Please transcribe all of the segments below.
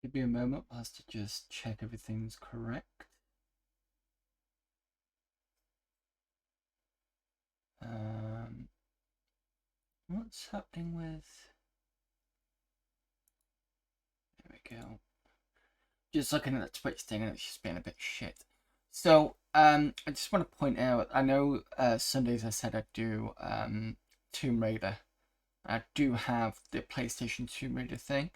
Give me a moment whilst to just check everything's correct. What's happening with... There we go. Just looking at the Twitch thing and it's just being a bit shit. So, I just want to point out, I know Sundays I said I'd do Tomb Raider. I do have the PlayStation Tomb Raider thing.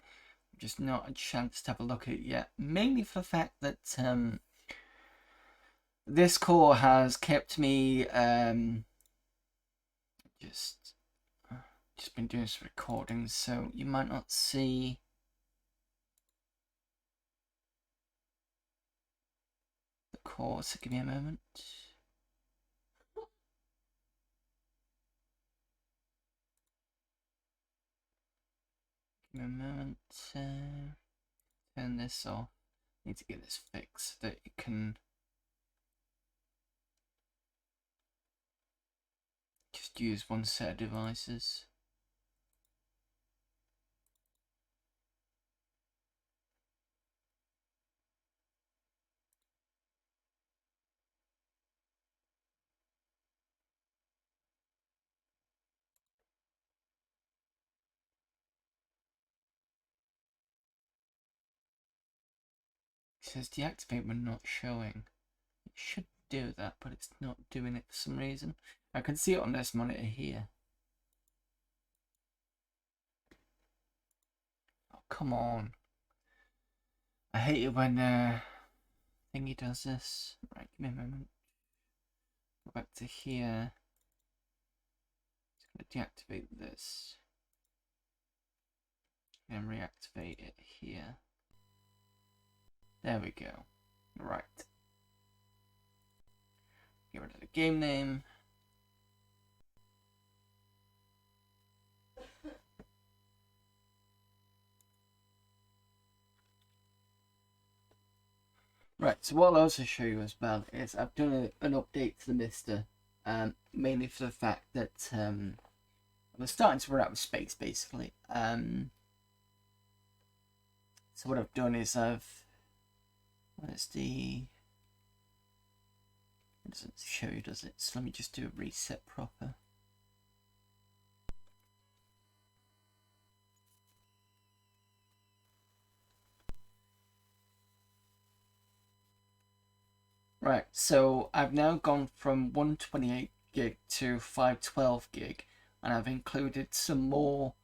Just not a chance to have a look at it yet. Mainly for the fact that this core has kept me just been doing some recordings, so you might not see the core, so give me a moment. Give me a moment. Turn this off. Need to get this fixed so that you can just use one set of devices. It says deactivate when not showing. It should do that, but it's not doing it for some reason. I can see it on this monitor here. Oh, come on. I hate it when thingy does this. Right, give me a moment. Go back to here. Just gonna deactivate this. And reactivate it here. There we go. Right. Get rid of the game name. Right, so what I'll also show you as well is I've done an update to the MiSTer, mainly for the fact that I was starting to run out of space, basically. So what I've done is where's the... It doesn't show you, does it? So let me just do a reset proper. Right, so I've now gone from 128 gig to 512 gig, and I've included some more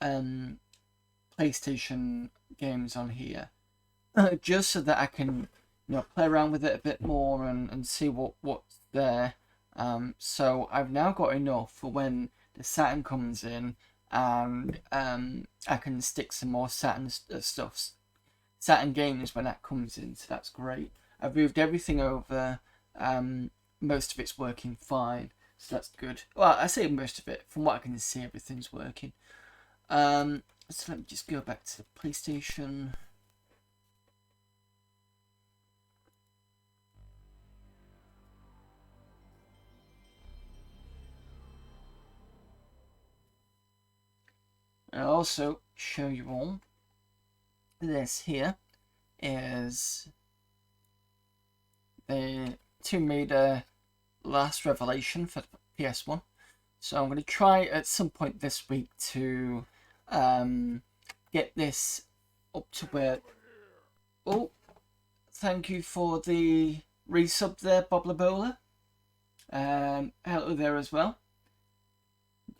PlayStation games on here, just so that I can, you know, play around with it a bit more and see what's there. So I've now got enough for when the Saturn comes in, and I can stick some more Saturn games when that comes in. So that's great. I've moved everything over. Most of it's working fine, so that's good. Well, I say most of it. From what I can see, everything's working. So let me just go back to the PlayStation. I'll also show you all. This here is the Tomb Raider Last Revelation for PS1. So I'm going to try at some point this week to get this up to where... Oh, thank you for the resub there, Bob Labola. Hello there as well.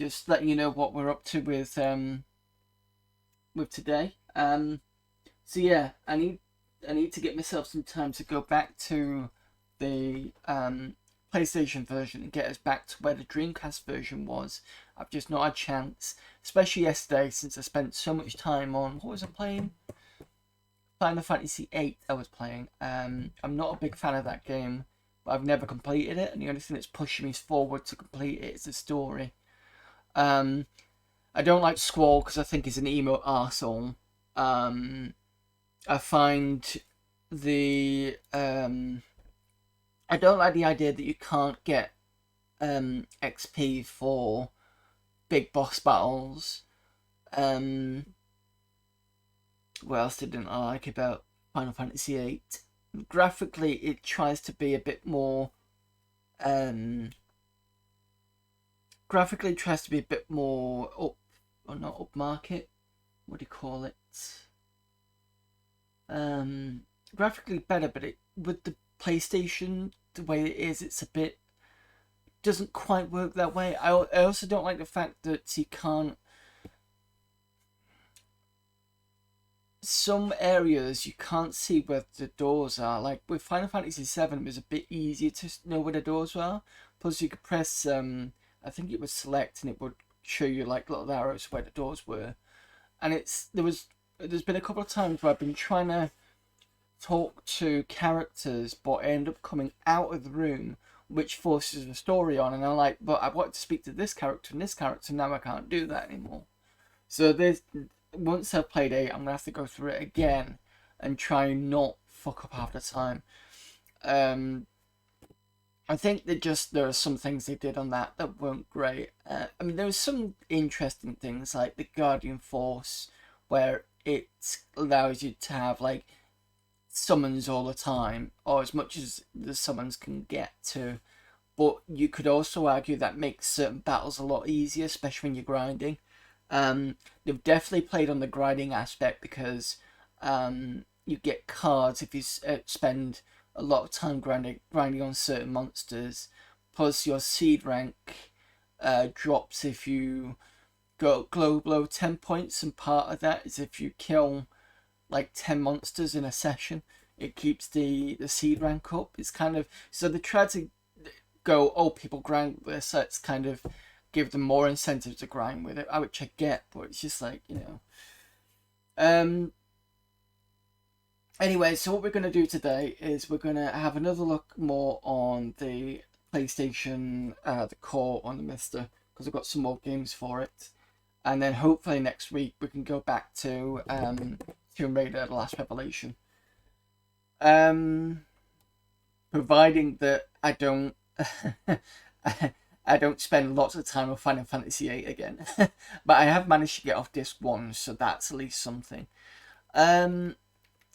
Just letting you know what we're up to with today. So yeah, I need to get myself some time to go back to the PlayStation version and get us back to where the Dreamcast version was. I've just not had a chance, especially yesterday, since I spent so much time on, what was I playing? Final Fantasy VIII I was playing. I'm not a big fan of that game, but I've never completed it, and the only thing that's pushing me forward to complete it is the story. I don't like Squall because I think he's an emo arsehole. I find the I don't like the idea that you can't get XP for big boss battles. what else didn't I like about Final Fantasy VIII? Graphically, it tries to be a bit more. Graphically, it tries to be a bit more up, or not upmarket. What do you call it? Graphically better, but it with the PlayStation the way it is, it's a bit doesn't quite work that way. I also don't like the fact that you can't. Some areas you can't see where the doors are. Like with Final Fantasy VII, it was a bit easier to know where the doors were. Plus, you could press, I think it was select, and it would show you like little arrows where the doors were. And there's been a couple of times where I've been trying to talk to characters, but end up coming out of the room, which forces the story on. And I'm like, but I want to speak to this character and this character. Now I can't do that anymore. So there's. Once I've played 8, I'm going to have to go through it again and try and not fuck up half the time. I think there are some things they did on that weren't great. I mean, there was some interesting things like the Guardian Force, where it allows you to have like summons all the time, or as much as the summons can get to. But you could also argue that makes certain battles a lot easier, especially when you're grinding. They've definitely played on the grinding aspect because you get cards if you spend a lot of time grinding on certain monsters. Plus, your seed rank drops if you go below 10 points, and part of that is if you kill like 10 monsters in a session, it keeps the seed rank up. It's kind of so they try to go, oh, people grind this, so it's kind of give them more incentive to grind with it, which I get, but it's just like, Anyway, so what we're going to do today is we're going to have another look more on the PlayStation, the core on the MiSTer, because I've got some more games for it. And then hopefully next week we can go back to Tomb Raider: The Last Revelation. Providing that I don't... I don't spend lots of time on Final Fantasy VIII again. But I have managed to get off disc 1, so that's at least something.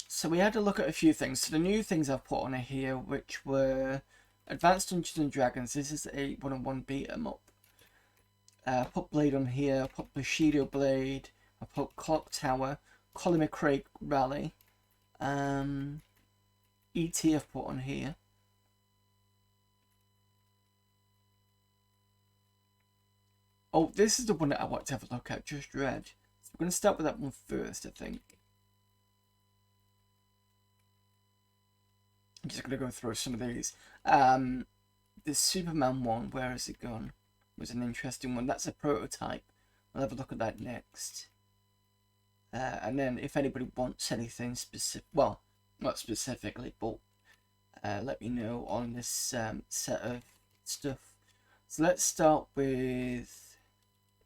So we had to look at a few things. So the new things I've put on here, which were Advanced Dungeons and Dragons. This is a 1-on-1 beat 'em up. I put Blade on here, I put Bushido Blade, I put Clock Tower, Colin McRae Rally, E.T. I've put on here. Oh, this is the one that I want to have a look at, just Dredd. So we're going to start with that one first, I think. I'm just going to go through some of these. The Superman one, where has it gone? Was an interesting one. That's a prototype. I'll have a look at that next. And then if anybody wants anything specific, well, not specifically, but let me know on this set of stuff. So let's start with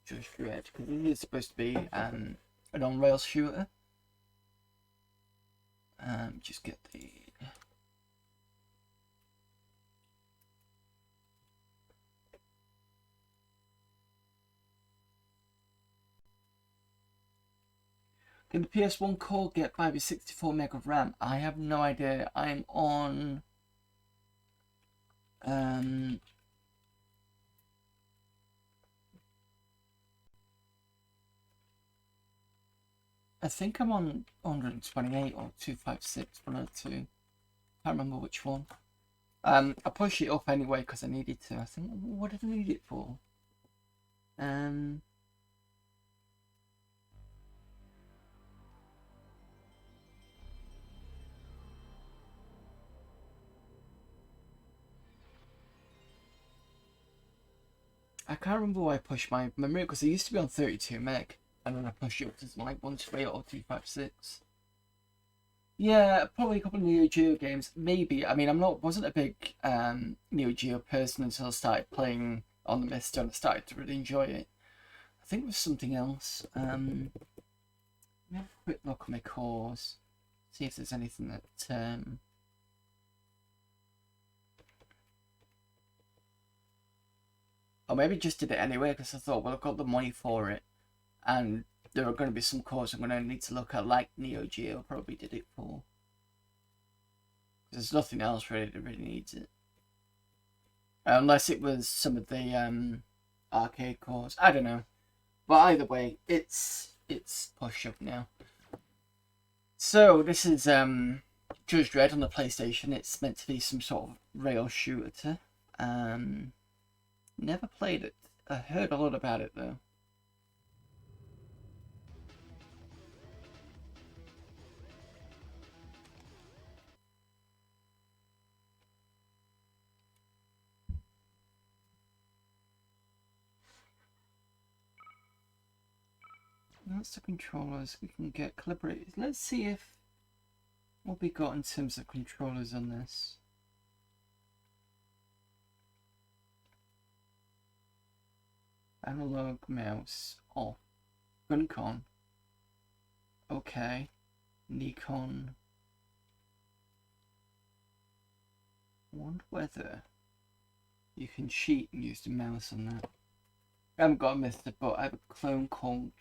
Just Dredd, because this is supposed to be an on-rails shooter. Just get the... Can the PS1 core get by with 64 meg of RAM? I have no idea. I'm on... I think I'm on 128 or 256, 102. Can't remember which one. I pushed it up anyway because I needed to. I think, what did I need it for? I can't remember why I pushed my memory, because it used to be on 32 meg, and then I pushed it up to like 128 or 256. Yeah, probably a couple of Neo Geo games, maybe. I mean, wasn't a big Neo Geo person until I started playing on the MiSTer and I started to really enjoy it. I think it was something else. Let me have a quick look on my cores, see if there's anything that or maybe just did it anyway because I thought, well, I've got the money for it, and there are going to be some cores I'm going to need to look at, like Neo Geo probably did it for. There's nothing else really that really needs it. Unless it was some of the arcade cores. I don't know. But either way, it's pushed up now. So this is Judge Dredd on the PlayStation. It's meant to be some sort of rail shooter. Never played it. I heard a lot about it though. That's the controllers. We can get calibrated. Let's see if what we got in terms of controllers on this. Analog mouse off. Guncon. Okay. Nikon. I wonder whether you can cheat and use the mouse on that. I haven't got a MiSTer, but I have a clone called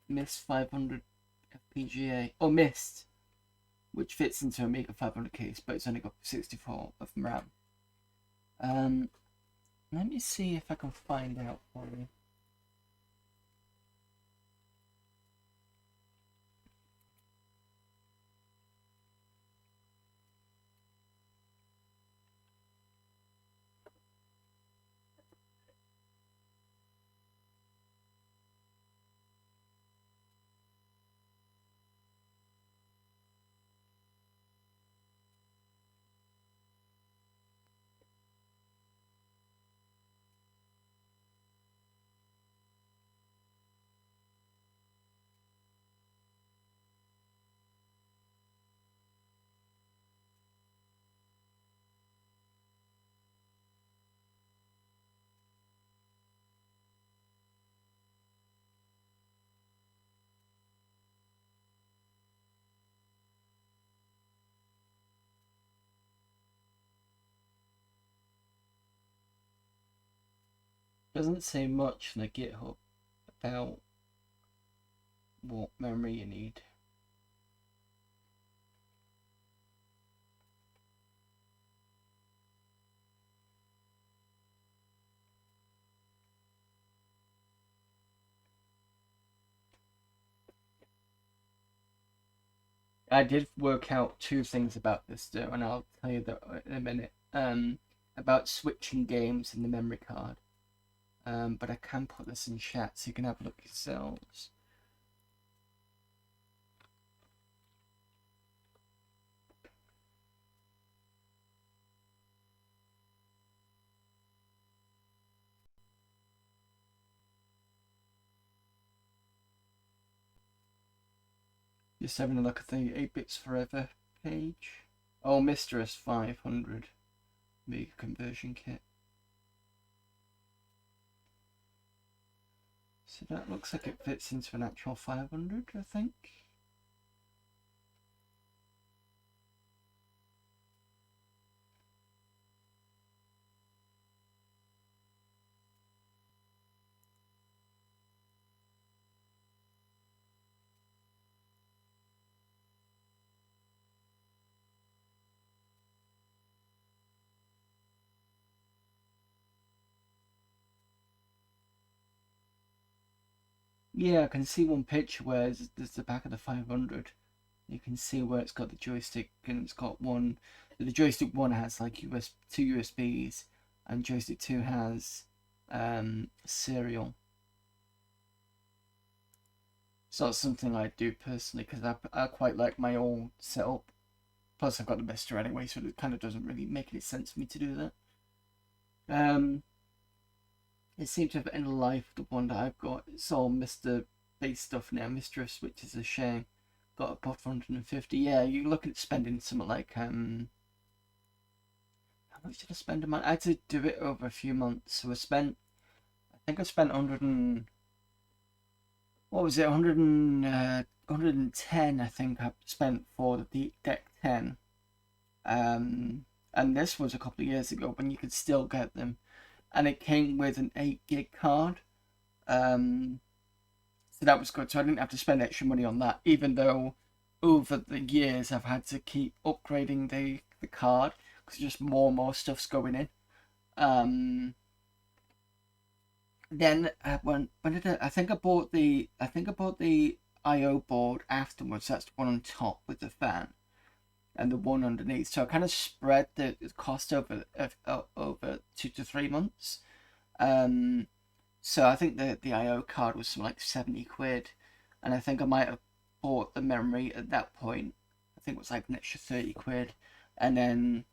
Mist 500 FPGA. Or Mist, which fits into a Amiga 500 case, but it's only got 64 of RAM. Let me see if I can find out for you. Doesn't say much on the GitHub about what memory you need. I did work out two things about this though, and I'll tell you that in a minute. About switching games in the memory card. But I can put this in chat so you can have a look yourselves. Just having a look at the 8-Bits Forever page. Oh, MiSTer is 500 Mega conversion kit. So that looks like it fits into an actual 500, I think. Yeah, I can see one picture where there's the back of the 500. You can see where it's got the joystick, and it's got one. The joystick 1 has like two USBs, and joystick 2 has serial. So that's something I do personally because I quite like my old setup. Plus, I've got the MiSTer anyway, so it kind of doesn't really make any sense for me to do that. It seems to have ended life, the one that I've got. It's all MiSTer based stuff now, Mistress, which is a shame. Got a pot for 150. Yeah, you look at spending something like how much did I spend a month? I had to do it over a few months, so I think I spent 100 and what was it? 110. I think I spent for the Deck 10. And this was a couple of years ago when you could still get them. And it came with an 8 gig card. So that was good. So I didn't have to spend extra money on that, even though over the years I've had to keep upgrading the card because just more and more stuff's going in. Then when did I think I bought the IO board afterwards. That's the one on top with the fan and the one underneath. So I kind of spread the cost over 2 to 3 months. So I think the IO card was something like 70 quid, and I think I might have bought the memory at that point. I think it was like an extra 30 quid, and then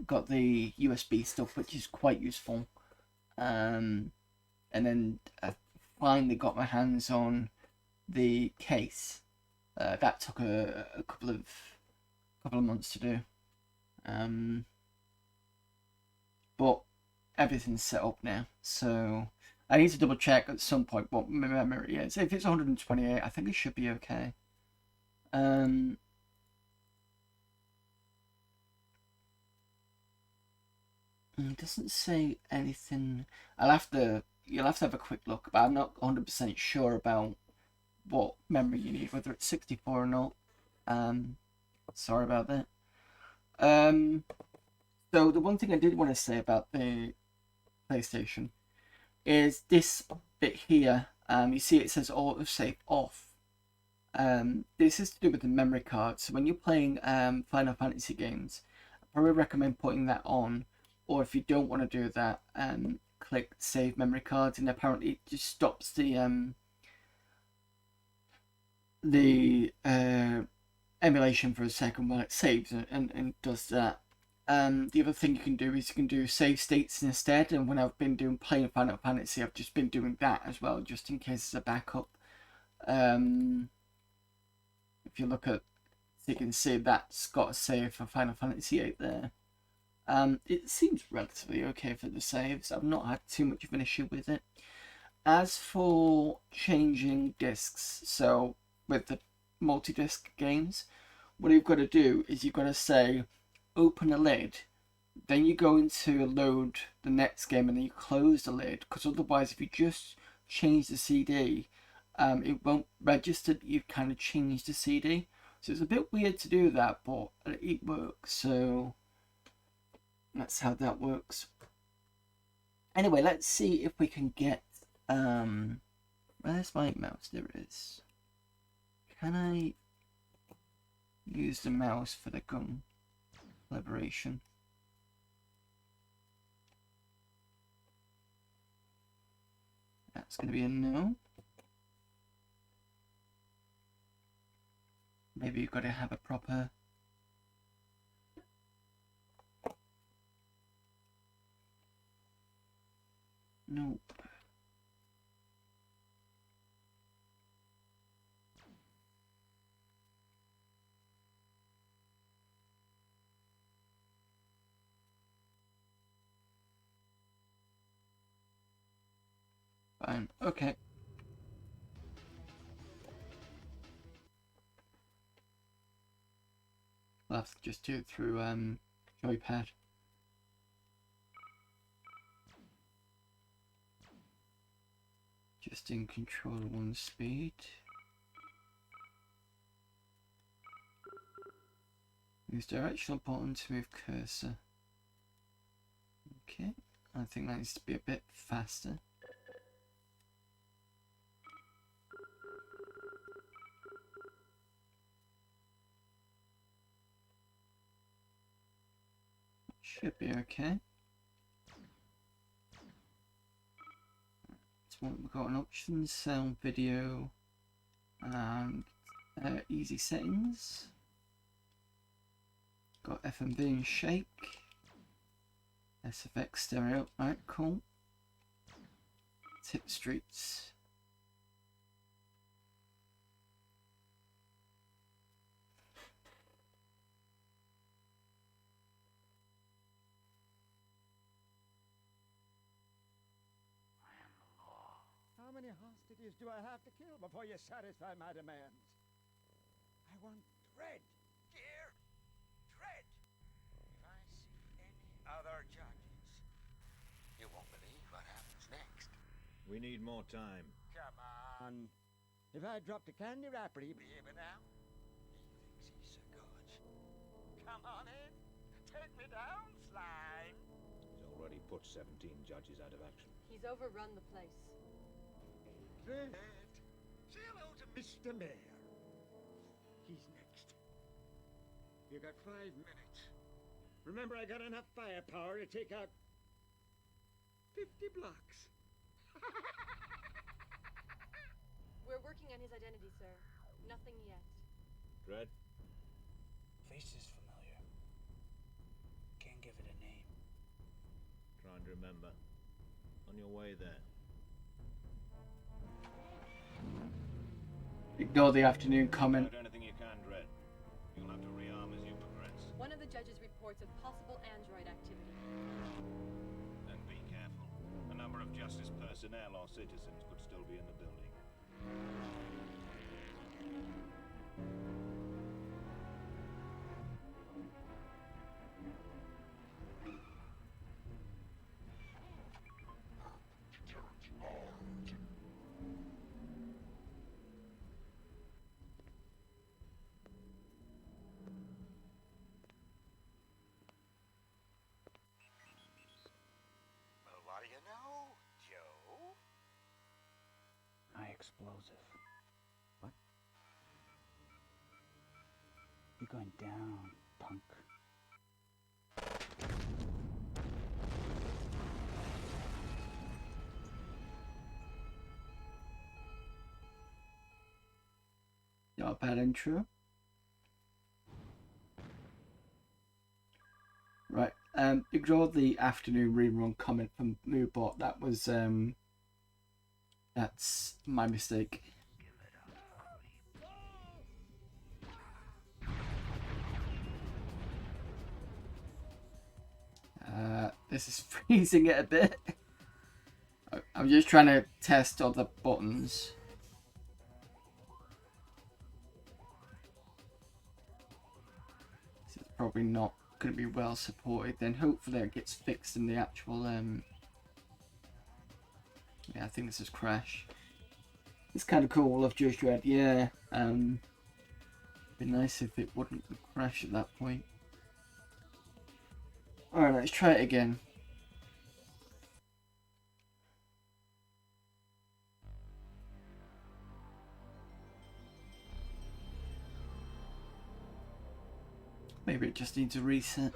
got the USB stuff, which is quite useful. And then I finally got my hands on the case. That took a couple of months to do. But everything's set up now, so I need to double check at some point what my memory is. If it's 128, I think it should be okay. It doesn't say anything. You'll have to have a quick look, but I'm not 100% sure about what memory you need, whether it's 64 or not. Sorry about that. So the one thing I did want to say about the PlayStation is this bit here. You see it says autosave off. This is to do with the memory card. So when you're playing Final Fantasy games, I probably recommend putting that on. Or if you don't want to do that, click save memory cards, and apparently it just stops the emulation for a second while it saves and does that. The other thing you can do is you can do save states instead, and when I've been playing Final Fantasy, I've just been doing that as well, just in case it's a backup. If you look at, so you can see that's got a save for Final Fantasy VIII there. It seems relatively okay for the saves. I've not had too much of an issue with it. As for changing discs, so with the multi-disc games, what you've got to do is you've got to say open a lid, then you go into load the next game and then you close the lid, because otherwise if you just change the CD, it won't register that you've kind of changed the CD. So it's a bit weird to do that, but it works. So that's how that works. Anyway, let's see if we can get where's my mouse? There it is. Can I use the mouse for the gun collaboration? That's going to be a no. Maybe you've got to have a proper... Nope. Fine. Okay. I'll have to just do it through joypad. Just in control 1 speed. Use directional button to move cursor. Okay, I think that needs to be a bit faster. Should be okay. So we've got an options, sound, video, and easy settings. Got FMV and shake. SFX stereo. Alright, cool. Tip streets. How many hostages do I have to kill before you satisfy my demands? I want Dredd. Dear Dredd. If I see any other judges, you won't believe what happens next. We need more time. Come on. If I dropped a candy wrapper, he'd be here now. He thinks he's so good. Come on in. Take me down, slime. He's already put 17 judges out of action. He's overrun the place. Dredd, say hello to Mr. Mayor. He's next. You got 5 minutes. Remember, I got enough firepower to take out 50 blocks. We're working on his identity, sir. Nothing yet. Dredd? Face is familiar. Can't give it a name. Trying to remember. On your way there. Ignore the afternoon comment. Do anything you can, Dredd. You'll have to rearm as you progress. One of the judges reports of possible android activity. And be careful. A number of justice personnel or citizens could still be in the building. Well, what do you know, Joe? High explosive. What? You're going down, punk. Not a bad intro. Right, ignore the afternoon rerun comment from Moobot. That was that's my mistake. This is freezing it a bit. I'm just trying to test all the buttons. This is probably not going to be well supported. Then hopefully it gets fixed in the actual. Yeah, I think this is Crash. It's kind of cool. I've just read. Yeah. It'd be nice if it wouldn't crash at that point. Alright, let's try it again. Maybe it just needs a reset.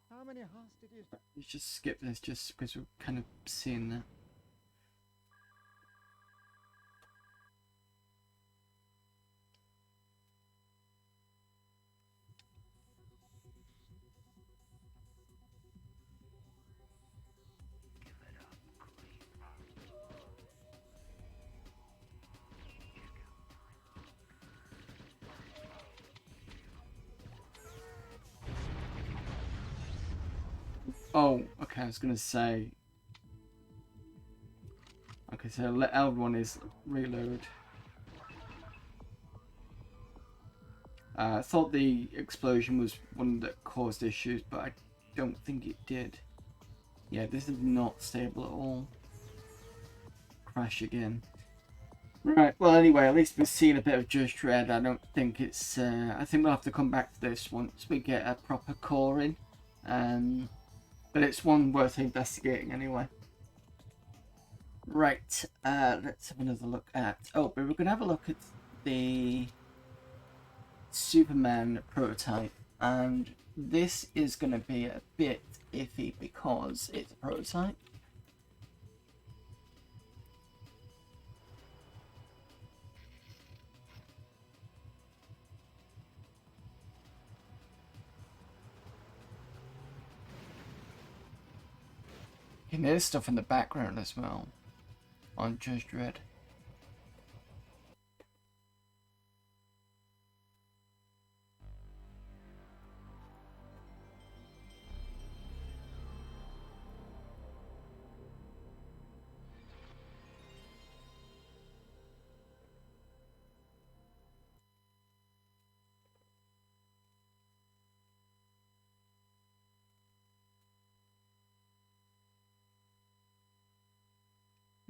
How many hostages? Let's just skip this just because we're kind of seeing that. Oh, okay, I was gonna say. Okay, so L1 is reload. I thought the explosion was one that caused issues, but I don't think it did. Yeah, this is not stable at all. Crash again. Right, well anyway, at least we've seen a bit of Just Dredd. I don't think it's... I think we'll have to come back to this once we get a proper core in. But it's one worth investigating anyway. Right, let's have another look at... Oh, but we're going to have a look at the Superman prototype. And this is going to be a bit iffy because it's a prototype. You can hear stuff in the background as well on Judge Dredd.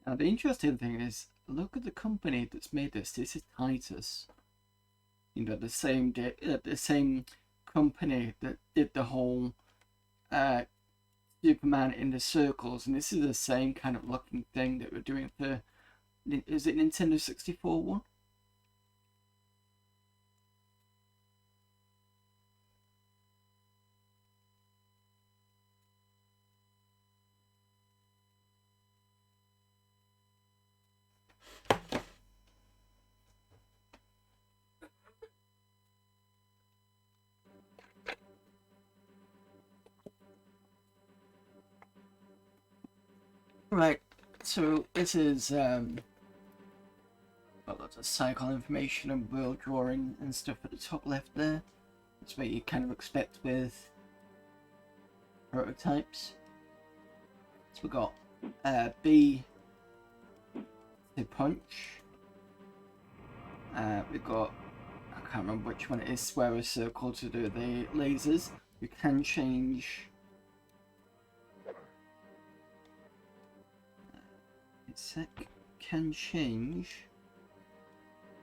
Now the interesting thing is, look at the company that's made this. This is Titus. You know, the same company that did the whole Superman in the circles, and this is the same kind of looking thing that we're doing for. Is it Nintendo 64 one? Right, so this is well, lots of cycle information and world drawing and stuff at the top left there. That's what you kind of expect with prototypes. So we've got B to punch. We've got, I can't remember which one it is, square or circle to do the lasers. We can change can change,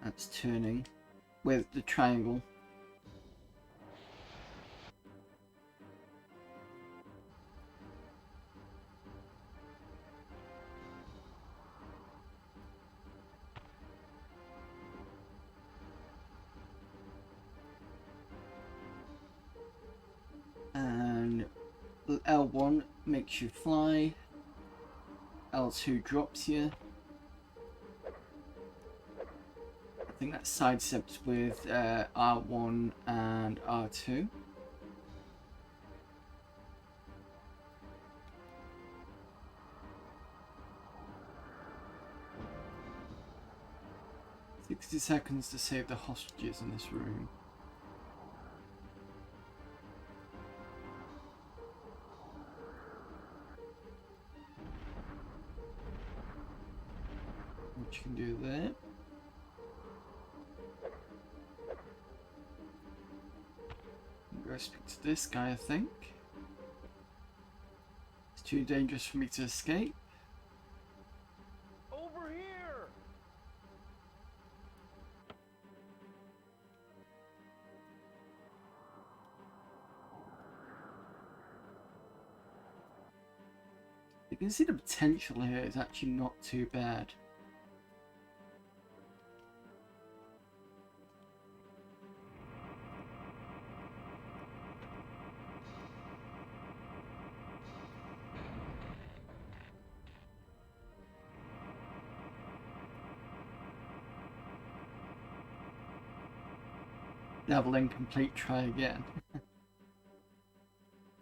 that's turning, with the triangle. And L1 makes you fly, L2 drops you. I think that sidesteps with R1 and R2. "60 seconds to save the hostages in this room." What you can do there. Go speak to this guy, I think. It's too dangerous for me to escape. Over here! You can see the potential here is actually not too bad. Level incomplete, try again.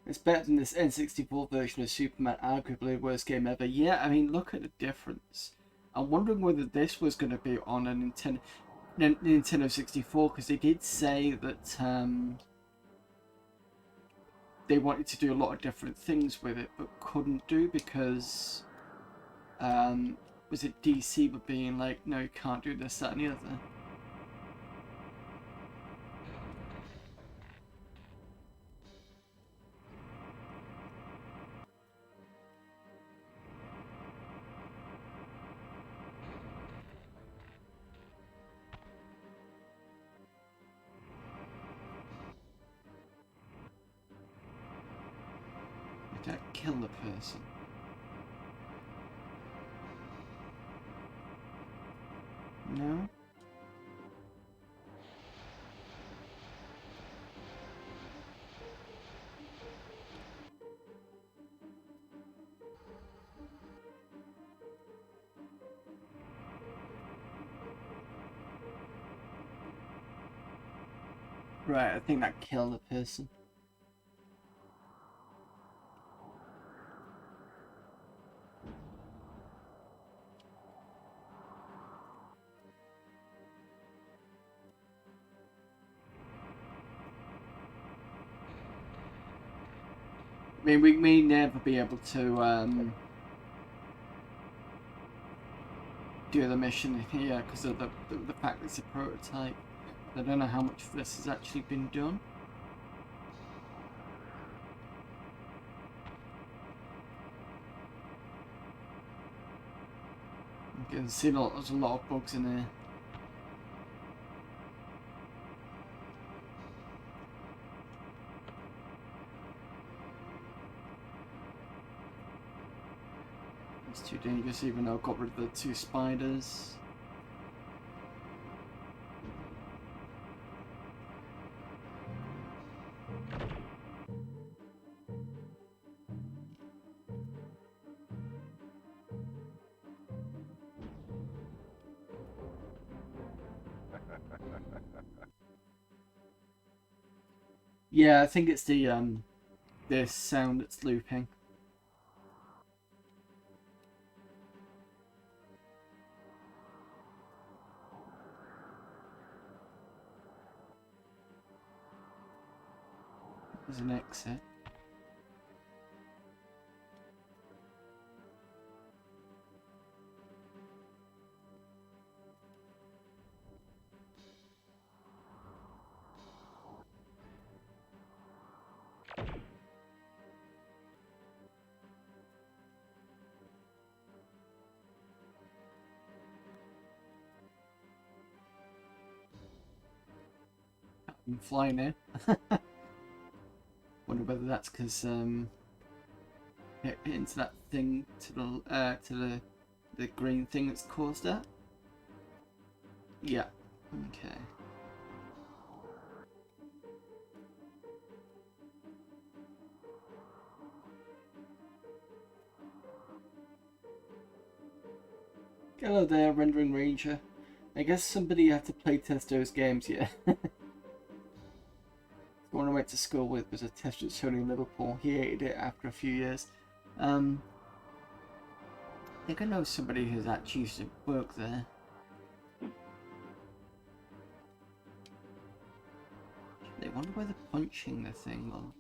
It's better than this N64 version of Superman, arguably the worst game ever. Yeah, I mean, look at the difference. I'm wondering whether this was going to be on a Nintendo 64, because they did say that they wanted to do a lot of different things with it, but couldn't do because was it DC were being like, no, you can't do this, that, and the other. Did that kill the person? No? Right, I think that killed the person. I mean, we may never be able to do the mission here because of the fact that it's a prototype. I don't know how much of this has actually been done. You can see there's a lot of bugs in there. It's too dangerous even though I got rid of the 2 spiders. Yeah, I think it's the this sound that's looping. There's an exit. I'm flying now. Wonder whether that's because hit into that thing to the green thing that's caused that. Yeah. Okay. Hello there, Rendering Ranger. I guess somebody had to playtest those games, yeah. The one I went to school with was a tester at Sony in Liverpool. He hated it after a few years. I think I know somebody who's actually used to work there. I wonder why they're punching the thing on.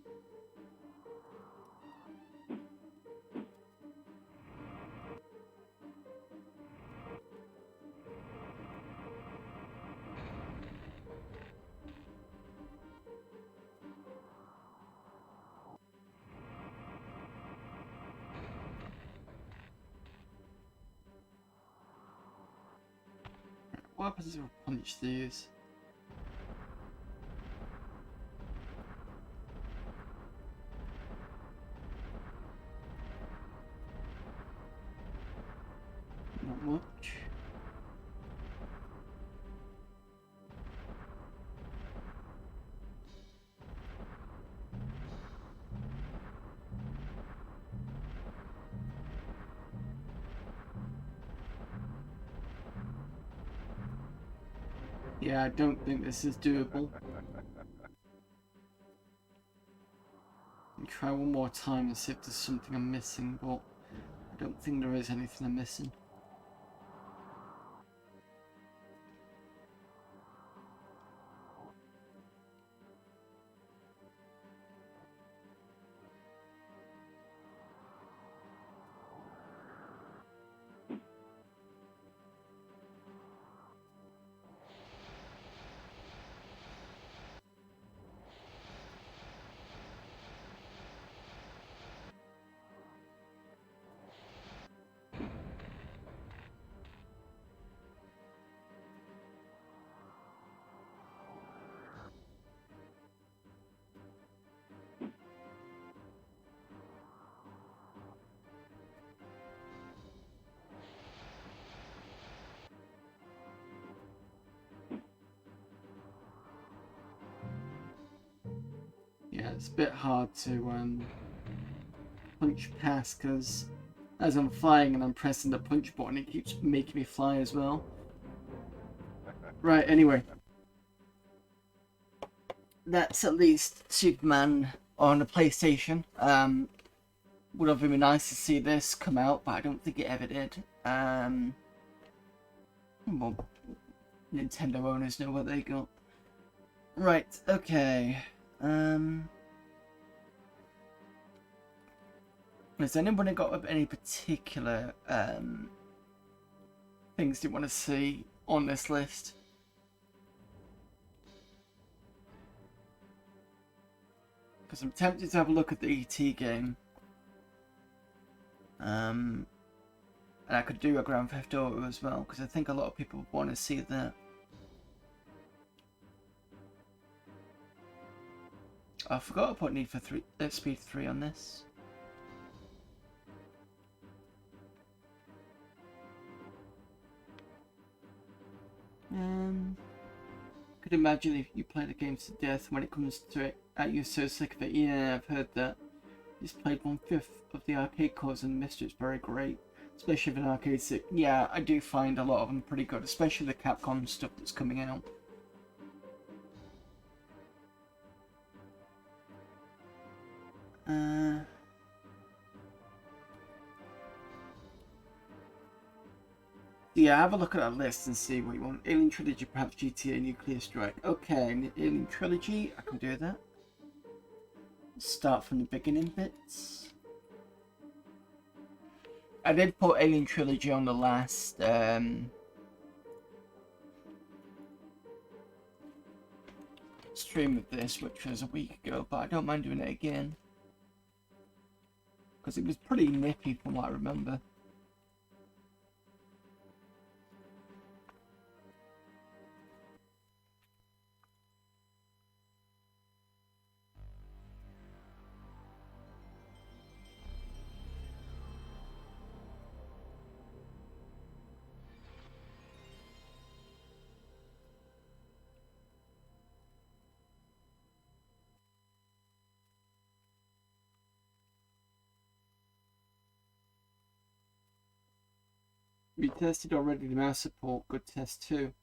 What happens if I punch these? Not much. Yeah, I don't think this is doable. I'll try one more time and see if there's something I'm missing, but I don't think there is anything I'm missing. Yeah, it's a bit hard to punch past because as I'm flying and I'm pressing the punch button, it keeps making me fly as well. Right, anyway. That's at least Superman on the PlayStation. Would have been nice to see this come out, but I don't think it ever did. Well, Nintendo owners know what they got. Right, okay. Has anybody got up any particular things they want to see on this list? Because I'm tempted to have a look at the ET game. And I could do a Grand Theft Auto as well, because I think a lot of people want to see that. I forgot to put Need for Speed 3 on this. Could imagine if you play the game to death when it comes to it, you're so sick of it. Yeah, I've heard that. He's played 1/5 of the arcade cores and MiSTer is very great, especially with an arcade stick. Yeah, I do find a lot of them pretty good, especially the Capcom stuff that's coming out. Yeah, have a look at that list and see what you want. Alien Trilogy, perhaps GTA, Nuclear Strike. Okay, Alien Trilogy, I can do that. Start from the beginning bits. I did put Alien Trilogy on the last stream of this, which was a week ago, but I don't mind doing it again. Because it was pretty nippy from what I remember. We tested already the mouse support, good test too.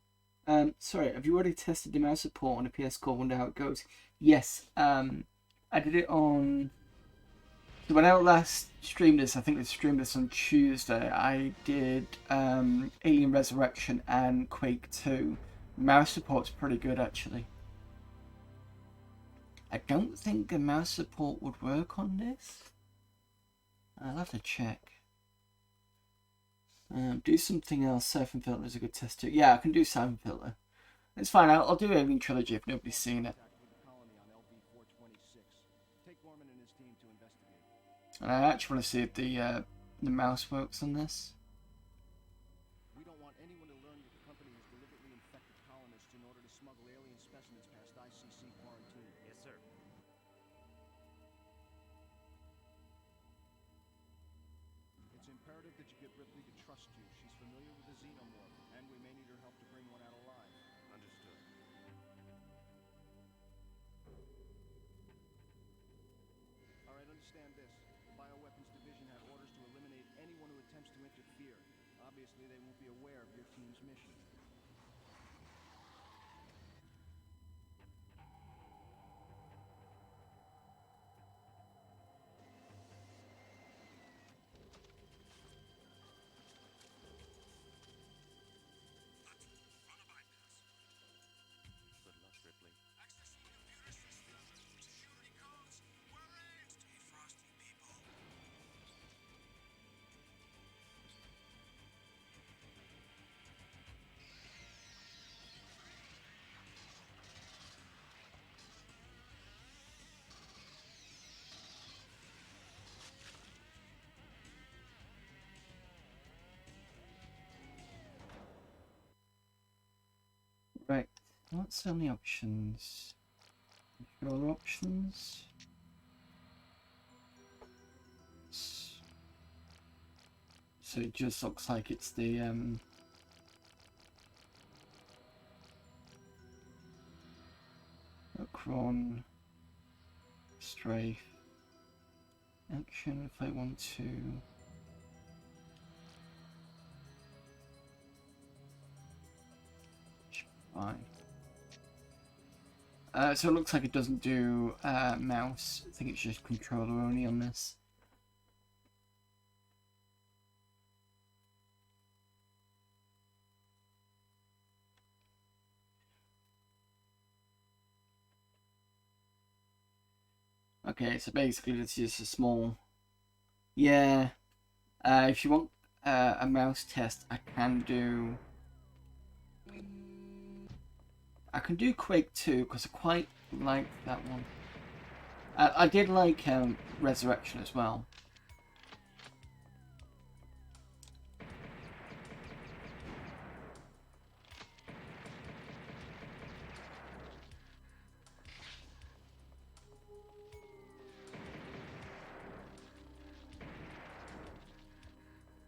Sorry, have you already tested the mouse support on the PS Core? Wonder how it goes. Yes, I did it on. So when I last streamed this, I think I streamed this on Tuesday. I did Alien Resurrection and Quake 2. Mouse support's pretty good actually. I don't think the mouse support would work on this. I'll have to check. Do something else. Siphon Filter is a good test too. Yeah, I can do Siphon Filter. It's fine. I'll do Alien Trilogy if nobody's seen it. And I actually want to see if the mouse works on this. We don't want anyone to learn that the company has deliberately infected colonists in order to smuggle alien specimens past ICC quarantine. Yes, sir. It's imperative that you get Ripley to trust you. She's familiar with the xenomorph, and we may need her help to bring one out alive. Understood. All right, understand this. The Bioweapons Division had orders to eliminate anyone who attempts to interfere. Obviously, they won't be aware of your team's mission. Good luck, Ripley. Right. What's on the options? Controller options. So it just looks like it's the Cron, Strafe, Action, Play 1, 2. Fine. So it looks like it doesn't do mouse. I think it's just controller only on this. Okay, so basically it's just a small Yeah. If you want a mouse test, I can do Quake 2 because I quite like that one. I did like Resurrection as well.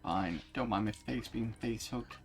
Fine, don't mind my face being face hooked.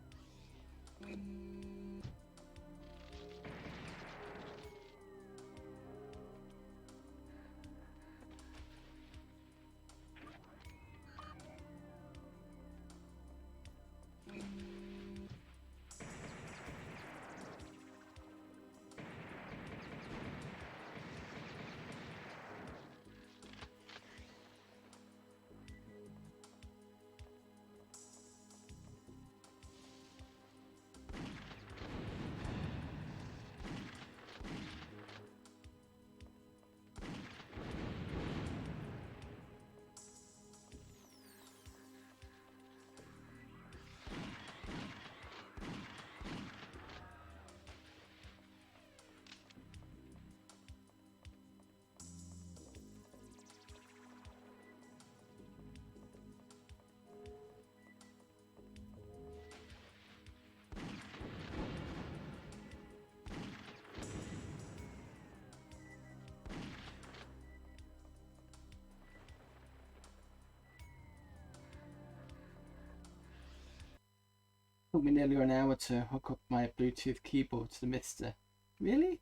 Took me nearly an hour to hook up my Bluetooth keyboard to the MiSTer. Really?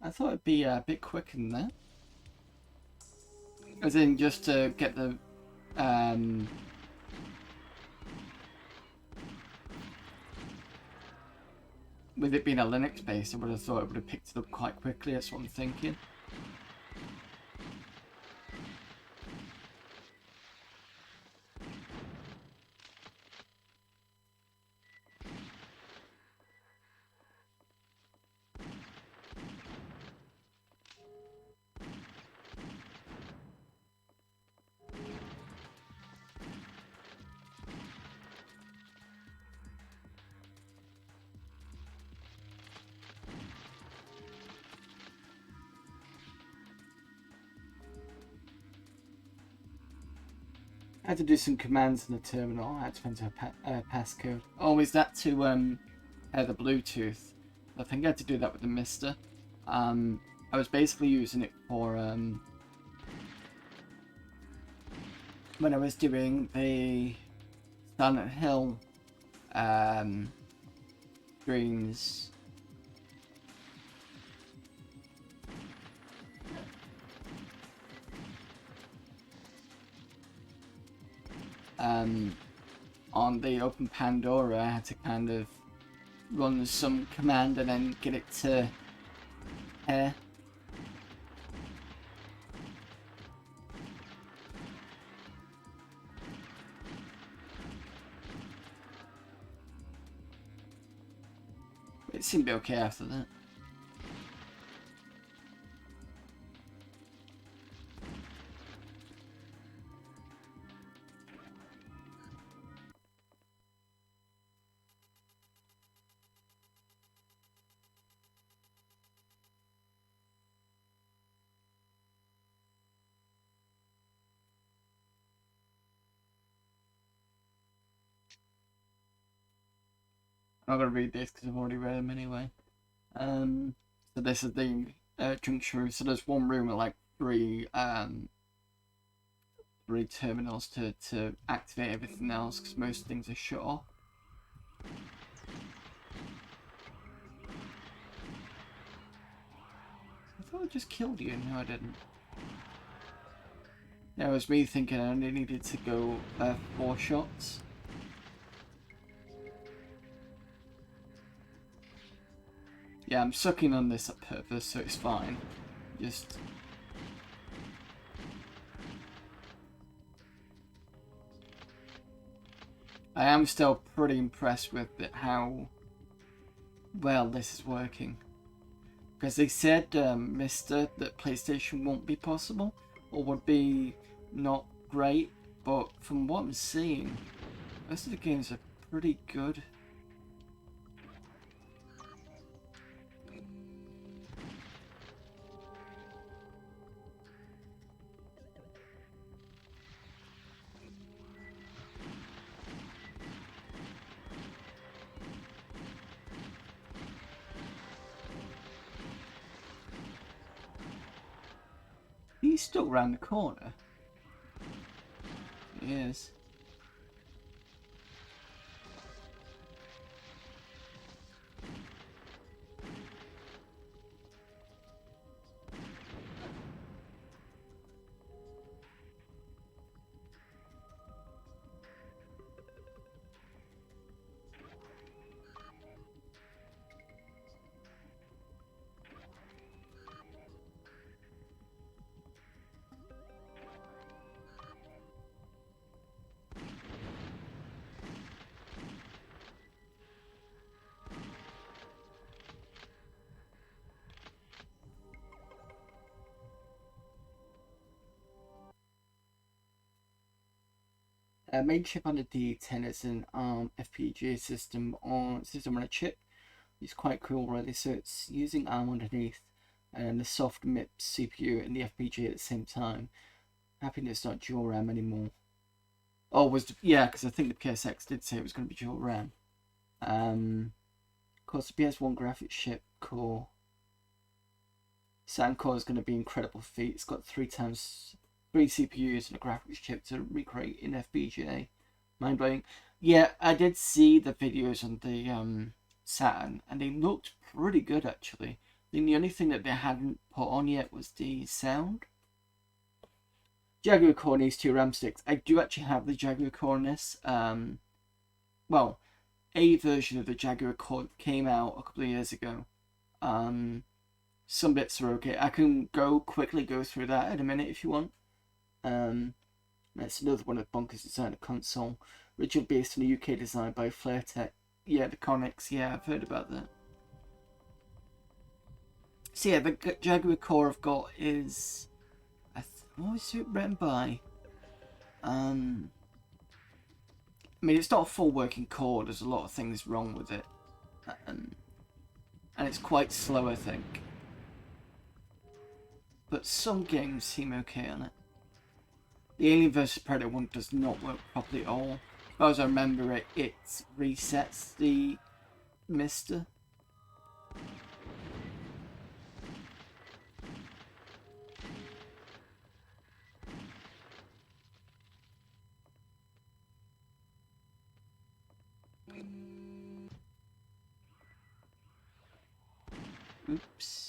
I thought it'd be a bit quicker than that. As in, just to get the with it being a Linux base, I would have thought it would have picked it up quite quickly. That's what I'm thinking. I had to do some commands in the terminal. I had to enter a passcode. Oh, is that to pair the Bluetooth? I think I had to do that with the MiSTer. I was basically using it for when I was doing the Silent Hill streams. On the Open Pandora, I had to kind of run some command and then get it to pair. It seemed to be okay after that. I'm not going to read this because I've already read them anyway. So this is the junction room. So there's one room with like three terminals to activate everything else because most things are shut off. I thought I just killed you. No, I didn't. Yeah, it was me thinking I only needed to go 4 shots. Yeah, I'm sucking on this at purpose, so it's fine. Just... I am still pretty impressed with how well this is working. Because they said, MiSTer, that PlayStation won't be possible, or would be not great, but from what I'm seeing, most of the games are pretty good. He's still round the corner. He is. Main chip on the D10 is an ARM FPGA system on a chip. It's quite cool, really. So it's using ARM underneath and the soft MIPS CPU and the FPGA at the same time. Happy it's not dual RAM anymore. Oh, yeah, because I think the PSX did say it was going to be dual RAM. Of course, the PS1 graphics chip core. Saturn core is going to be an incredible feat. It's got 3 CPUs and a graphics chip to recreate in FPGA. Mind blowing. Yeah, I did see the videos on the Saturn, and they looked pretty good actually. I think the only thing that they hadn't put on yet was the sound. Jaguar core needs 2 RAM sticks. I do actually have the Jaguar core in this. Well, a version of the Jaguar core came out a couple of years ago. Some bits are okay. I can quickly go through that in a minute if you want. That's another one of Bonkers' designer console. Originally based on a UK design by Flaretech. Yeah, the Connix. Yeah, I've heard about that. So yeah, the Jaguar core I've got is... what was it written by? I mean, it's not a full working core. There's a lot of things wrong with it. And it's quite slow, I think. But some games seem okay on it. The Alien vs Predator one does not work properly at all. As far as I remember it, it resets the MiSTer. Oops.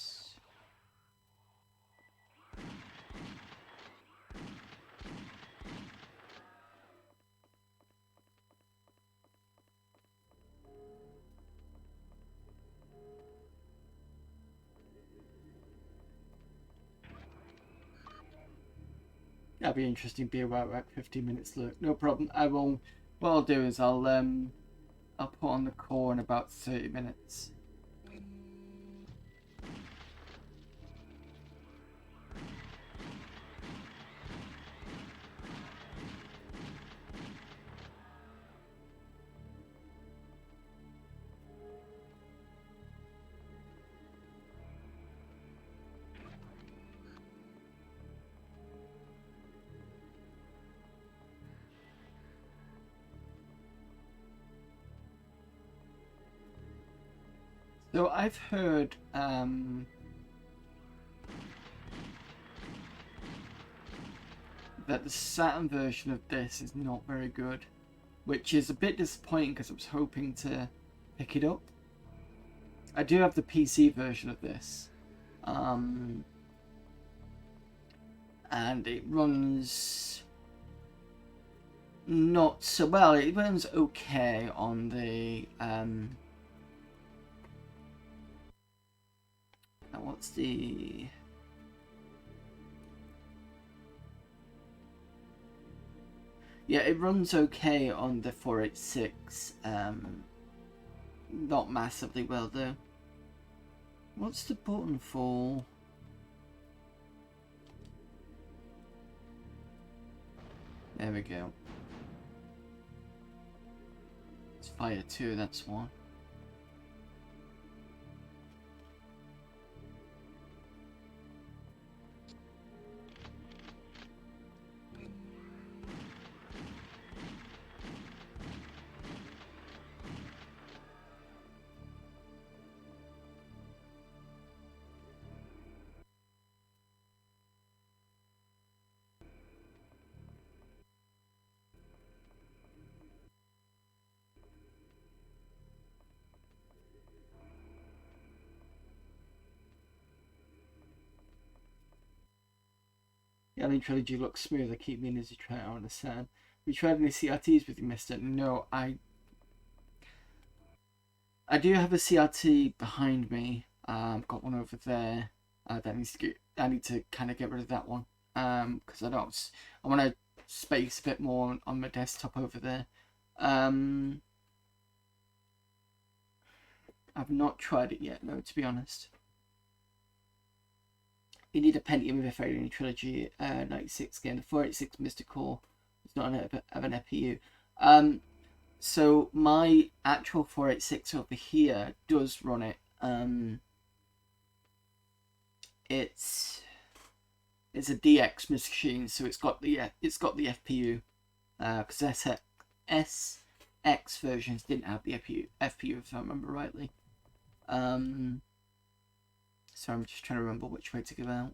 That'll be interesting. Be about 15 minutes. Look, no problem. I will. What I'll do is I'll put on the core in about 30 minutes. So I've heard that the Saturn version of this is not very good, which is a bit disappointing because I was hoping to pick it up. I do have the PC version of this, and it runs not so well. It runs okay on the what's the... Yeah, it runs okay on the 486. Not massively well though. What's the button for? There There we go. It's fire 2, that's one. The Alien Trilogy looks smooth. I keep meaning to try it out on the sand. Have you tried any CRTs with you, MiSTer? No, I do have a CRT behind me. I've got one over there. That needs to get. I need to kind of get rid of that one. Because I don't. I want to space a bit more on my desktop over there. I've not tried it yet, no, to be honest. You need a Pentium if Alien Trilogy 96 game. The 486 MiSTer core is not an FPU. So my actual 486 over here does run it. It's a DX machine, so it's got the FPU. Because SX versions didn't have the FPU, if I remember rightly. So I'm just trying to remember which way to go out.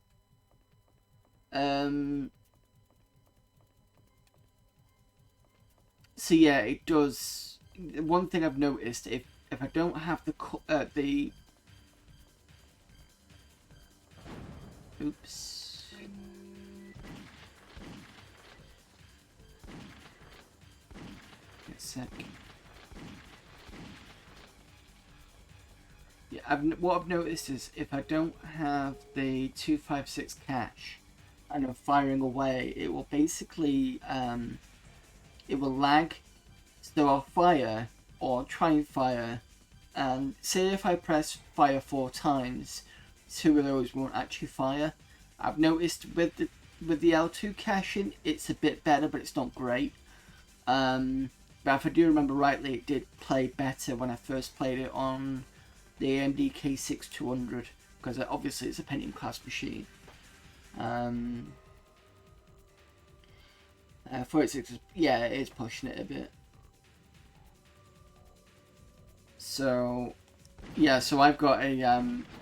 So yeah, it does. One thing I've noticed, if I don't have the oops. Get a sec. Yeah, what I've noticed is if I don't have the 256 cache and I'm firing away, it will basically it will lag. So I'll fire or try and fire, and say if I press fire 4 times, 2 of those won't actually fire. I've noticed with the L2 caching, it's a bit better, but it's not great. But if I do remember rightly, it did play better when I first played it on the AMD K6200, because obviously it's a Pentium class machine. 486, yeah, it is pushing it a bit. So, yeah, so I've got a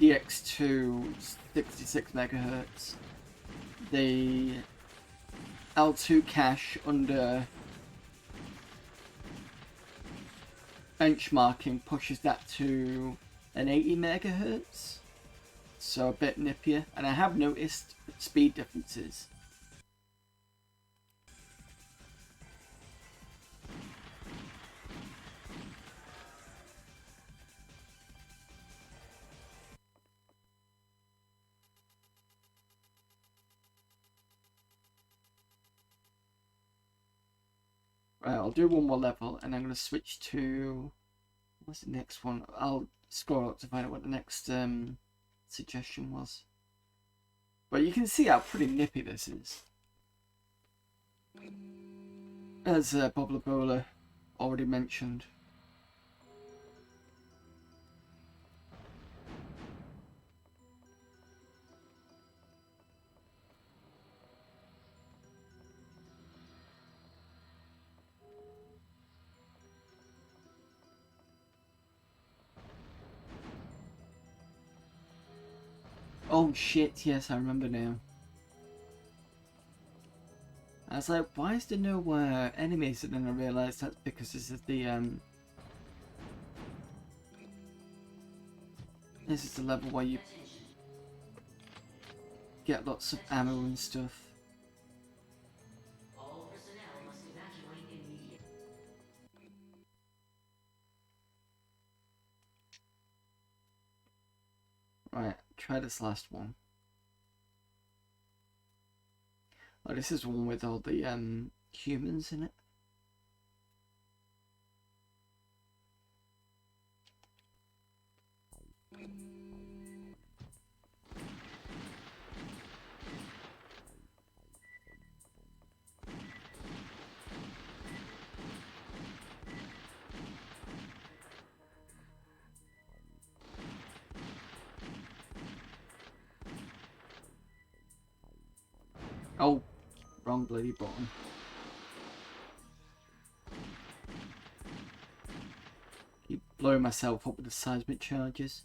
DX2 66 megahertz. The L2 cache under benchmarking pushes that to an 80 megahertz, so a bit nippier, and I have noticed speed differences. Right, I'll do one more level and I'm going to switch to, what's the next one? I'll scroll up to find out what the next suggestion was. But you can see how pretty nippy this is. As Bob Labola already mentioned. Oh shit, yes, I remember now. I was like, why is there no enemies? And then I realised that's because this is the level where you get lots of ammo and stuff. All personnel must evacuate immediately. Right, try this last one. Oh, this is one with all the humans in it. Oh, wrong bloody button. Keep blowing myself up with the seismic charges.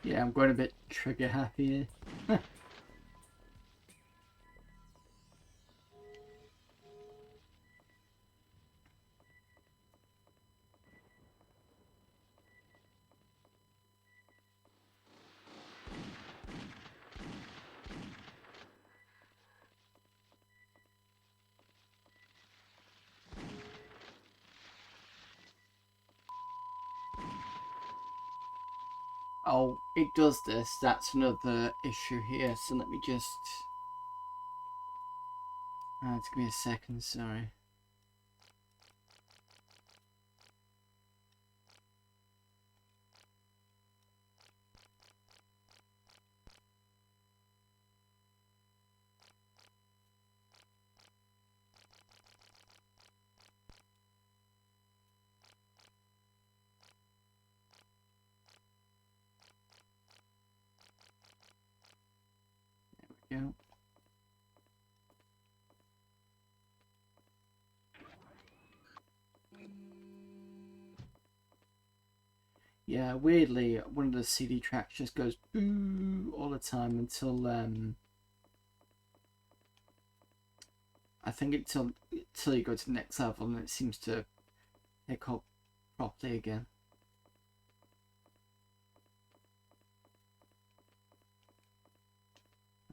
Yeah, I'm going a bit trigger happy here. Oh, it does this. That's another issue here. So let me just... Just give me a second, sorry. There we go. Yeah, weirdly, one of the CD tracks just goes boo all the time until I think until you go to the next level and it seems to pick up properly again.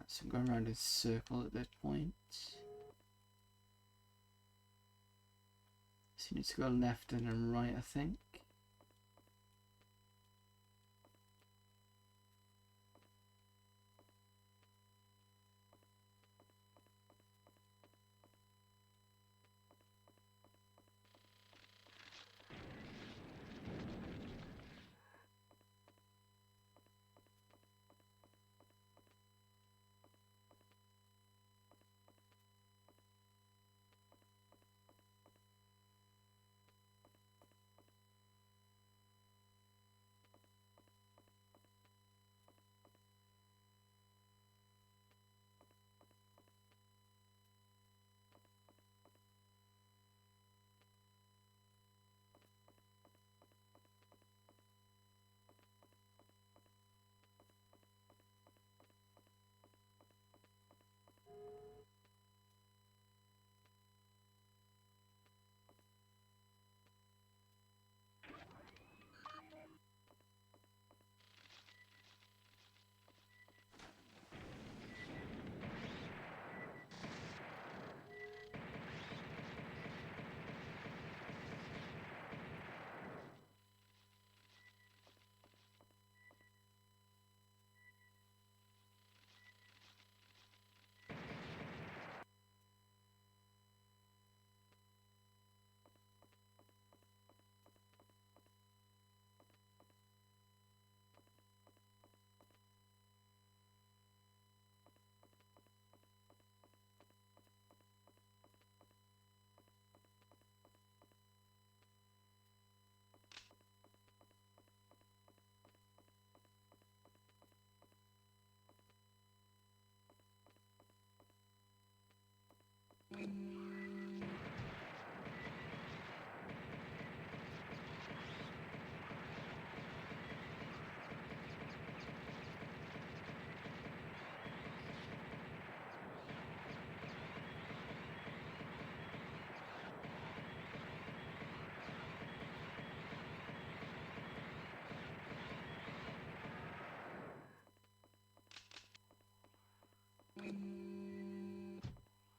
So I'm going around in a circle at this point. So you need to go left and then right, I think.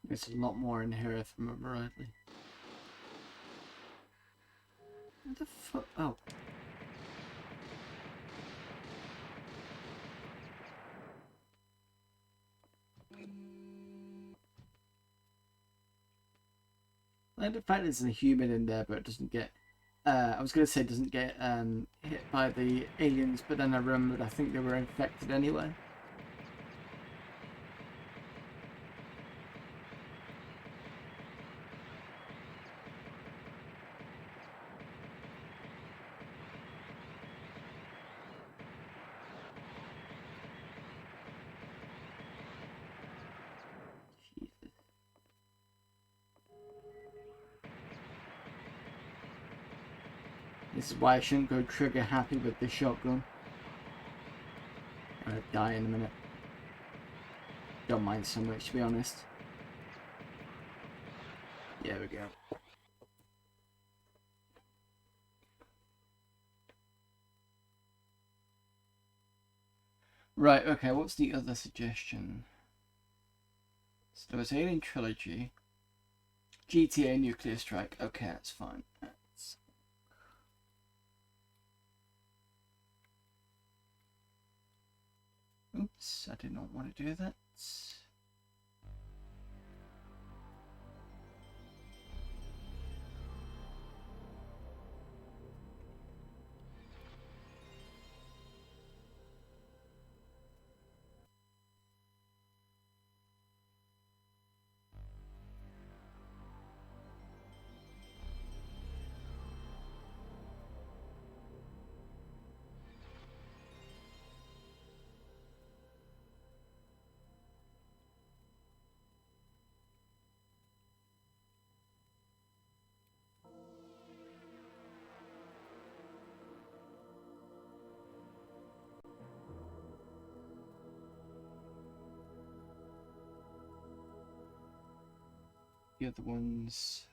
There's a lot more in here if I remember rightly. What the fuck? Oh. I like the fact there's a human in there, but it doesn't get. I was gonna say it doesn't get hit by the aliens, but then I remembered I think they were infected anyway. This is why I shouldn't go trigger happy with the shotgun. I'm gonna die in a minute. Don't mind so much, to be honest. There we go. Right, okay, what's the other suggestion? So there was Alien Trilogy. GTA Nuclear Strike. Okay, that's fine. Oops, I did not want to do that. The other ones.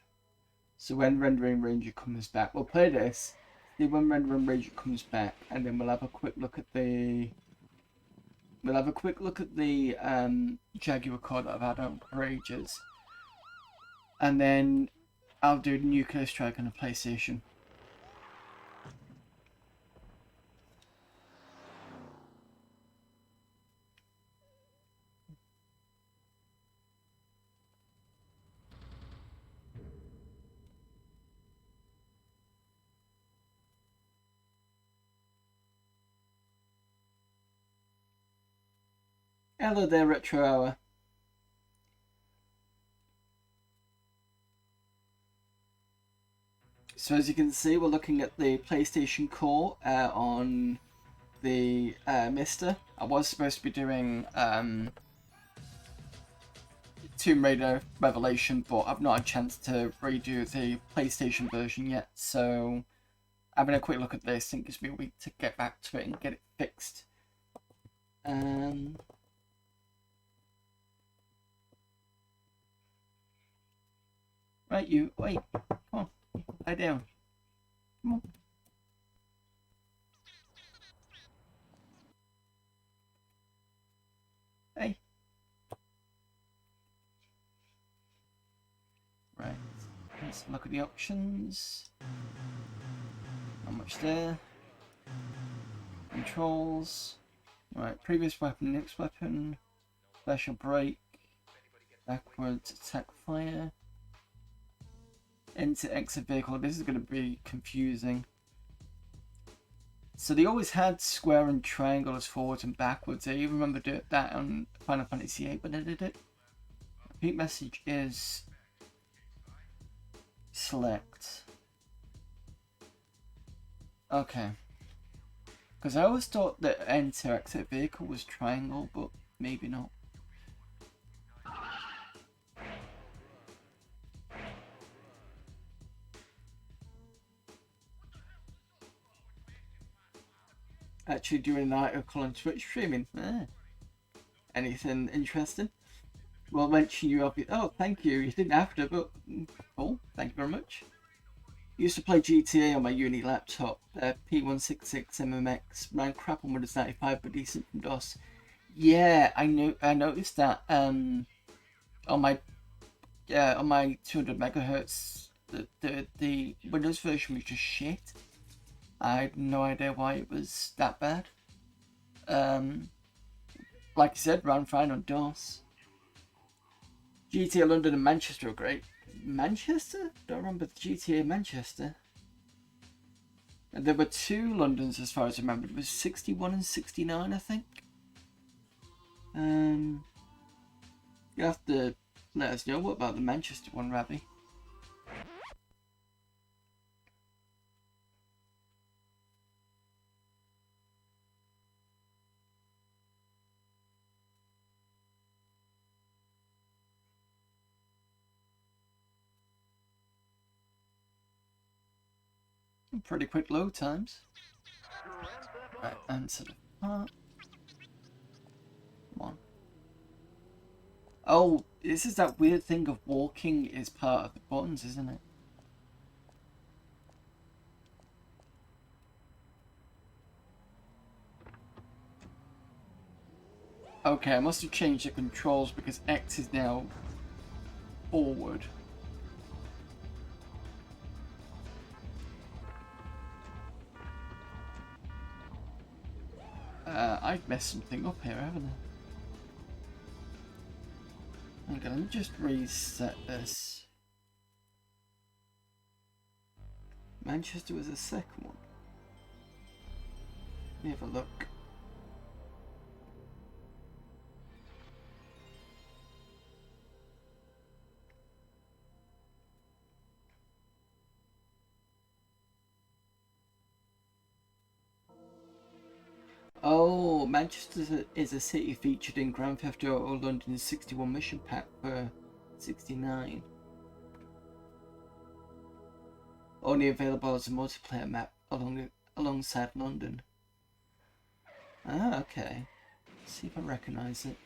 So when Rendering Ranger comes back, we'll play this. See when Rendering Ranger comes back, and then we'll have a quick look at the. We'll have a quick look at the Jaguar car that I've had on for ages, and then I'll do Nuclear Strike on a PlayStation. Hello there, Retro Hour. So as you can see, we're looking at the PlayStation Core on the MiSTer. I was supposed to be doing Tomb Raider Revelation, but I've not had a chance to redo the PlayStation version yet, so having a quick look at this, I think gives me a week to get back to it and get it fixed. Right, you, wait, come on, lie down, come on. Hey. Right, let's look at the options. Not much there. Controls. Right, previous weapon, next weapon. Special break. Backwards, attack fire. Enter, exit vehicle. This is going to be confusing. So they always had square and triangle as forwards and backwards. I even remember doing that on Final Fantasy VIII when I did it. Repeat message is select. Okay. Because I always thought that enter, exit vehicle was triangle, but maybe not. actually doing an article on Twitch streaming. Anything interesting? Well, mention you. Oh, thank you. You didn't have to, but cool. Thank you very much. Used to play GTA on my uni laptop. P166 MMX ran crap on Windows 95, but decent from DOS. Yeah, I noticed that. On my 200 megahertz, the Windows version was just shit. I had no idea why it was that bad. Like I said, ran fine on DOS. GTA London and Manchester are great. Manchester? Don't remember the GTA Manchester. And there were 2 Londons as far as I remember. It was 61 and 69, I think. You have to let us know what about the Manchester one, Rabbi. Pretty quick load times. Right, answer the part. Come on. Oh, this is that weird thing of walking is part of the buttons, isn't it? Okay, I must have changed the controls because X is now forward. I've messed something up here, haven't I? Okay, let me just reset this. Manchester was the second one. Let me have a look. Oh, Manchester is a city featured in Grand Theft Auto London's 61 mission pack for 69. Only available as a multiplayer map alongside London. Ah, okay. Let's see if I recognise it.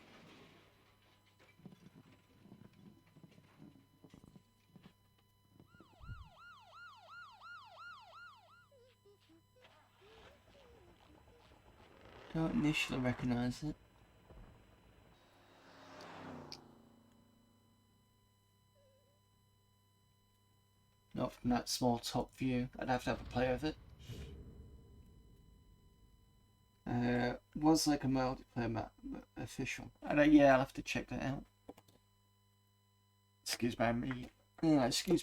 Don't initially recognise it. Not from that small top view. I'd have to have a play with it. Was like a multiplayer map, but official. Yeah, I'll have to check that out. Excuse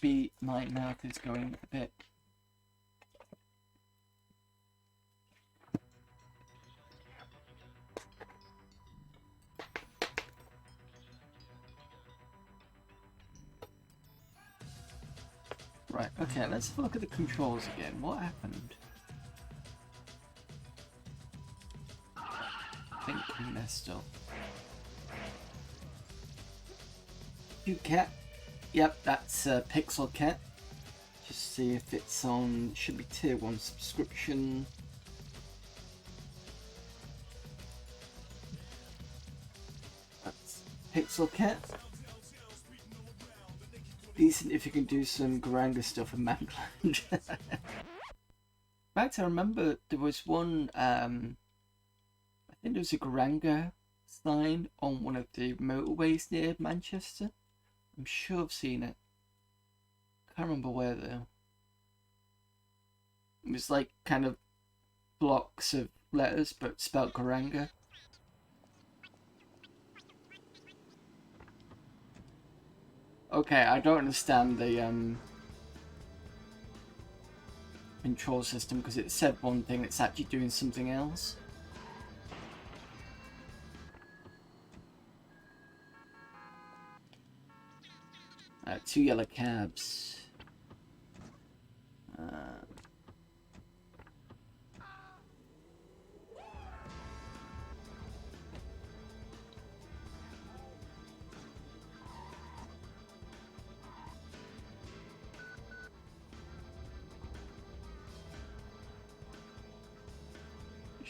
me, my mouth is going a bit. Right, okay, let's have a look at the controls again. What happened? I think we messed up. You cat. Yep, that's Pixel Cat. Just see if it's on. Should be tier 1 subscription. That's Pixel Cat. Decent if you can do some Garanga stuff in Magland. In fact, I remember there was one. I think there was a Garanga sign on one of the motorways near Manchester. I'm sure I've seen it. Can't remember where though. It was like kind of blocks of letters, but spelled Garanga. Okay, I don't understand the control system because it said one thing, it's actually doing something else. Two yellow cabs.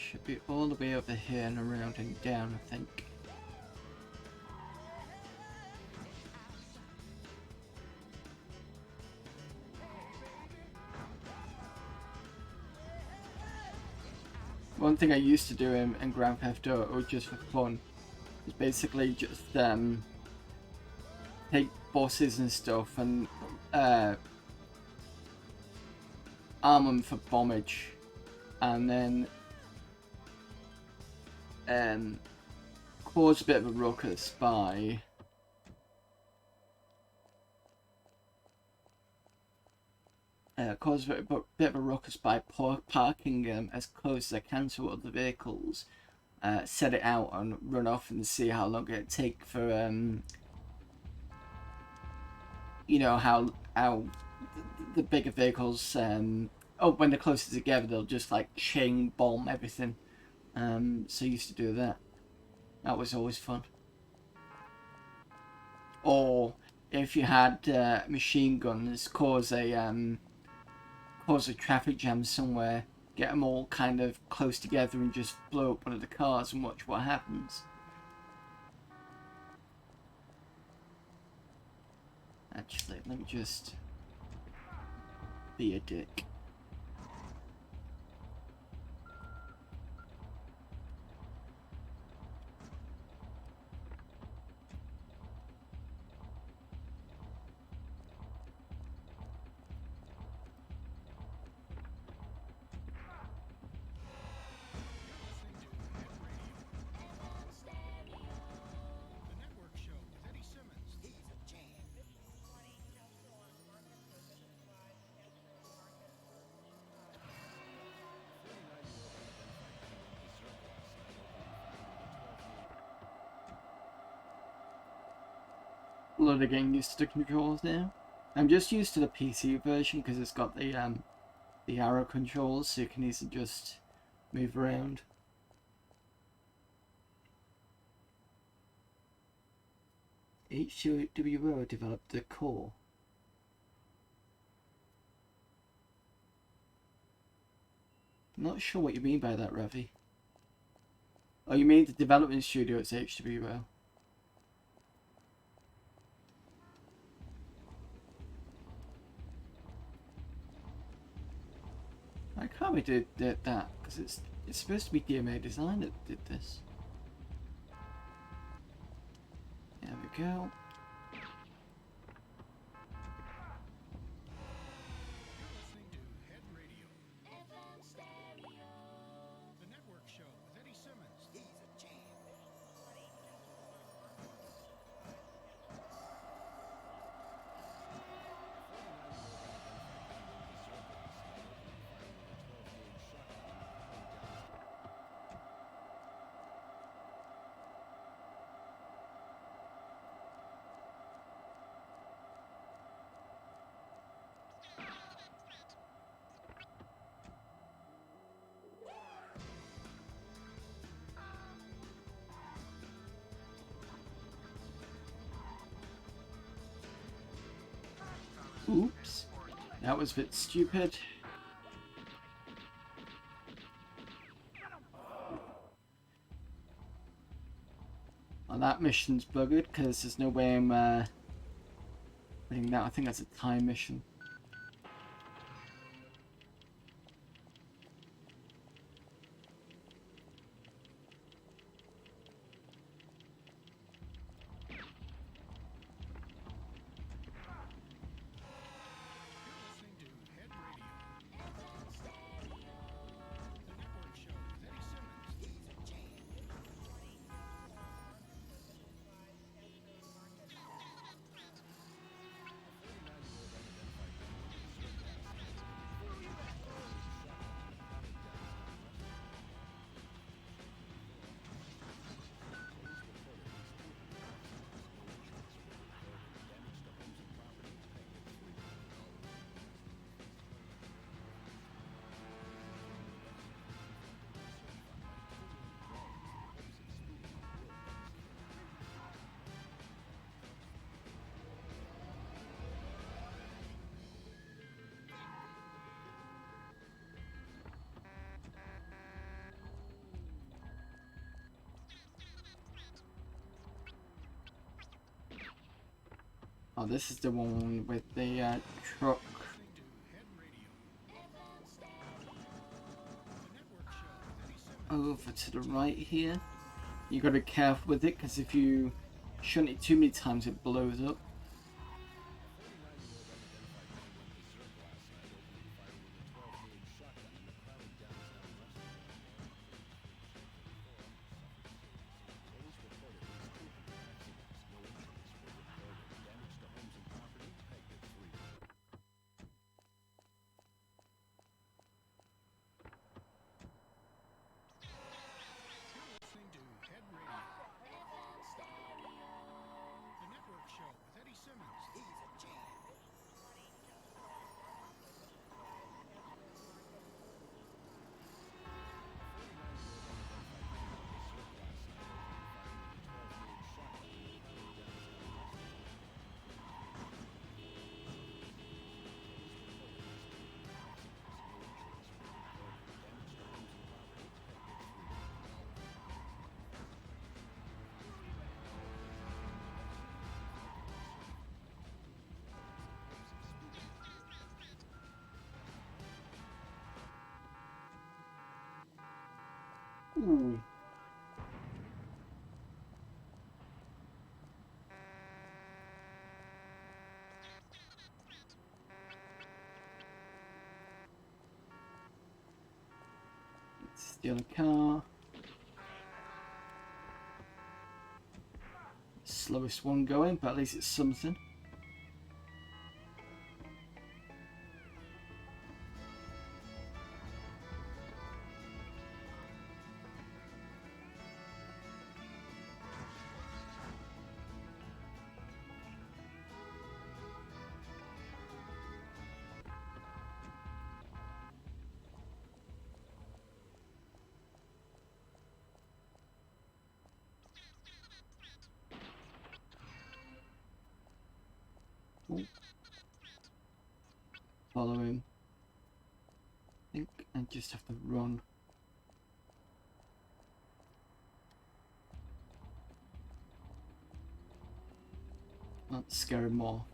Should be all the way over here and around and down, I think. One thing I used to do in Grand Theft Auto just for fun is basically just take bosses and stuff and arm them for bombage, and then cause a bit of a ruckus by parking them as close as I can to other vehicles, set it out and run off and see how long it'd take for you know how the bigger vehicles when they're closer together they'll just like chain bomb everything. So I used to do that. That was always fun. Or if you had machine guns, cause a traffic jam somewhere, get them all kind of close together and just blow up one of the cars and watch what happens. Actually, let me just be a dick. A lot of getting used to the controls now. I'm just used to the PC version because it's got the arrow controls, so you can easily just move around. H2WO developed the core. Not sure what you mean by that, Ravi. Oh, you mean the development studio at H2WO? I can't be did that because it's supposed to be DMA Design that did this. There we go. Oops, that was a bit stupid. Well, that mission's buggered because there's no way I'm doing that. I think that's a time mission. Oh, this is the one with the truck. Over to the right here. You gotta be careful with it because if you shunt it too many times, it blows up. Ooh. Steal a car. Slowest one going, but at least it's something. Follow him. I think I just have to run. Let's scare him more.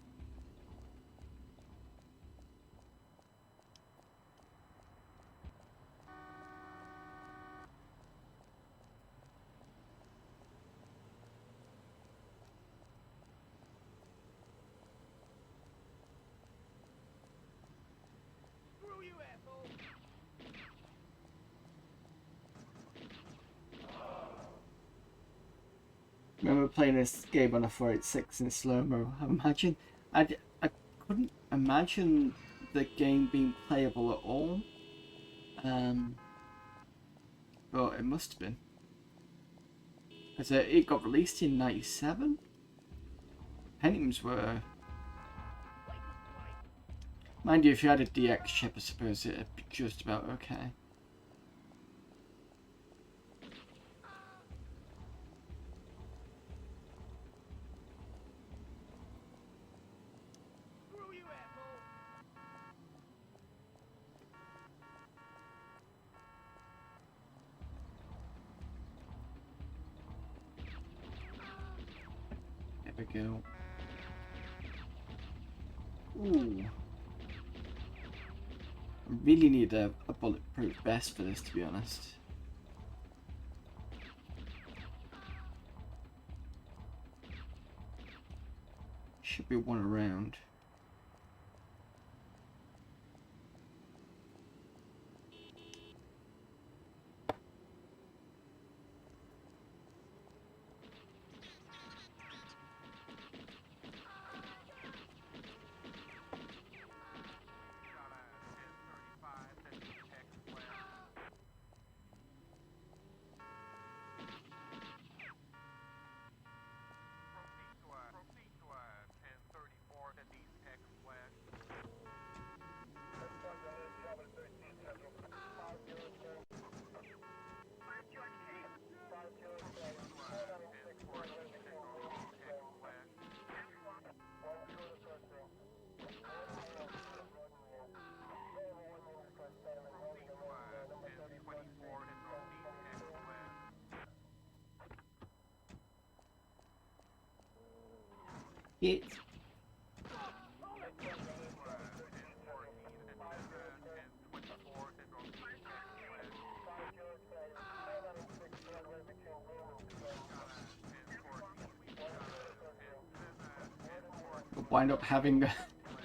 Remember playing this game on a 486 in slow-mo. I couldn't imagine the game being playable at all. But it must have been. Because it got released in 97? Pentiums were... Mind you, if you had a DX chip, I suppose it'd be just about okay. There we go. Ooh. I really need a bulletproof vest for this, to be honest. Should be one around. It I'll wind up having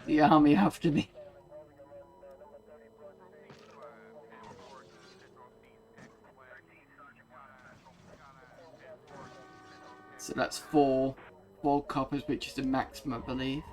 the army after me. So that's four coppers, which is the maximum, I believe.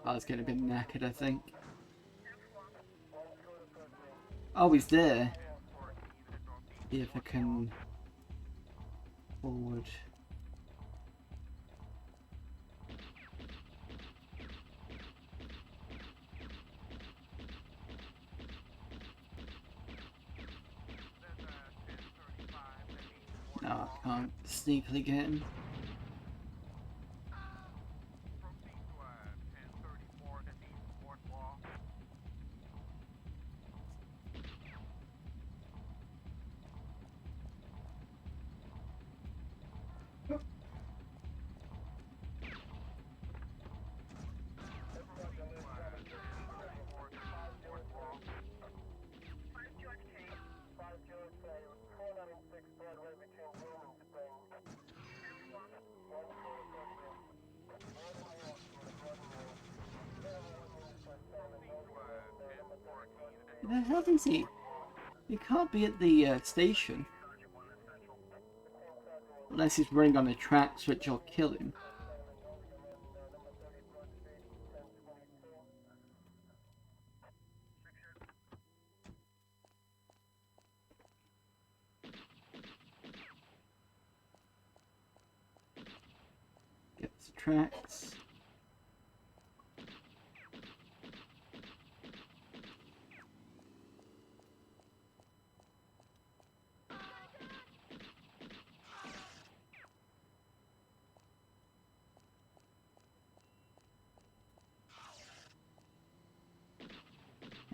I was getting a bit knackered, I think. Oh, he's there. See if I can forward. No, I can't sneakily get him. Where the hell is he? He can't be at the station. Unless he's running on the tracks, which will kill him. Get the tracks.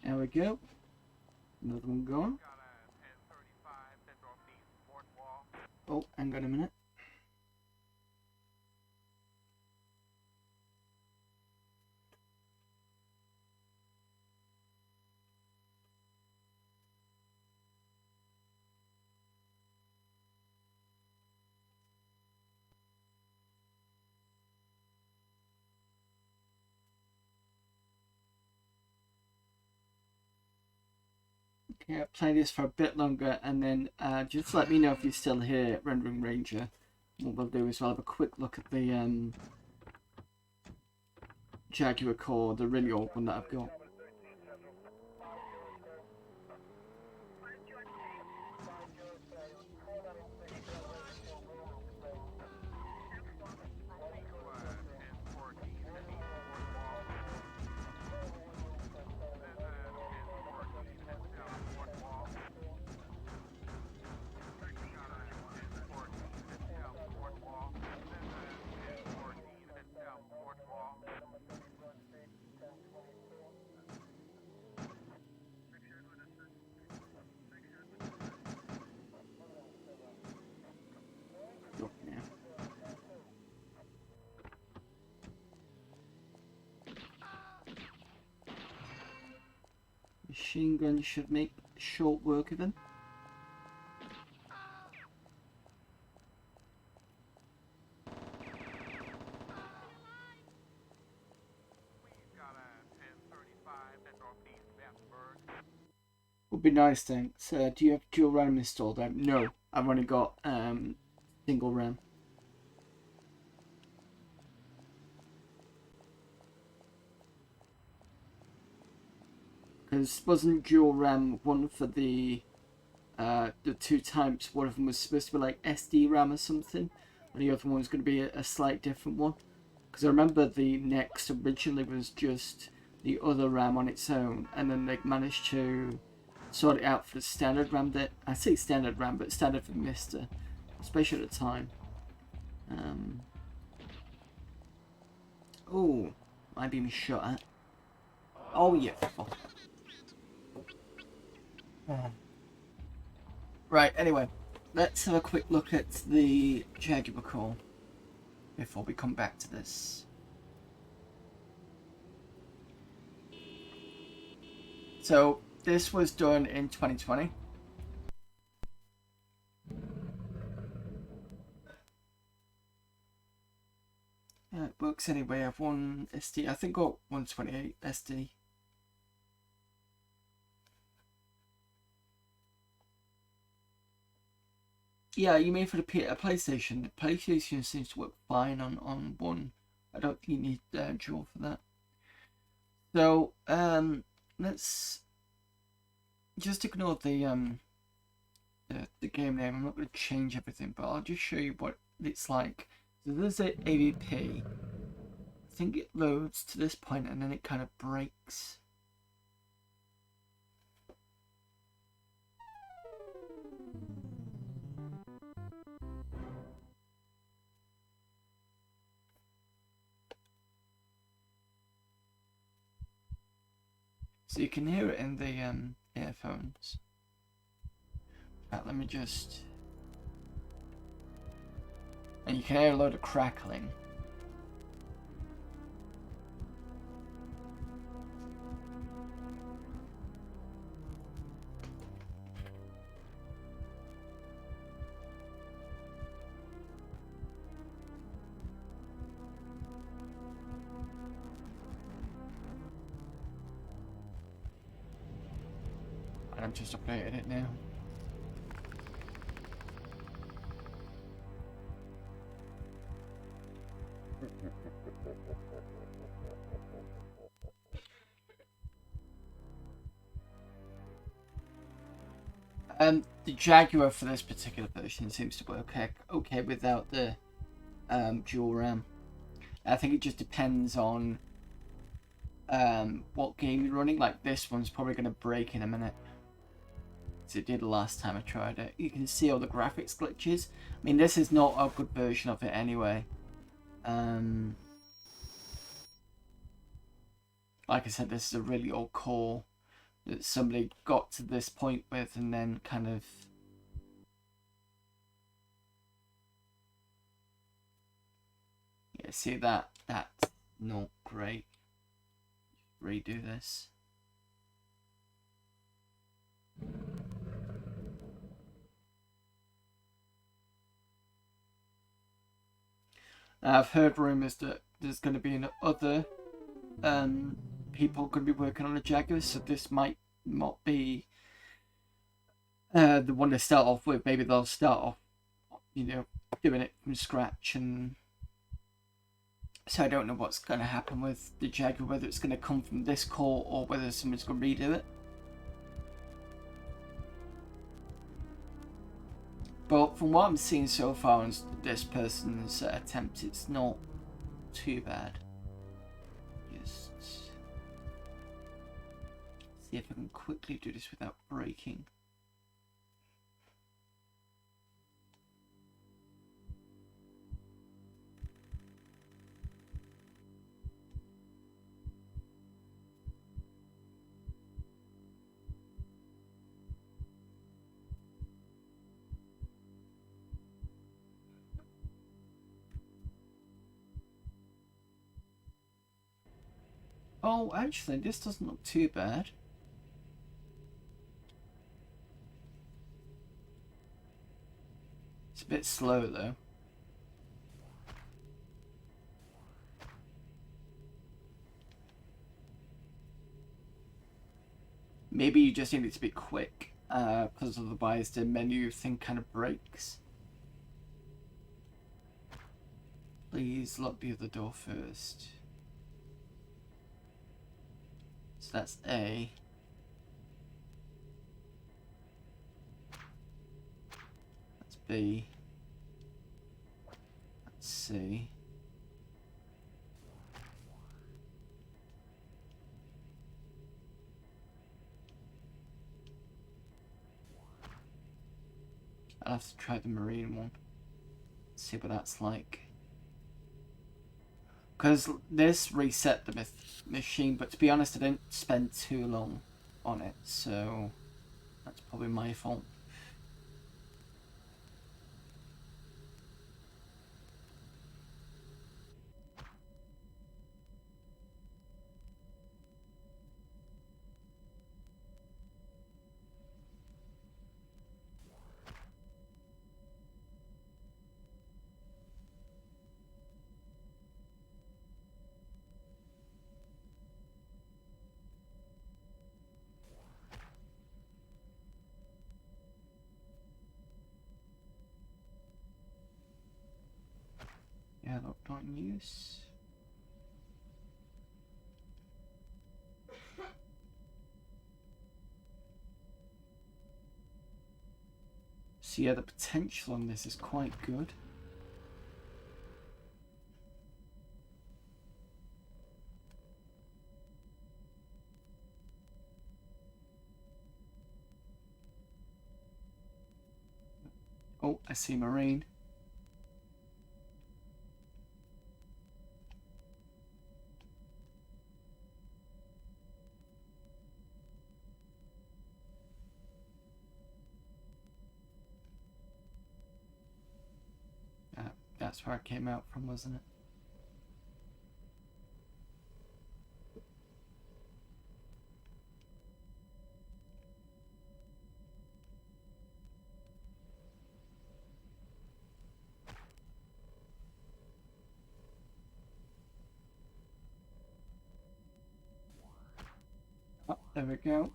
There we go. Another one gone. Oh, hang on a minute. Okay, I'll play this for a bit longer and then just let me know if you're still here, Rendering Ranger. What we'll do is we'll have a quick look at the Jaguar core, the really old one that I've got. Machine gun should make short work of him. Would be nice, thanks. Do you have dual RAM installed? No, I've only got single RAM. Because wasn't dual RAM one for the two types? One of them was supposed to be like SD RAM or something, and the other one was going to be a slight different one. Because I remember the Next originally was just the other RAM on its own, and then they managed to sort it out for the standard RAM that I say standard RAM, but standard for MiSTer, especially at the time. Oh, am I being shot at? Oh yeah. Right. Anyway, let's have a quick look at the Jaguar call before we come back to this. So this was done in 2020. It works anyway. I've one SD. I think got 128 SD. Yeah, you mean for the PlayStation? The PlayStation seems to work fine on one. I don't think you need dual for that. So let's just ignore the game name. I'm not going to change everything, but I'll just show you what it's like. So there's a AVP. I think it loads to this point and then it kind of breaks. So you can hear it in the earphones. Right, let me just... And you can hear a load of crackling. I'm just updating it now. The Jaguar for this particular version seems to work okay without the dual RAM. I think it just depends on what game you're running. Like this one's probably going to break in a minute. As it did the last time I tried it. You can see all the graphics glitches. I mean, this is not a good version of it anyway. Like I said, this is a really old core that somebody got to this point with and then kind of see that's not great. Redo this. I've heard rumours that there's going to be other people going to be working on a Jaguar, so this might not be the one to start off with. Maybe they'll start off, doing it from scratch, and so I don't know what's going to happen with the Jaguar, whether it's going to come from this core or whether someone's going to redo it. But from what I'm seeing so far on this person's attempt, it's not too bad. Just see if I can quickly do this without breaking. Oh, actually, this doesn't look too bad. It's a bit slow, though. Maybe you just need it to be quick, because otherwise the menu thing kind of breaks. Please lock the other door first. So that's A. That's B. That's C. I'll have to try the Marine one. See what that's like. Because this reset the machine, but to be honest, I didn't spend too long on it, so that's probably my fault. Yeah, look, not in use. So yeah, the potential on this is quite good. Oh, I see Marine. That's where it came out from, wasn't it? Oh, there we go.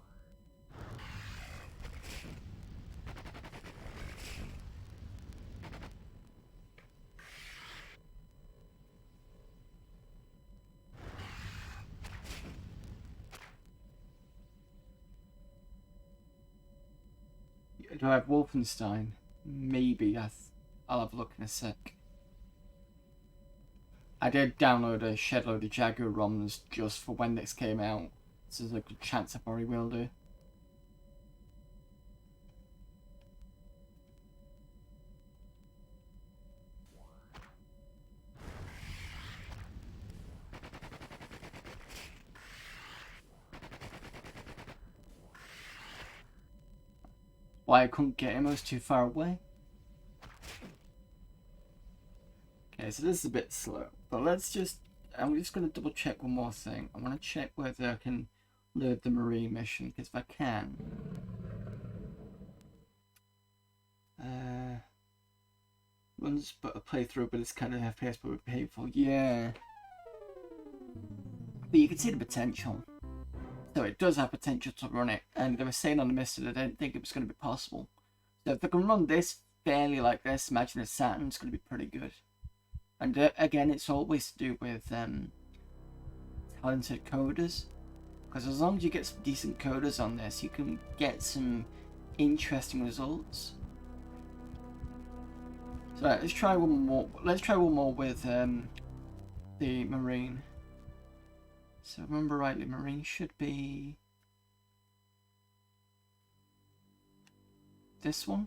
Do I have Wolfenstein? Maybe. I'll have a look in a sec. I did download a shed load of Jaguar ROMs just for when this came out, so there's a good chance I probably will do. Why I couldn't get him, I was too far away. Okay, so this is a bit slow, but I'm just going to double check one more thing. I want to check whether I can load the Marine mission, because if I can... runs but a playthrough, but it's kind of FPS, but would be painful. Yeah. But you can see the potential. So it does have potential to run it, and they were saying on the MiSTer that I didn't think it was going to be possible. So if they can run this fairly like this, imagine a Saturn, it's going to be pretty good. And again, it's always to do with talented coders, because as long as you get some decent coders on this, you can get some interesting results. So let's try one more. Let's try one more with the Marine. So if I remember rightly, Marine should be this one.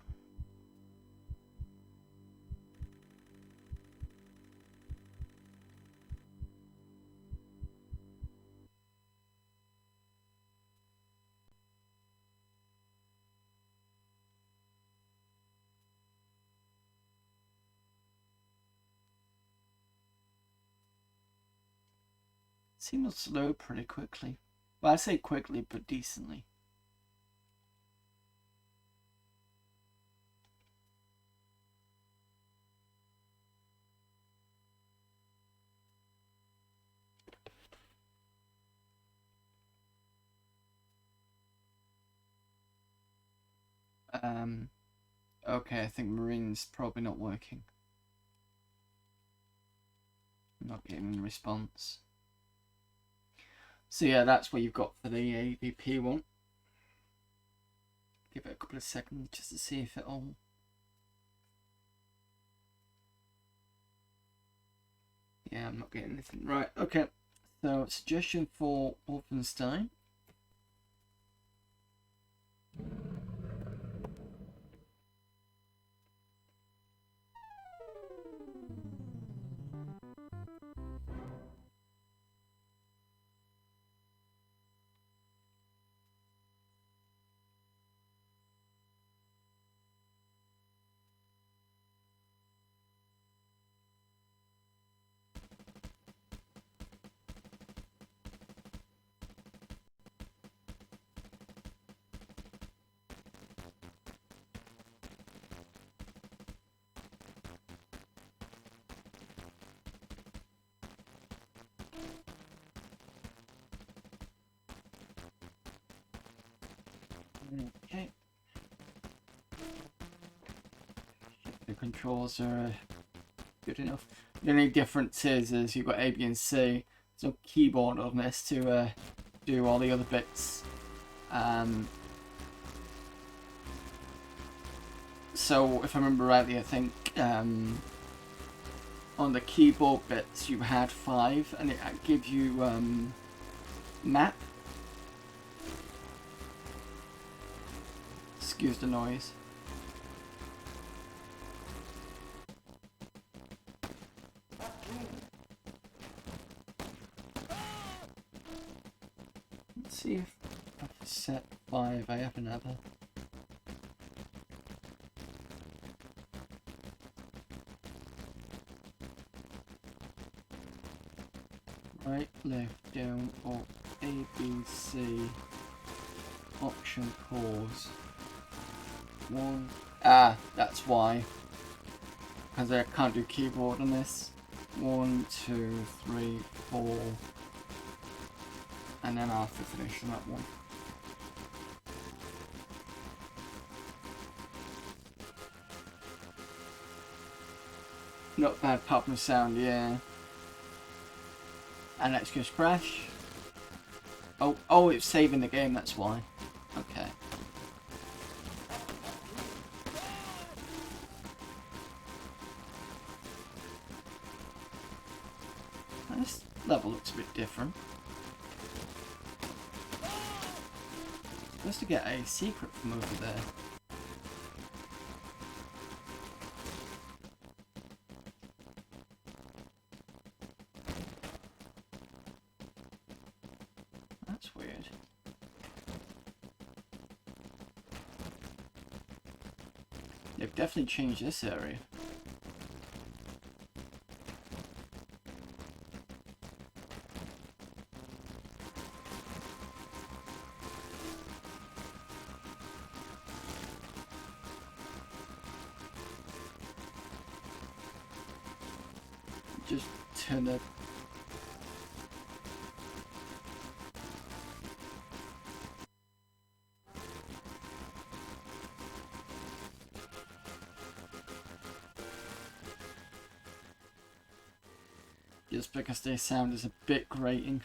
Seems slow pretty quickly. Well, I say quickly, but decently. Okay, I think Marine's probably not working. Not getting a response. So yeah, that's what you've got for the AVP one. Give it a couple of seconds just to see if it'll... Yeah, I'm not getting anything. Right, okay. So, suggestion for Wolfenstein. Okay. The controls are good enough. The only difference is you've got A, B, and C. There's no keyboard on this to do all the other bits. So if I remember rightly, I think on the keyboard bits you had 5, and it gives you map. Excuse the noise. Let's see if I've set 5. I have another. Right, left, down, up, A, B, C, option, pause. 1. Ah, that's why. Because I can't do keyboard on this. 1, 2, 3, 4. And then I'll have to finish on that one. Not bad pop and sound, yeah. And let's just crash. Oh, it's saving the game, that's why. Okay. This level looks a bit different. Supposed to get a secret from over there. That's weird. They've definitely changed this area. Just turn the just because their sound is a bit grating.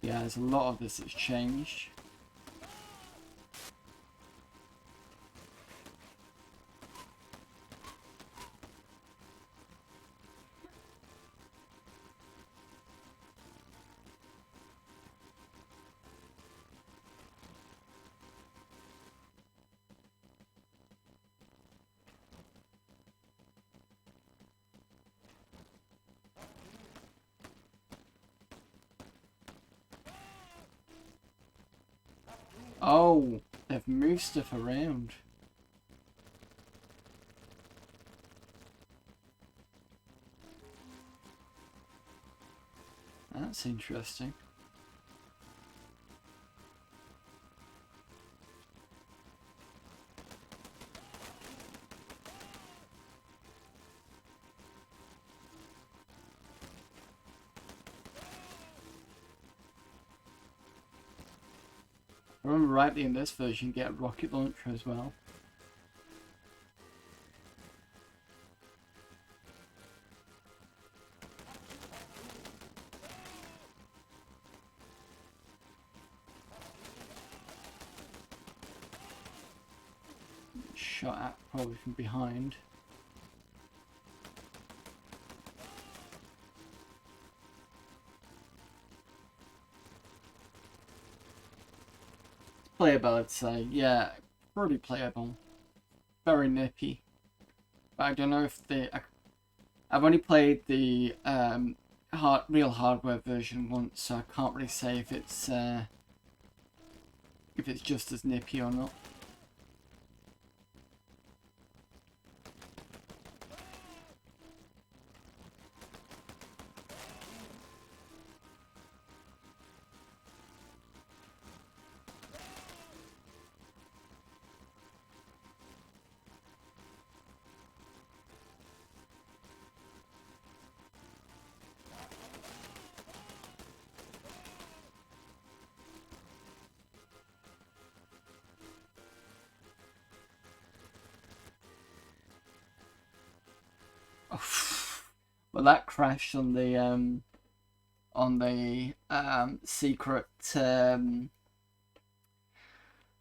Yeah, there's a lot of this that's changed. Oh, they've moved stuff around. That's interesting. I remember rightly in this version you get a rocket launcher as well. Shot at probably from behind. Playable, I'd say. Yeah, pretty playable. Very nippy. But I don't know if I've only played the real hardware version once, so I can't really say if it's just as nippy or not. Well, that crashed on the secret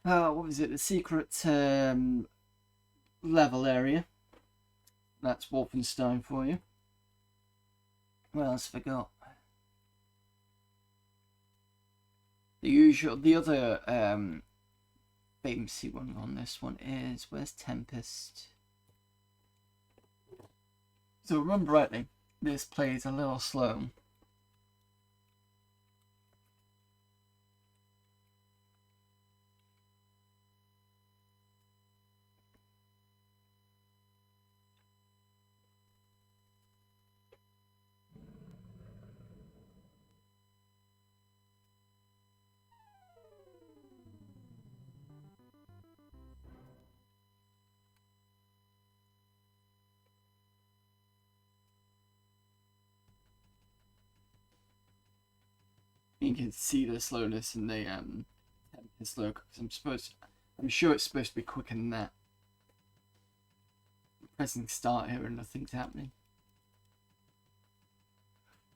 what was it? The secret level area. That's Wolfenstein for you. What else have I got? The other famous one on this one is, where's Tempest? So remember rightly, this plays a little slow. You can see the slowness in the Tempest look, because I'm sure it's supposed to be quicker than that. I'm pressing start here and nothing's happening.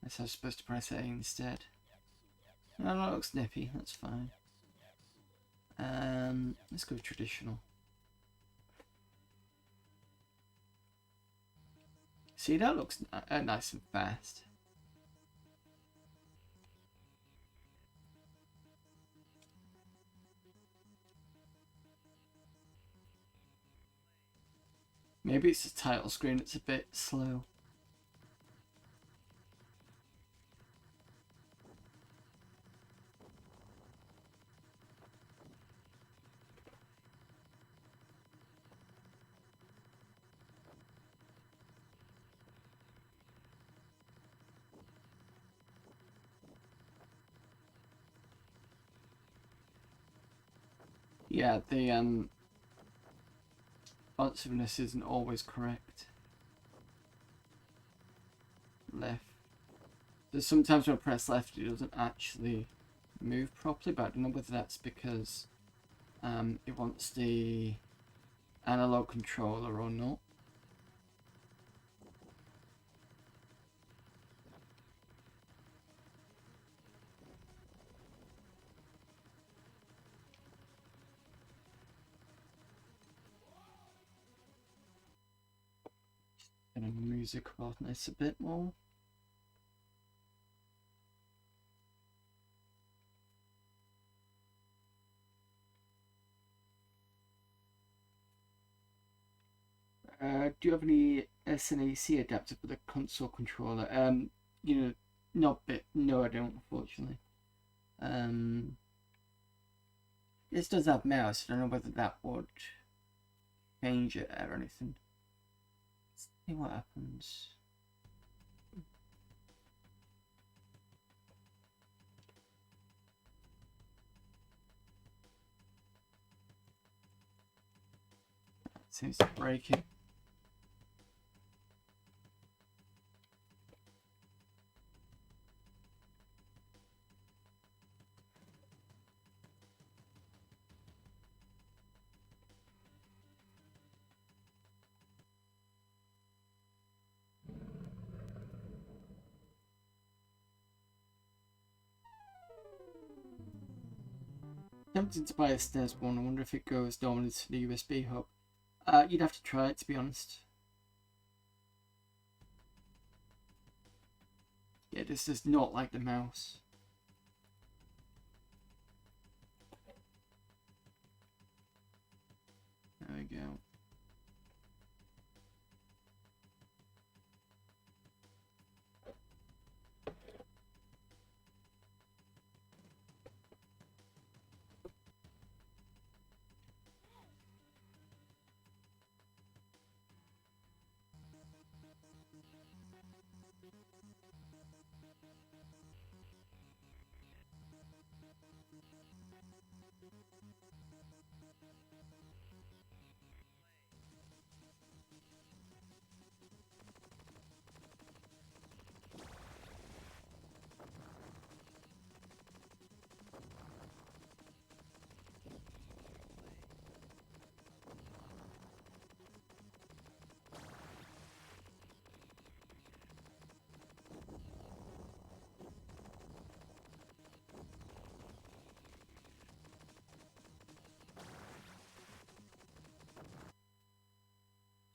Guess I was supposed to press A instead. No, that looks nippy, that's fine. Let's go traditional. See, that looks nice and fast. Maybe it's the title screen that's a bit slow. Yeah, the responsiveness isn't always correct. Left. So sometimes when I press left it doesn't actually move properly, but I don't know whether that's because it wants the analog controller or not. Gonna music about this a bit more. Do you have any SNAC adapter for the console controller? You know, no, I don't, unfortunately. This does have mouse. I don't know whether that would change it or anything. Let's see what happens. That seems to break it. Tempted to buy a SNES one. I wonder if it goes dominant to the USB hub. You'd have to try it, to be honest. Yeah, this does not like the mouse. There we go.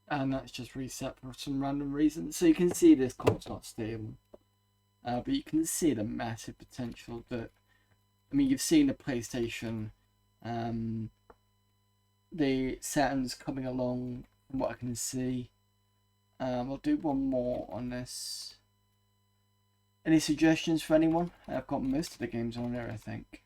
and that's just reset for some random reason. So you can see this core's not stable, but you can see the massive potential that, I mean, you've seen the PlayStation, the Saturn's coming along from what I can see. I'll do one more on this. Any suggestions for anyone? I've got most of the games on there, I think.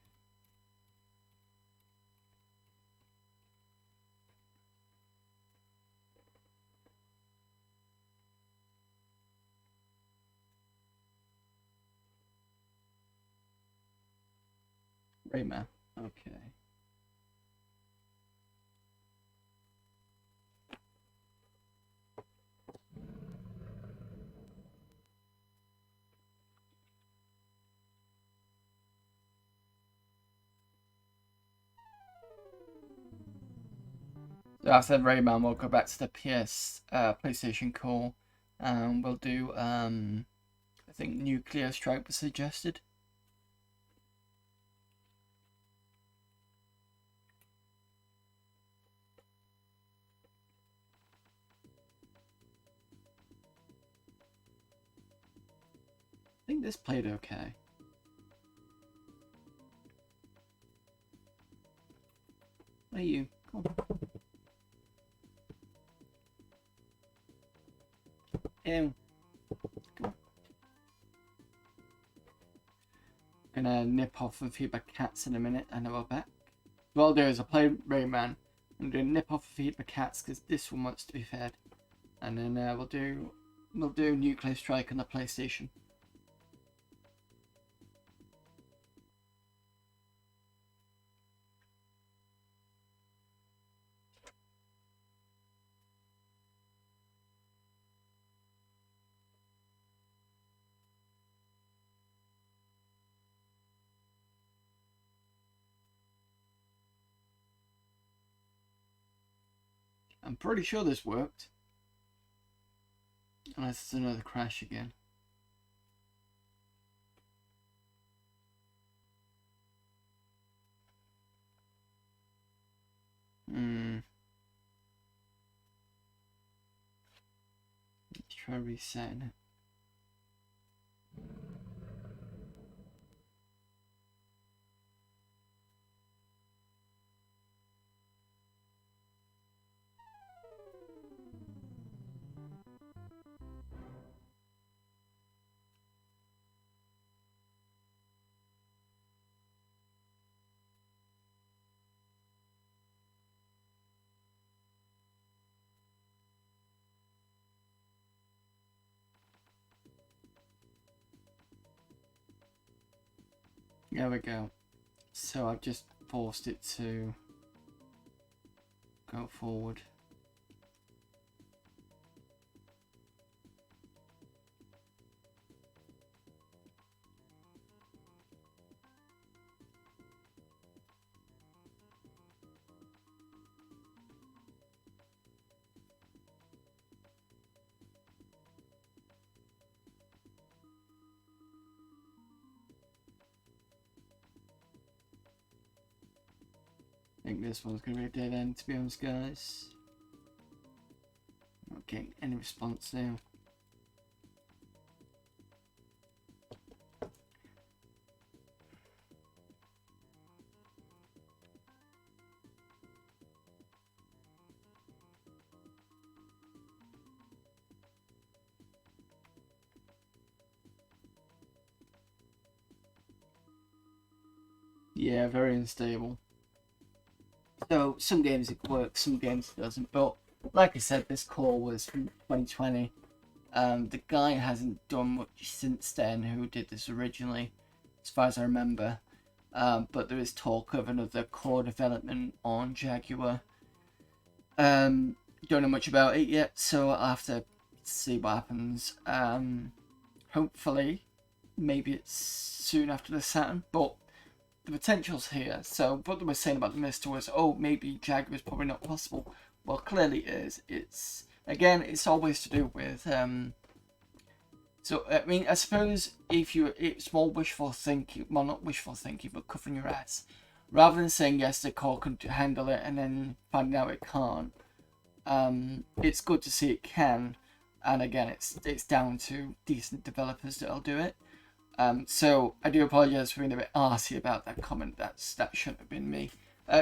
Rayman. Okay. So after Rayman, we'll go back to the PlayStation core. We'll do I think Nuclear Strike was suggested. I think this played okay. Where are you? Come on. Ew. Come on. Gonna nip off a few of my cats in a minute and then we're back. What I'll do is I'll play Rayman. I'm gonna nip off a few of my cats because this one wants to be fed. And then we'll do Nuclear Strike on the PlayStation. I'm pretty sure this worked. Unless it's another crash again. Let's try resetting it. There we go. So I've just forced it to go forward. I think this one's going to be a dead end, to be honest, guys. Not getting any response now. Yeah, very unstable. So some games it works, some games it doesn't. But like I said, this core was from 2020. The guy hasn't done much since then who did this originally, as far as I remember. But there is talk of another core development on Jaguar. Don't know much about it yet, so I'll have to see what happens. Hopefully, maybe it's soon after the Saturn, but the potential's here. So what they were saying about the MiSTer was, oh, maybe Jaguar is probably not possible. Well, clearly it is. It's, again, it's always to do with, so, I mean, I suppose if it's more wishful thinking, well, not wishful thinking, but covering your ass. Rather than saying, yes, the core can handle it, and then finding out it can't. it's good to see it can, and again, it's down to decent developers that'll do it. So I do apologise for being a bit arsy about that comment. That shouldn't have been me.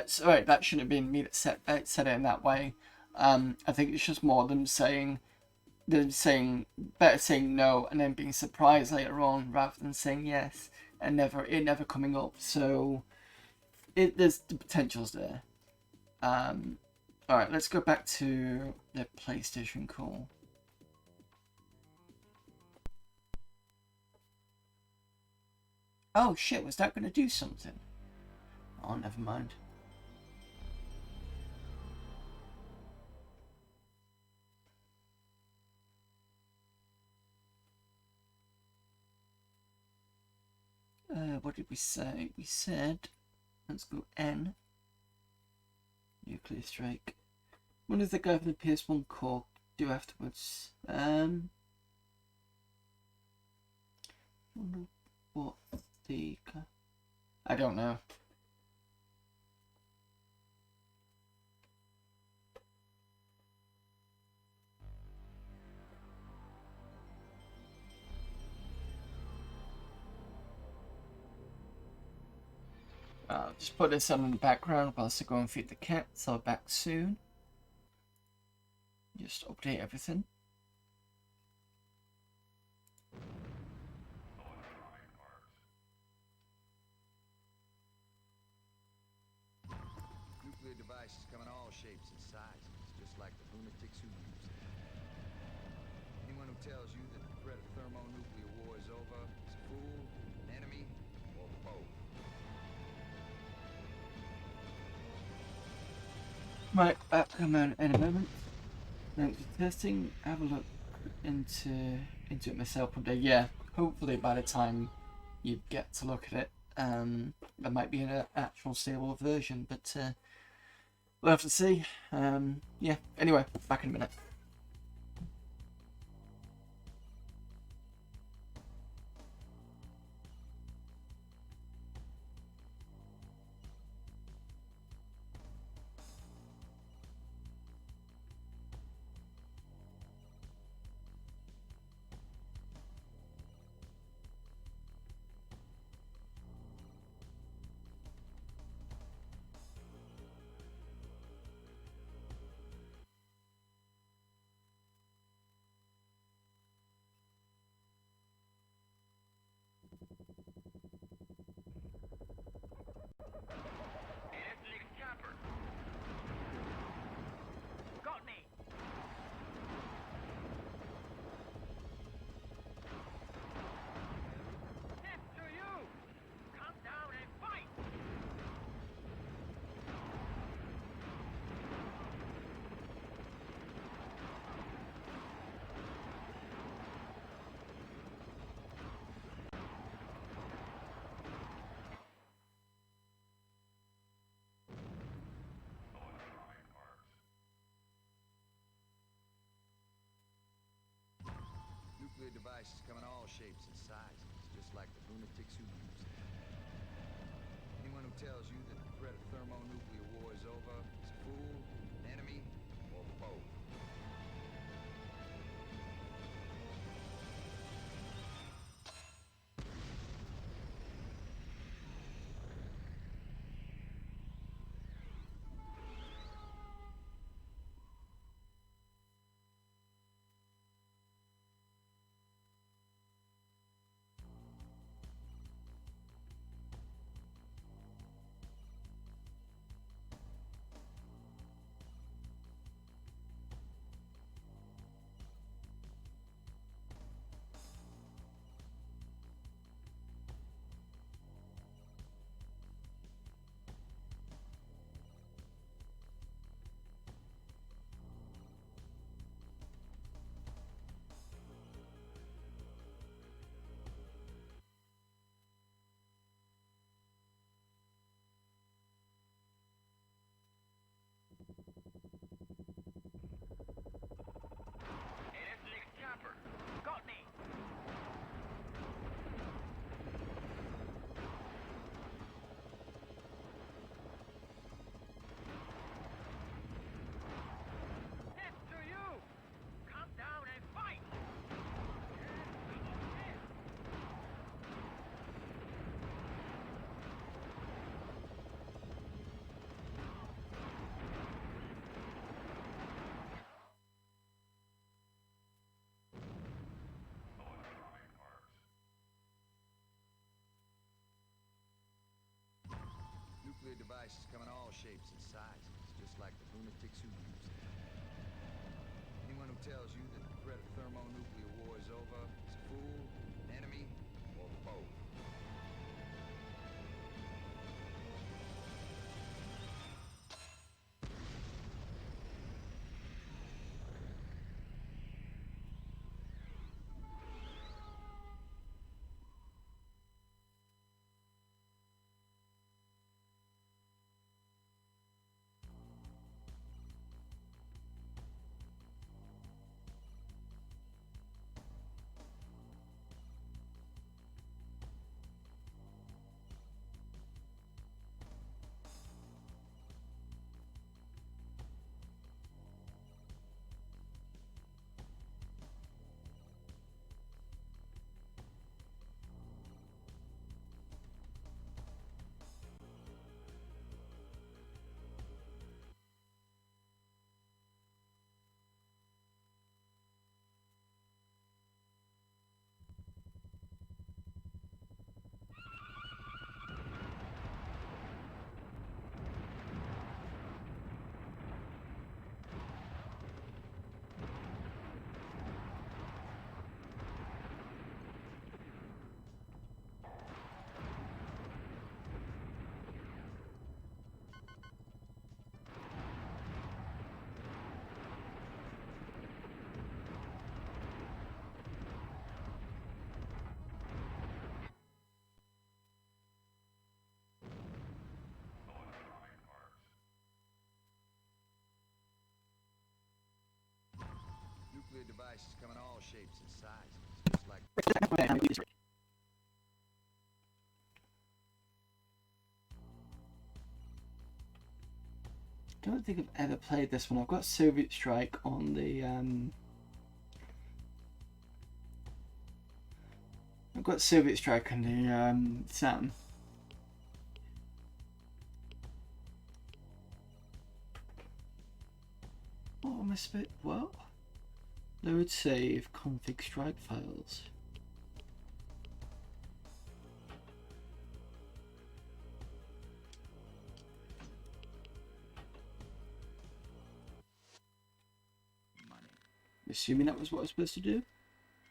Sorry, that shouldn't have been me that said it in that way. I think it's just more them saying better saying no and then being surprised later on rather than saying yes and never coming up. So there's the potential's there. Alright, let's go back to the PlayStation call. Oh shit, was that going to do something? Oh, never mind. What did we say? We said, let's go N. Nuclear strike. What does the guy from the PS1 core do afterwards? Wonder what the... I don't know. I'll just put this on in the background whilst I go and feed the cats. I'll be back soon. Just update everything. Nuclear devices come in all shapes and sizes, just like the lunatics who use them. Anyone who tells you that the threat of thermonuclear war is over is a fool, an enemy, or both. Right, back in a moment. Thanks for testing. Have a look into it myself one day. Yeah, hopefully by the time you get to look at it, there might be an actual stable version, but we'll have to see. Yeah. Anyway, back in a minute. Nuclear devices come in all shapes and sizes, just like the lunatics who use them. Anyone who tells you that the threat of thermonuclear war is over is a fool, an enemy, or both. Nuclear devices come in all shapes and sizes, just like the lunatics who use them. Anyone who tells you that the threat of thermonuclear war is over is a fool, an enemy, or both. Nuclear devices come in all shapes and sizes, just like... I don't think I've ever played this one. I've got Soviet Strike on the I've got Soviet Strike on the Saturn. What am I supposed? What? Load save config strike files. Money. Assuming that was what I was supposed to do.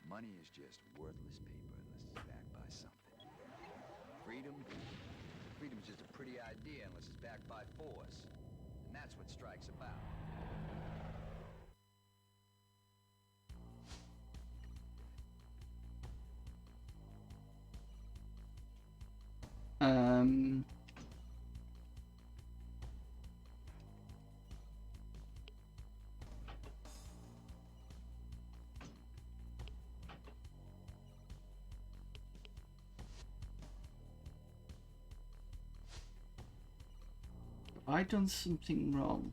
Money is just worthless paper unless it's backed by something. Freedom? Freedom's just a pretty idea unless it's backed by force. And that's what Strike's about. Have I done something wrong?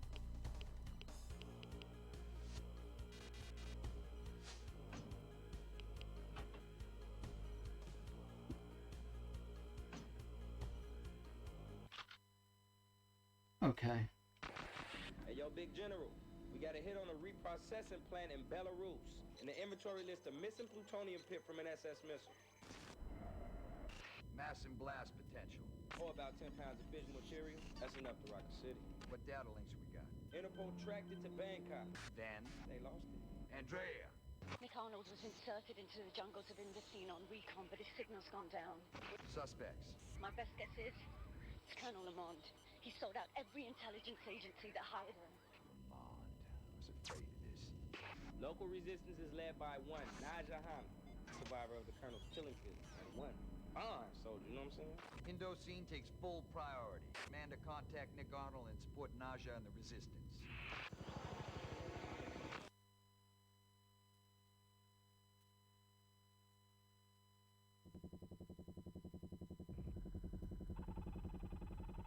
Okay. Hey, yo, Big General, we got a hit on a reprocessing plant in Belarus. And the inventory list a missing plutonium pit from an SS missile. Mass and blast potential. Or about 10 pounds of fission material. That's enough to rock the city. What data links we got? Interpol tracked it to Bangkok. Then? They lost it. Andrea! Nick Arnold was inserted into the jungles of Indocene on recon, but his signal's gone down. Suspects. My best guess is it's Colonel Lamond. He sold out every intelligence agency that hired him. Lamond. I was afraid of this. Local resistance is led by one, Naja Hama, survivor of the Colonel's killing field, and one Bond soldier, you know what I'm saying? Indocene takes full priority. Man to contact Nick Arnold and support Naja and the resistance.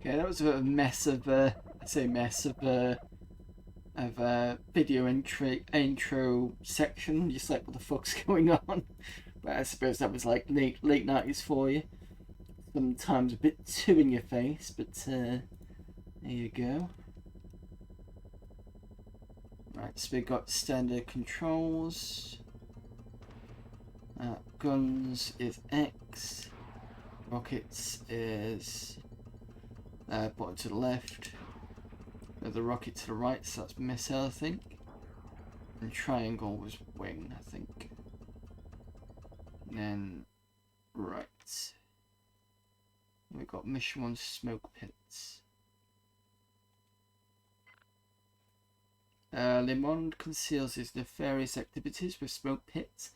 Okay, that was a bit of a mess of I say mess of video intro section. Just like, what the fuck's going on? But I suppose that was like late 90s for you. Sometimes a bit too in your face, but there you go. Right, so we've got standard controls. Guns is X. Rockets is Button to the left. The rocket to the right, so that's missile, I think. And triangle was wing, I think. And then right. We've got mission 1 smoke pits. Le Monde conceals his nefarious activities with smoke pits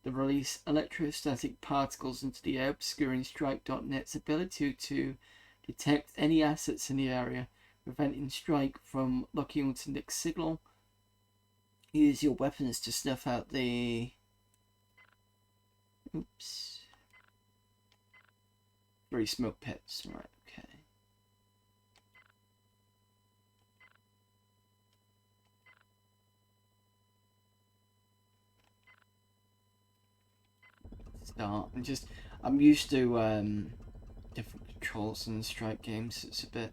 that release electrostatic particles into the air, obscuring Strike.net's ability to detect any assets in the area, preventing Strike from locking onto Nick's signal. Use your weapons to snuff out the... Oops. 3 smoke pits, right, okay. Start. I'm used to different controls in Strike games. It's a bit.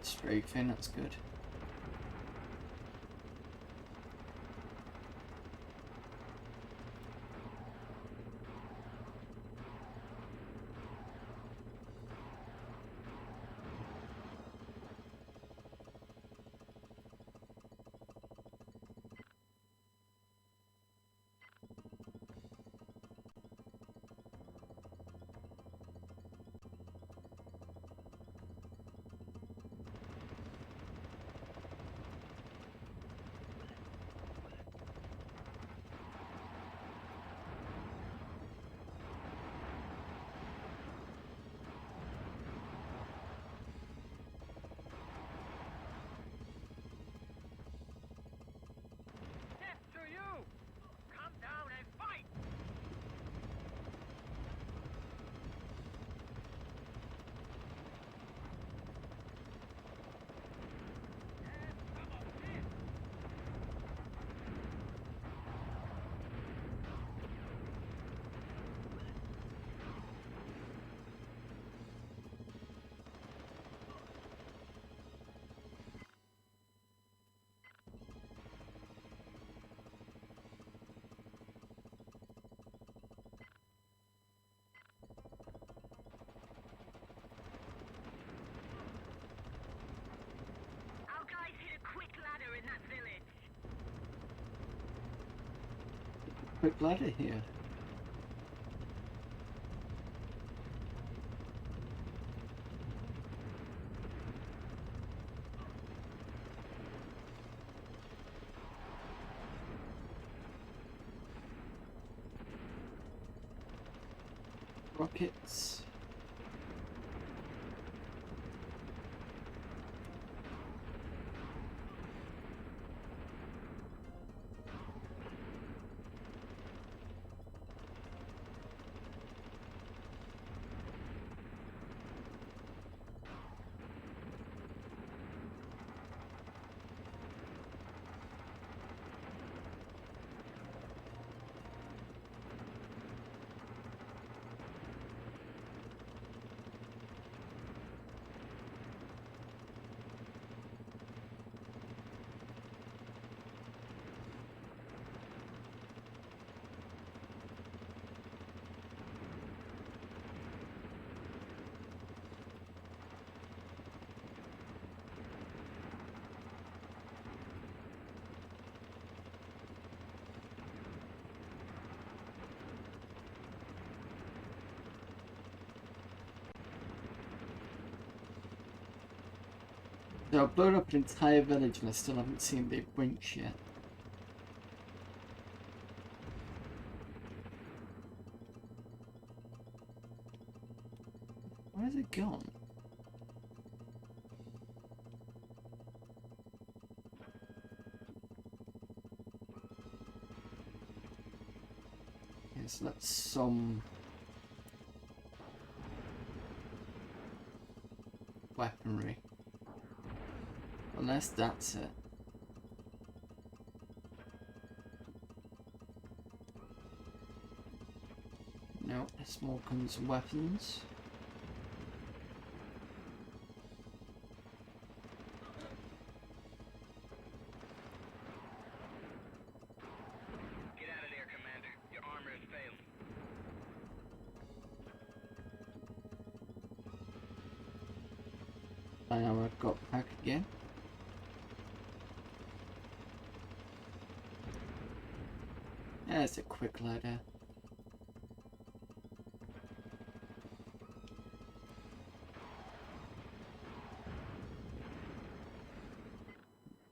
Strafing, that's good. Quick ladder here. Rockets. So I've blown up an entire village and I still haven't seen the winch yet. Where's it gone? Yes, that's some weaponry. Unless that's it. No, there's more guns and weapons. Get out of there, Commander. Your armor is failing. Now I've got back again. There's a quick ladder.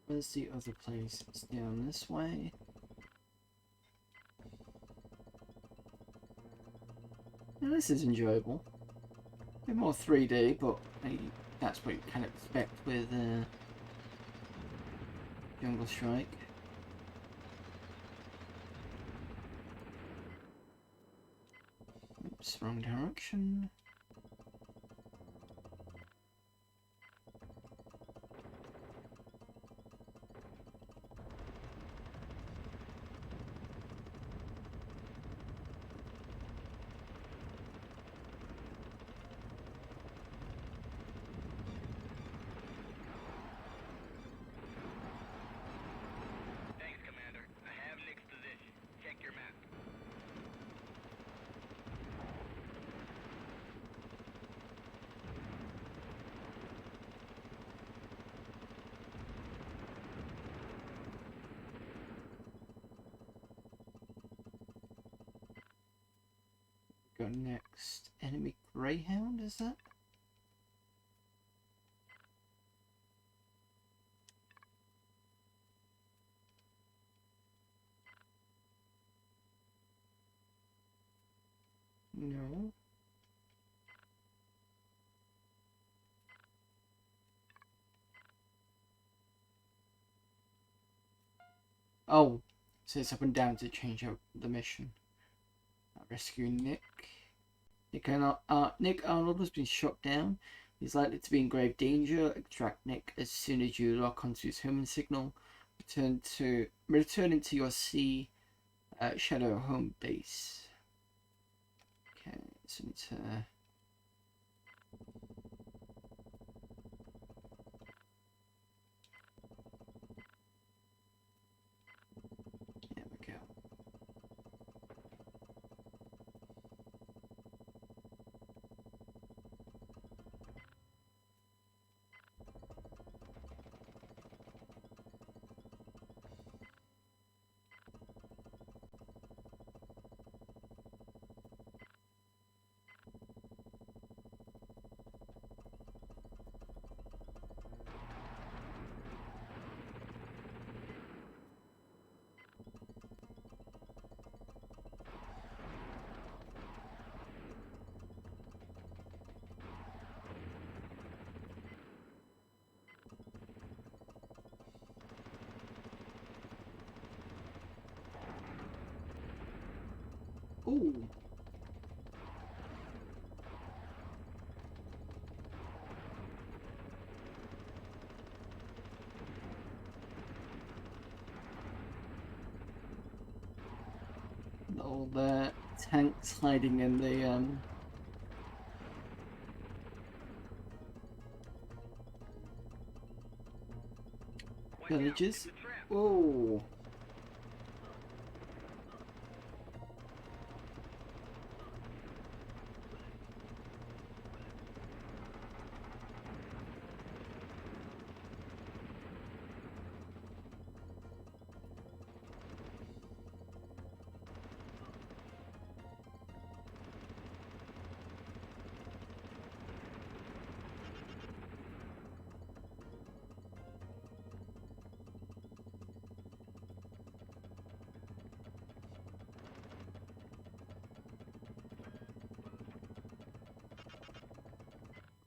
Where's the other place? It's down this way. Now this is enjoyable. A bit more 3D, but that's what you can expect with Jungle Strike. Oops, wrong direction. Thanks, Commander. I have Nick's position. Check your map. Go next. Enemy Greyhound, is that? No. Oh, so it's up and down to change out the mission. Rescue Nick. Nick Arnold has been shot down. He's likely to be in grave danger. Extract Nick as soon as you lock onto his home signal. Return into your sea shadow home base. Okay, so need to. There we go. Ooh. All the tanks hiding in the villages. Oh.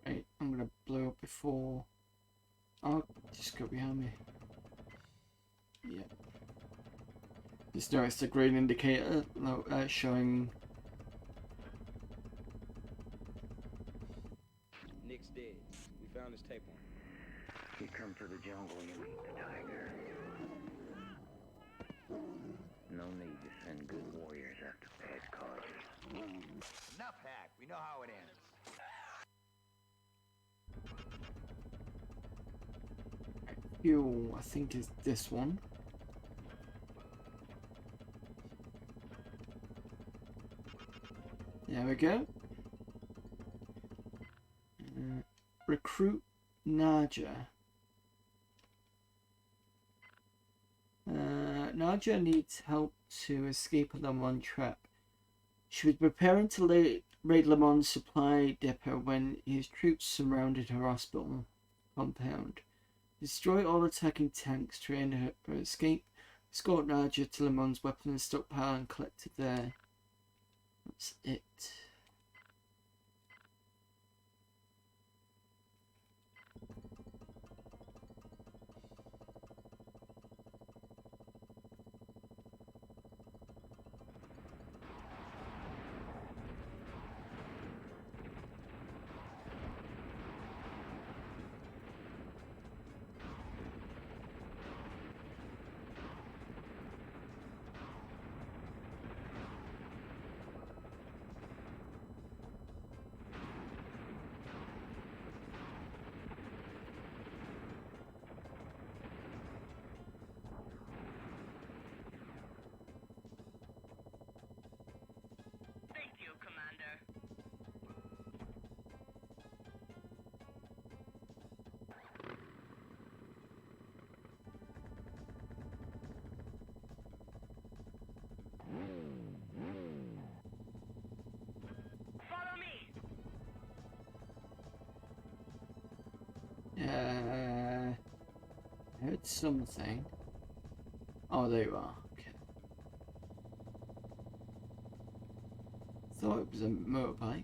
Right, I'm gonna blow up before. Oh, just go behind me. Yeah. Just noticed the green indicator showing. Nick's dead. We found his tape on him. You come to the jungle, you meet the tiger. No need to send good warriors after bad causes. fuel, I think, is this one. There we go. Recruit Naja. Naja needs help to escape a Le Mans trap. She was preparing to raid Le Mans supply depot when his troops surrounded her hospital compound. Destroy all attacking tanks to end her escape. Escort Naja to Le Mans weapons stockpile and collect it there. That's it. I heard something. Oh, there you are. Okay. Thought it was a motorbike.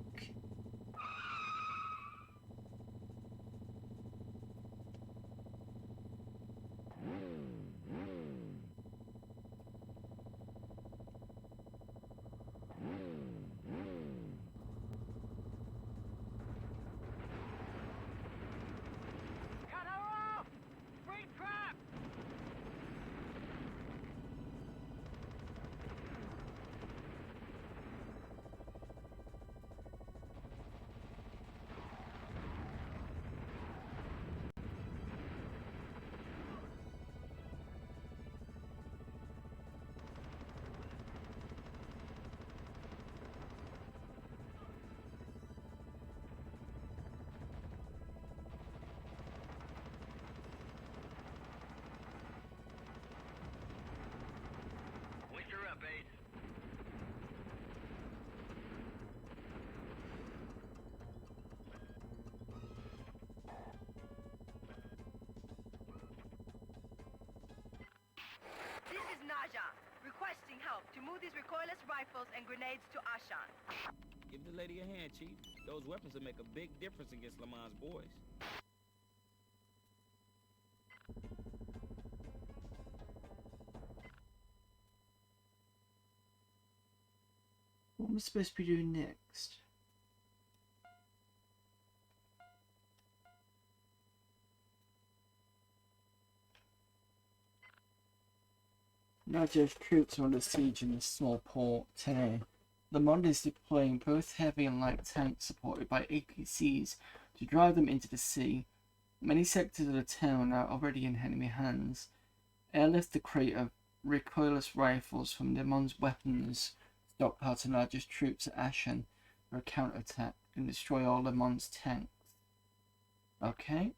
Requesting help to move these recoilless rifles and grenades to Ashan. Give the lady a hand, Chief. Those weapons will make a big difference against Le Mans boys. What am I supposed to be doing next? Naja's troops are under siege in the small port today. Le Mans is deploying both heavy and light tanks supported by APCs to drive them into the sea. Many sectors of the town are already in enemy hands. Airlift the crate of recoilless rifles from Le Mans weapons stockpile to Naja's troops at Ashen for a counterattack and destroy all Le Mans tanks. Okay.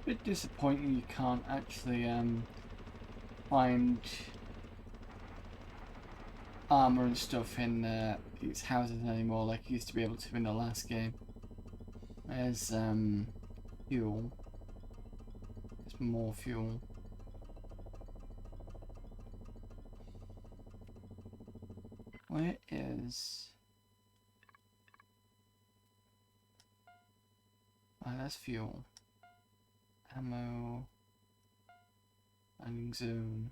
a bit disappointing you can't actually find armor and stuff in these houses anymore like you used to be able to in the last game. There's fuel. There's more fuel. Where is... Oh, that's fuel. Ammo. Landing zone.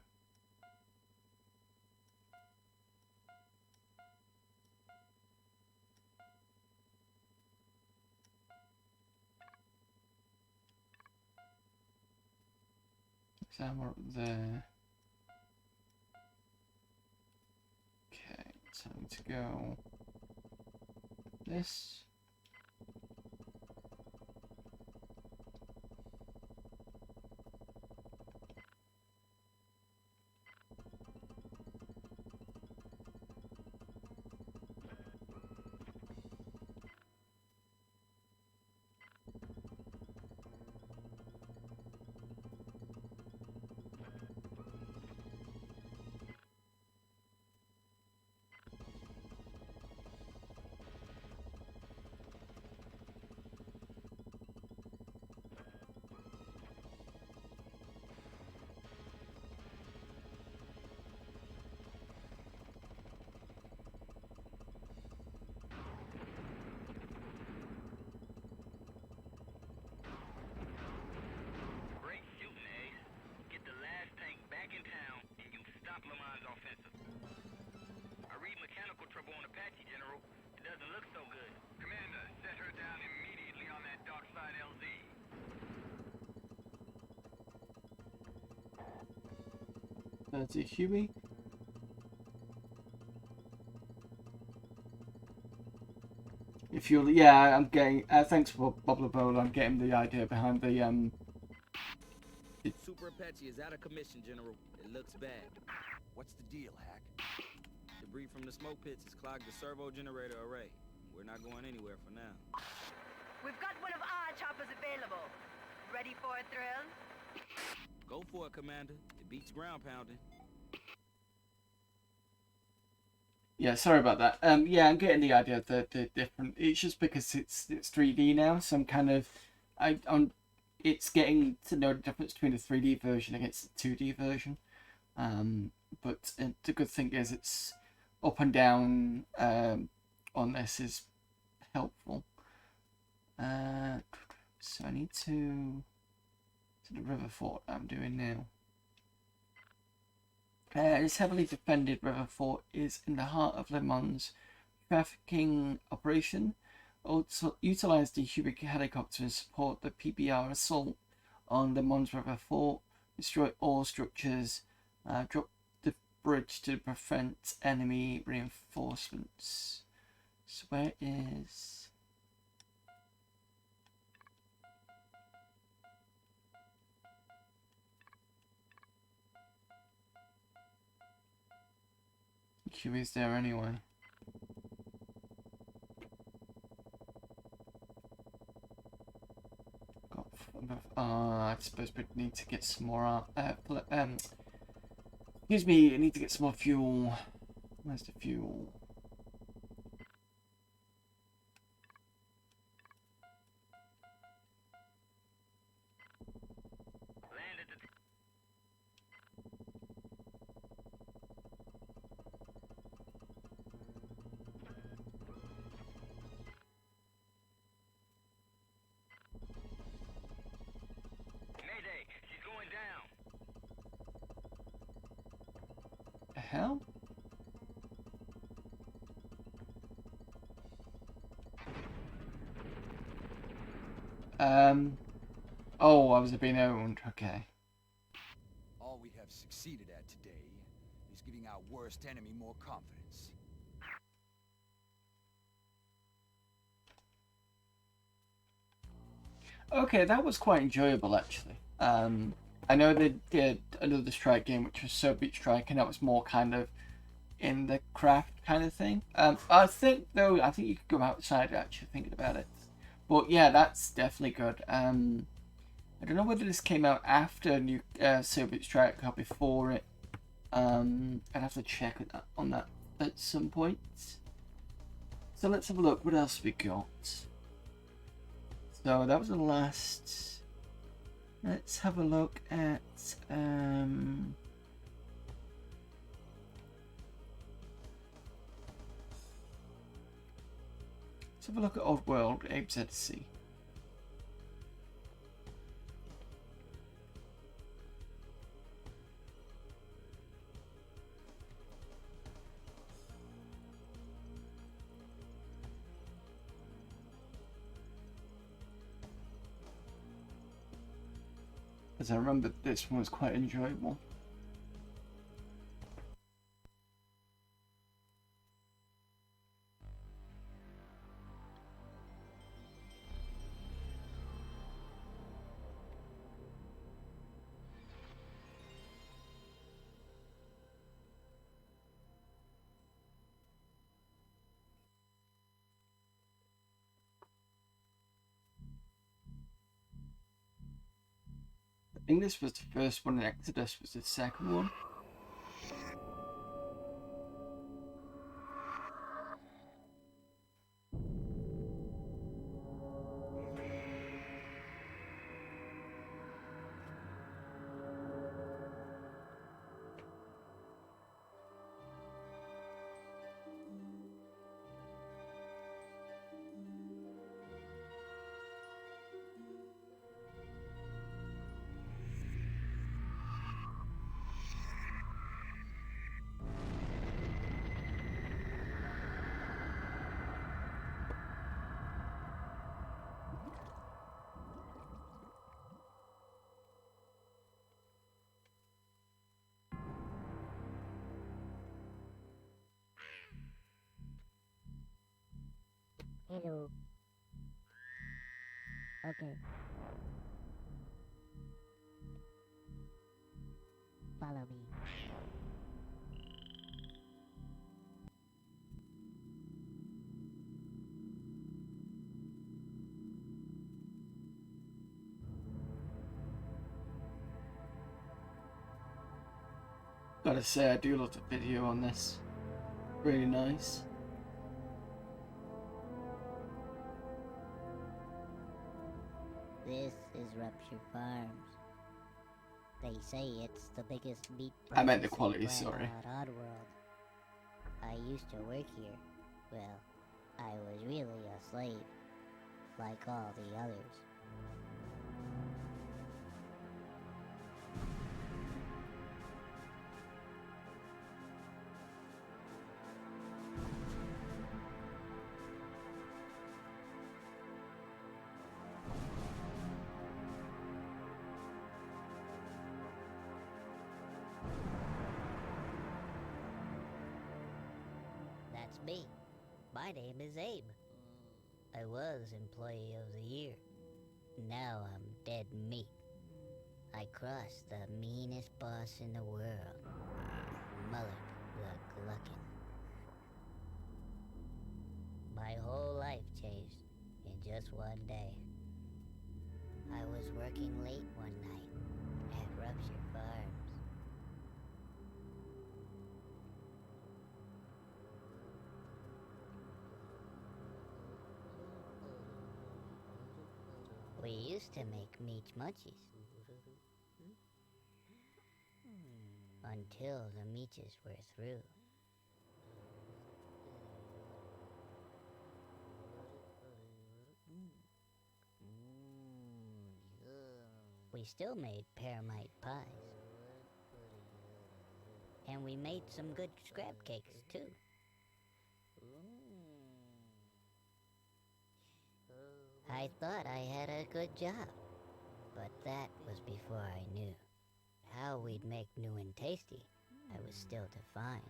There's ammo up there. Okay, so I need to go this. Great shooting, Ace. Get the last tank back in town, and you stop Lamon's offensive. I read mechanical trouble on Apache, General. It doesn't look so good. Commander, set her down immediately on that dark side LZ. That's a Huey. If you're, yeah, I'm getting. Thanks for Bob LeBola. I'm getting the idea behind the Super Apache is out of commission, General. It looks bad. What's the deal, Hack? Debris from the smoke pits has clogged the servo generator array. We're not going anywhere for now. We've got one of our choppers available. Ready for a thrill? Go for it, Commander. It beats ground pounding. Yeah, sorry about that. Yeah, I'm getting the idea of the different. It's just because it's 3D now, so I'm kind of, it's getting to know the difference between the 3D version against the 2D version. But the good thing is it's up and down on this is helpful. So I need to the river fort I'm doing now. This heavily defended river fort is in the heart of Le Mans' trafficking operation. Also utilized the Huey helicopter to support the PBR assault on Le Mans river fort, destroy all structures, drop the bridge to prevent enemy reinforcements. So where is... Huey's there anyway. I suppose we need to get some more excuse me, I need to get some more fuel. Where's the fuel? Hell? Oh, I was being owned. Okay. All we have succeeded at today is giving our worst enemy more confidence. Okay, that was quite enjoyable actually. I know they did another Strike game which was Soviet Strike, and that was more kind of in the craft kind of thing. I think you could go outside actually thinking about it. But yeah, that's definitely good. I don't know whether this came out after New Soviet Strike or before it. I'd have to check on that at some point. So let's have a look. What else we got? So that was the last. Let's have a look at. Let's have a look at Oddworld, Abe's Oddysee. As I remember, this one was quite enjoyable. I think this was the first one and Exodus was the second one. Hello. Okay. Follow me. Gotta say, I do love the video on this. Really nice. This is Rupture Farms. They say it's the biggest meat I meant the processing quality, plant sorry. on Oddworld. I used to work here. Well, I was really a slave, like all the others. That's me. My name is Abe. I was Employee of the Year. Now I'm dead meat. I crossed the meanest boss in the world, Mullet the Gluckin. My whole life changed in just one day. I was working late one night at Rupture Farms. We used to make meat munchies. Until the meaches were through. We still made pearmite pies. And we made some good scrap cakes, too. I thought I had a good job, but that was before I knew. How we'd make new and tasty, I was still to find.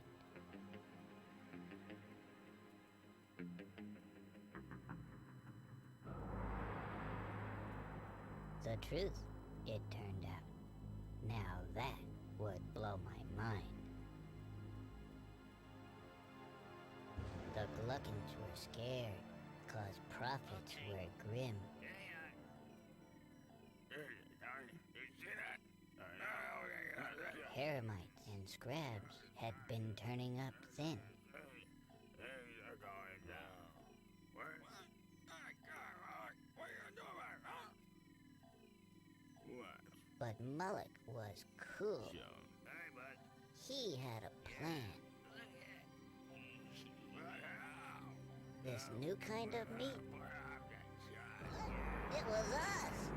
The truth, it turned out. Now that would blow my mind. The Gluckins were scared, 'cause profits were grim. termites and scrabs had been turning up thin. Things are going down. What? What are you doing, huh? What? But Mullock was cool. Hey, bud. He had a plan. This new kind of meat? It was us!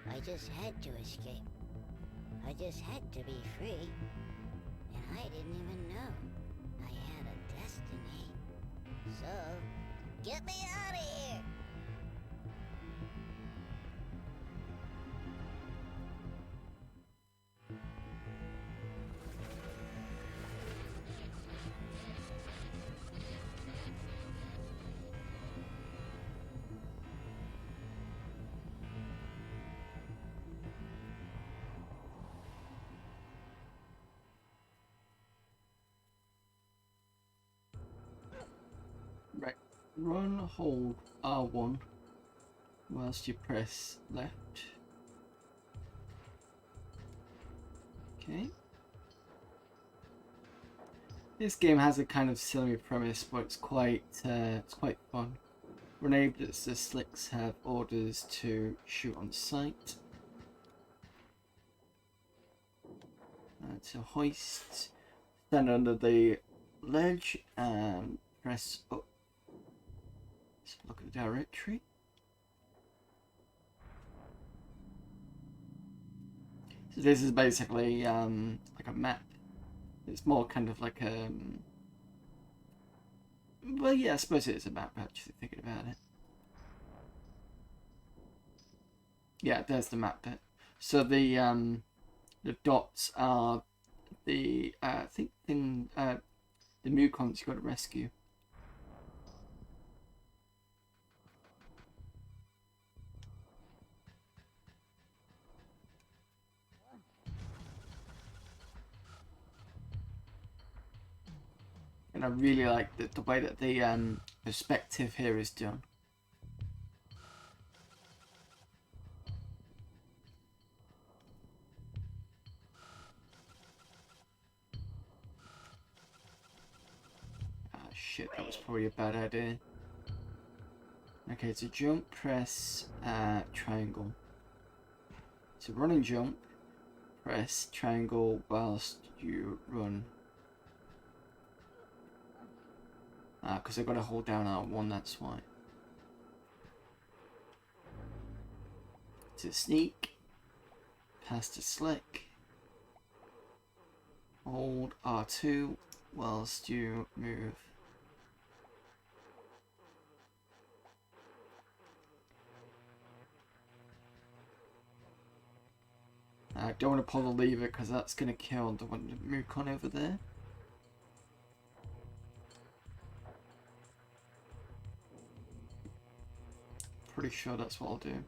I just had to escape. I just had to be free. And I didn't even know I had a destiny. So, get me out of here! Right. Run, hold R1 whilst you press left. Okay. This game has a kind of silly premise, but it's quite fun. Grenade that the slicks have orders to shoot on sight. To hoist, stand under the ledge and press up. Let's look at the directory. So this is basically like a map. It's more kind of like a... well, yeah, I suppose it is a map, actually, thinking about it. Yeah, there's the map bit. So the dots are the, I think, the Mukons you've got to rescue. And I really like the way that the perspective here is done. Ah, shit, that was probably a bad idea. Okay, to jump, press triangle. To run and jump, press triangle whilst you run. Because I've got to hold down R1, that's why. To sneak, pass to slick, hold R2 whilst you move. I don't want to pull the lever because that's going to kill the one Mukon over there. Pretty sure that's what I'll do.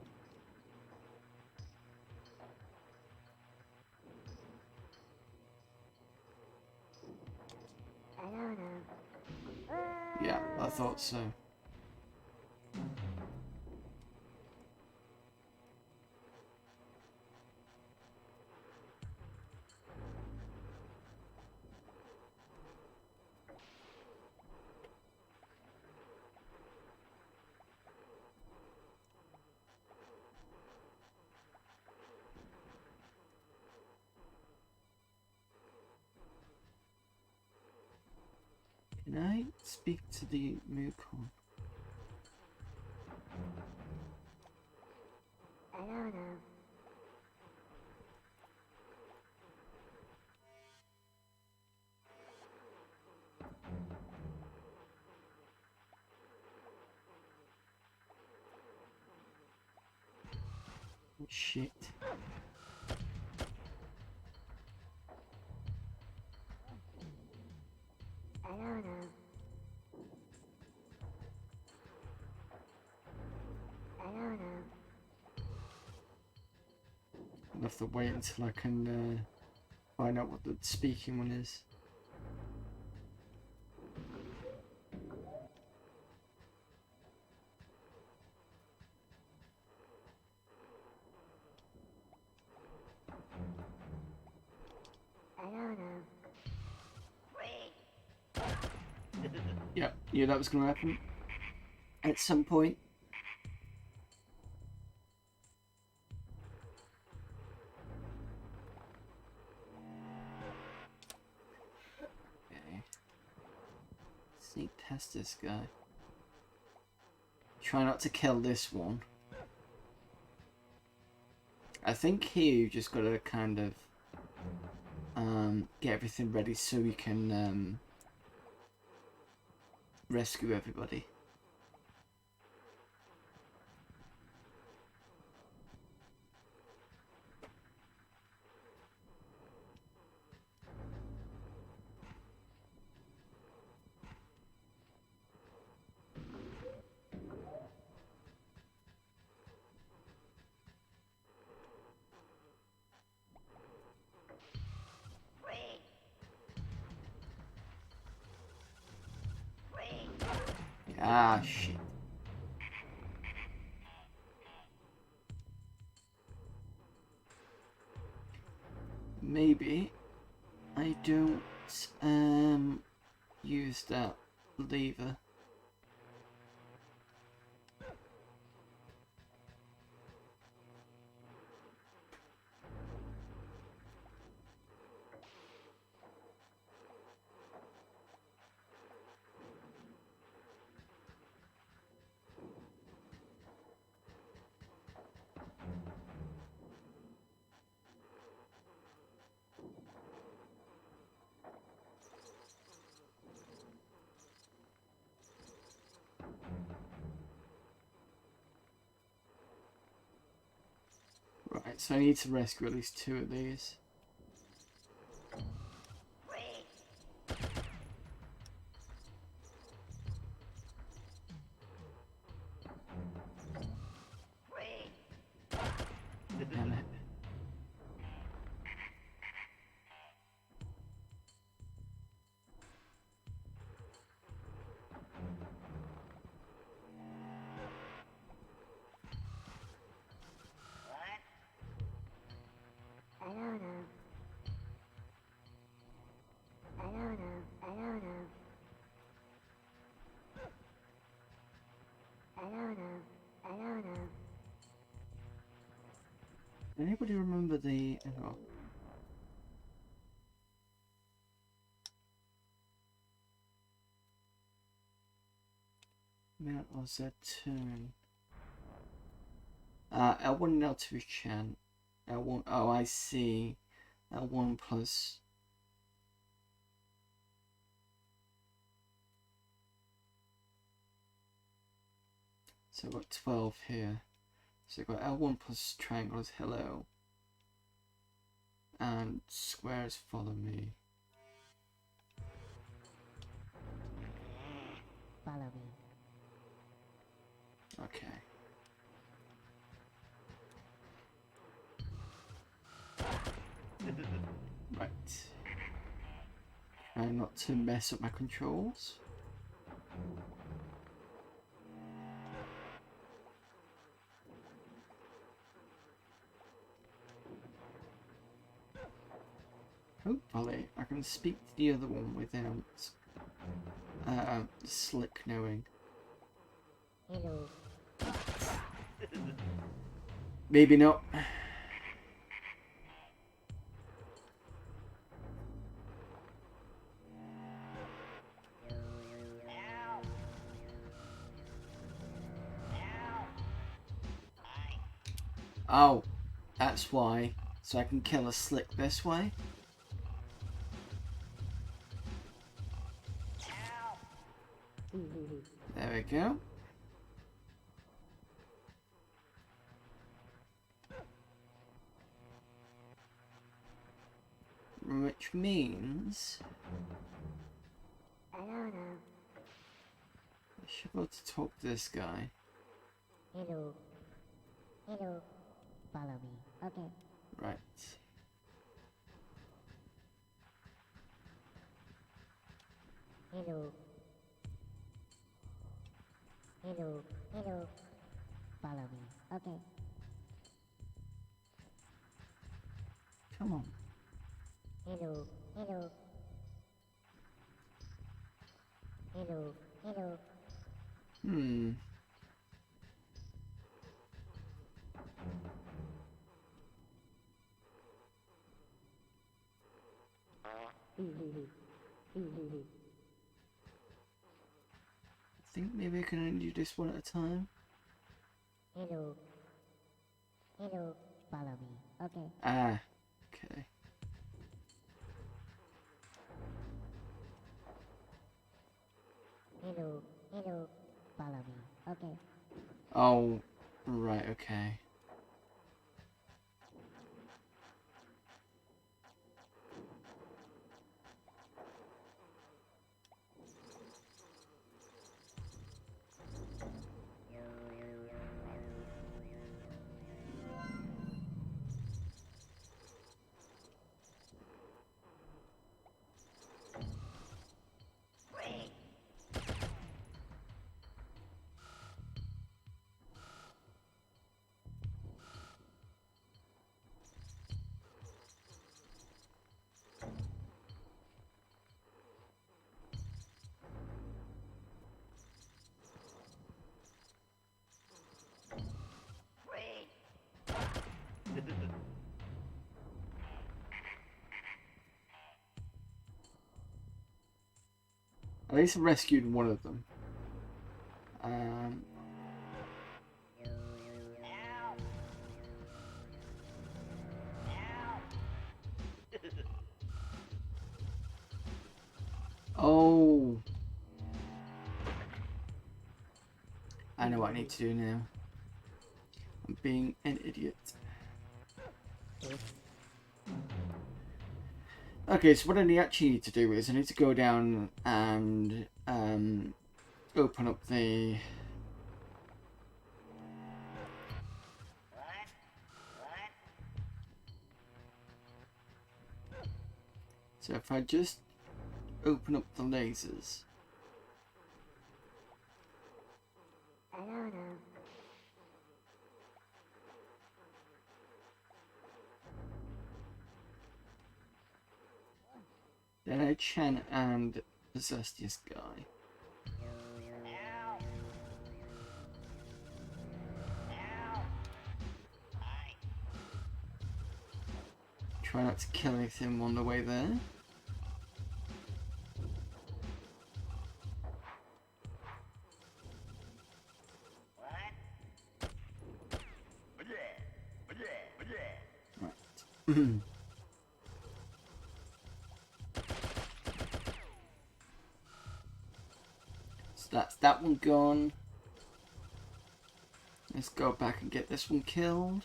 Yeah, I thought so. Can I speak to the Mukon? Shit. have to wait until I can find out what the speaking one is. Yep, yeah, that was going to happen at some point. Okay. Sneak past this guy. Try not to kill this one. I think here you just got to kind of get everything ready so you can rescue everybody. Ah, shit. Maybe I don't use that lever. Right, so I need to rescue at least 2 of these. Damn it. Anybody remember the... Oh. Mount or Z turn. L1 and L2 is chant. L1, oh I see. L1 plus... So I've got 12 here. So I've got L1 plus triangle is hello. And squares follow me. Follow me. Okay. Right. Try not to mess up my controls. Hopefully, I can speak to the other one without Slick knowing. Hello. Maybe not. Oh, that's why. So I can kill a Slick this way. There we go. Which means I should be able to talk to this guy. Hello. Hello. Follow me. Okay. Right. Hello. Hello. Hello. Follow me. Okay. Come on. Hello. Hello. Hello. Hello. Hmm. I think maybe I can only do this one at a time. Hello. Hello. Follow me. Okay. Ah. Okay. Hello. Hello. Follow me. Okay. Oh. Right. Okay. At least I rescued one of them. Oh. I know what I need to do now. I'm being an idiot. Okay, so what I actually need to do is I need to go down and open up the... So if I just open up the lasers... Then I can and possess this guy. Try not to kill anything on the way there. Right. So that's that one gone. Let's go back and get this one killed.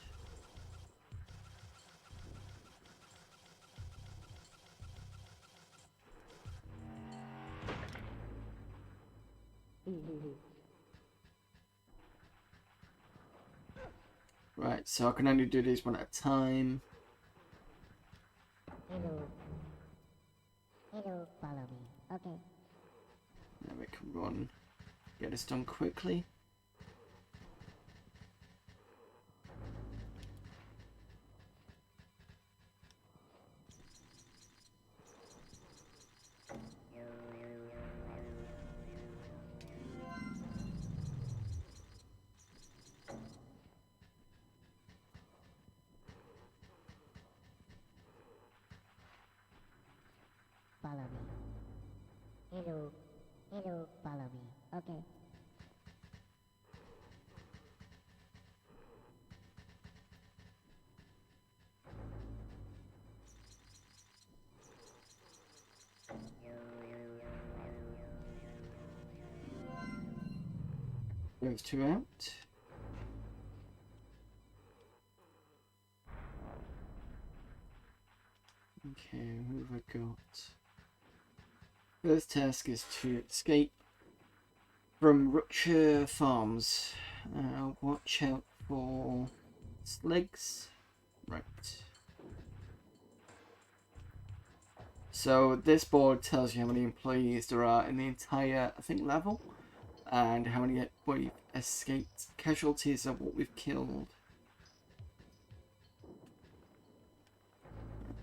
Right, so I can only do these one at a time. Hello. Hello. Follow me. Okay. Now we can run. Get this done quickly. Follow me. Hello. Hello. Follow me. Okay. Those two out. Okay, who have I got? First task is to escape from Rupture Farms. Watch out for slugs. Right. So this board tells you how many employees there are in the entire, I think, level, and how many we've escaped. Casualties are what we've killed.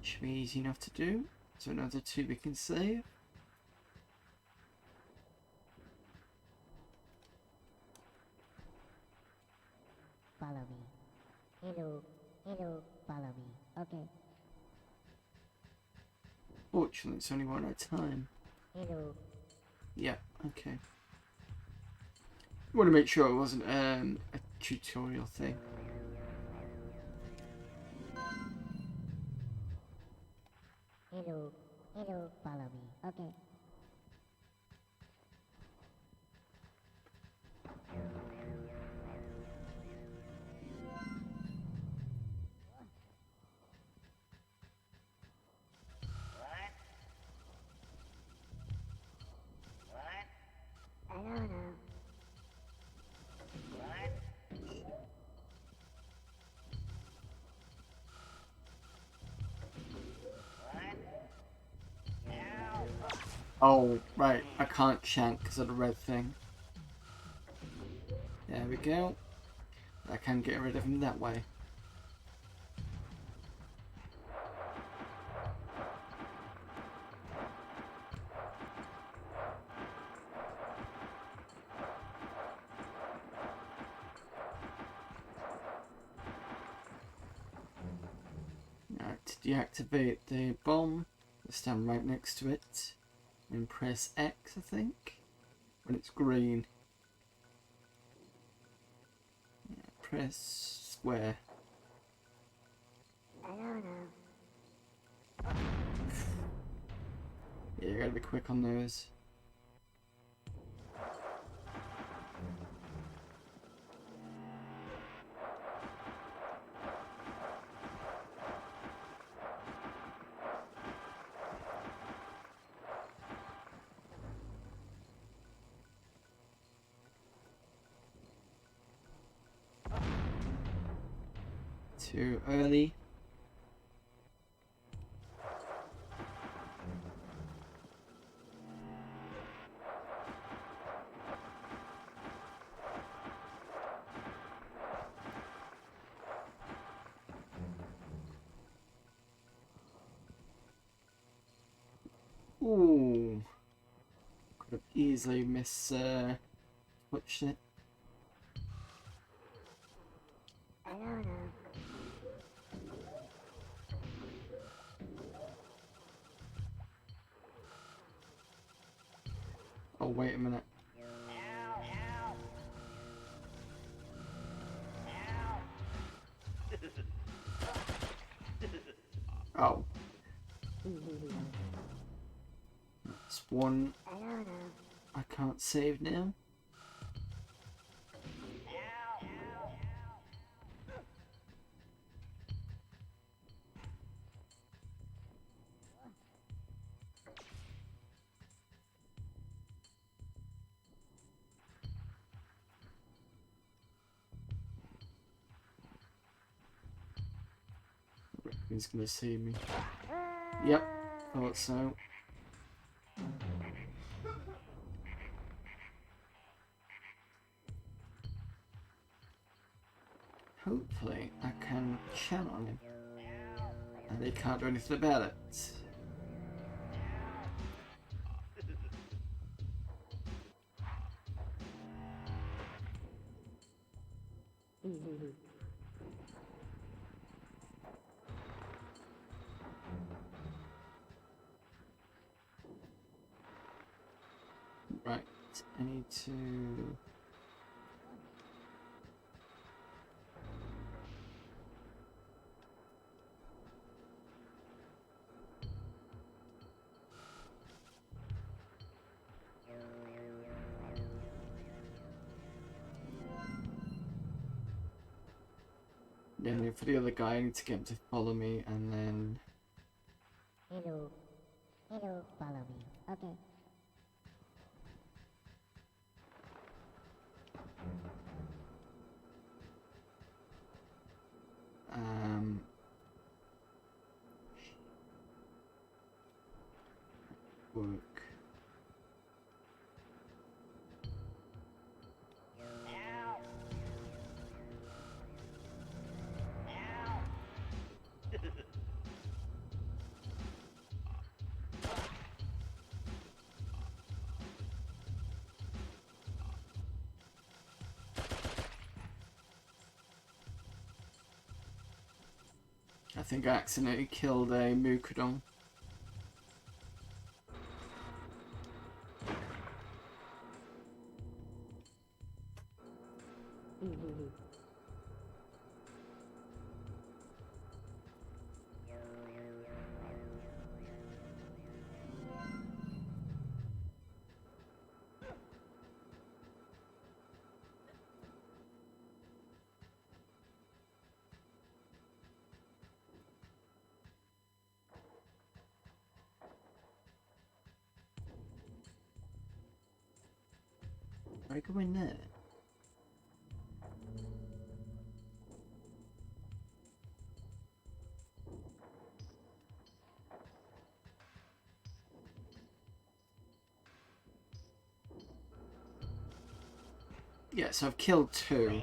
Should be easy enough to do. So another 2 we can save. Follow me. Hello, hello, follow me. Okay. Fortunately, it's only one at a time. Hello. Yeah, okay. I want to make sure it wasn't a tutorial thing. Hello, hello, follow me. Okay. I don't know. Oh, right. I can't shank because of the red thing. There we go. I can get rid of him that way. Now, to deactivate the bomb, stand right next to it and press X, I think, when it's green. Yeah, press square. I don't know. Yeah, you gotta be quick on those. Too early. Ooh. Could have easily switched it. I don't know. Oh, wait a minute. Oh. That's one. I don't know. I can't save now. He's gonna see me. Yep, thought so. Hopefully I can channel him. And they can't do anything about it. Right, I need to... Yeah, and for the other guy, I need to get him to follow me, and then... Hello. Hello, follow me. Okay. I think I accidentally killed a Mukadon. I go in there. Yeah, so I've killed 2.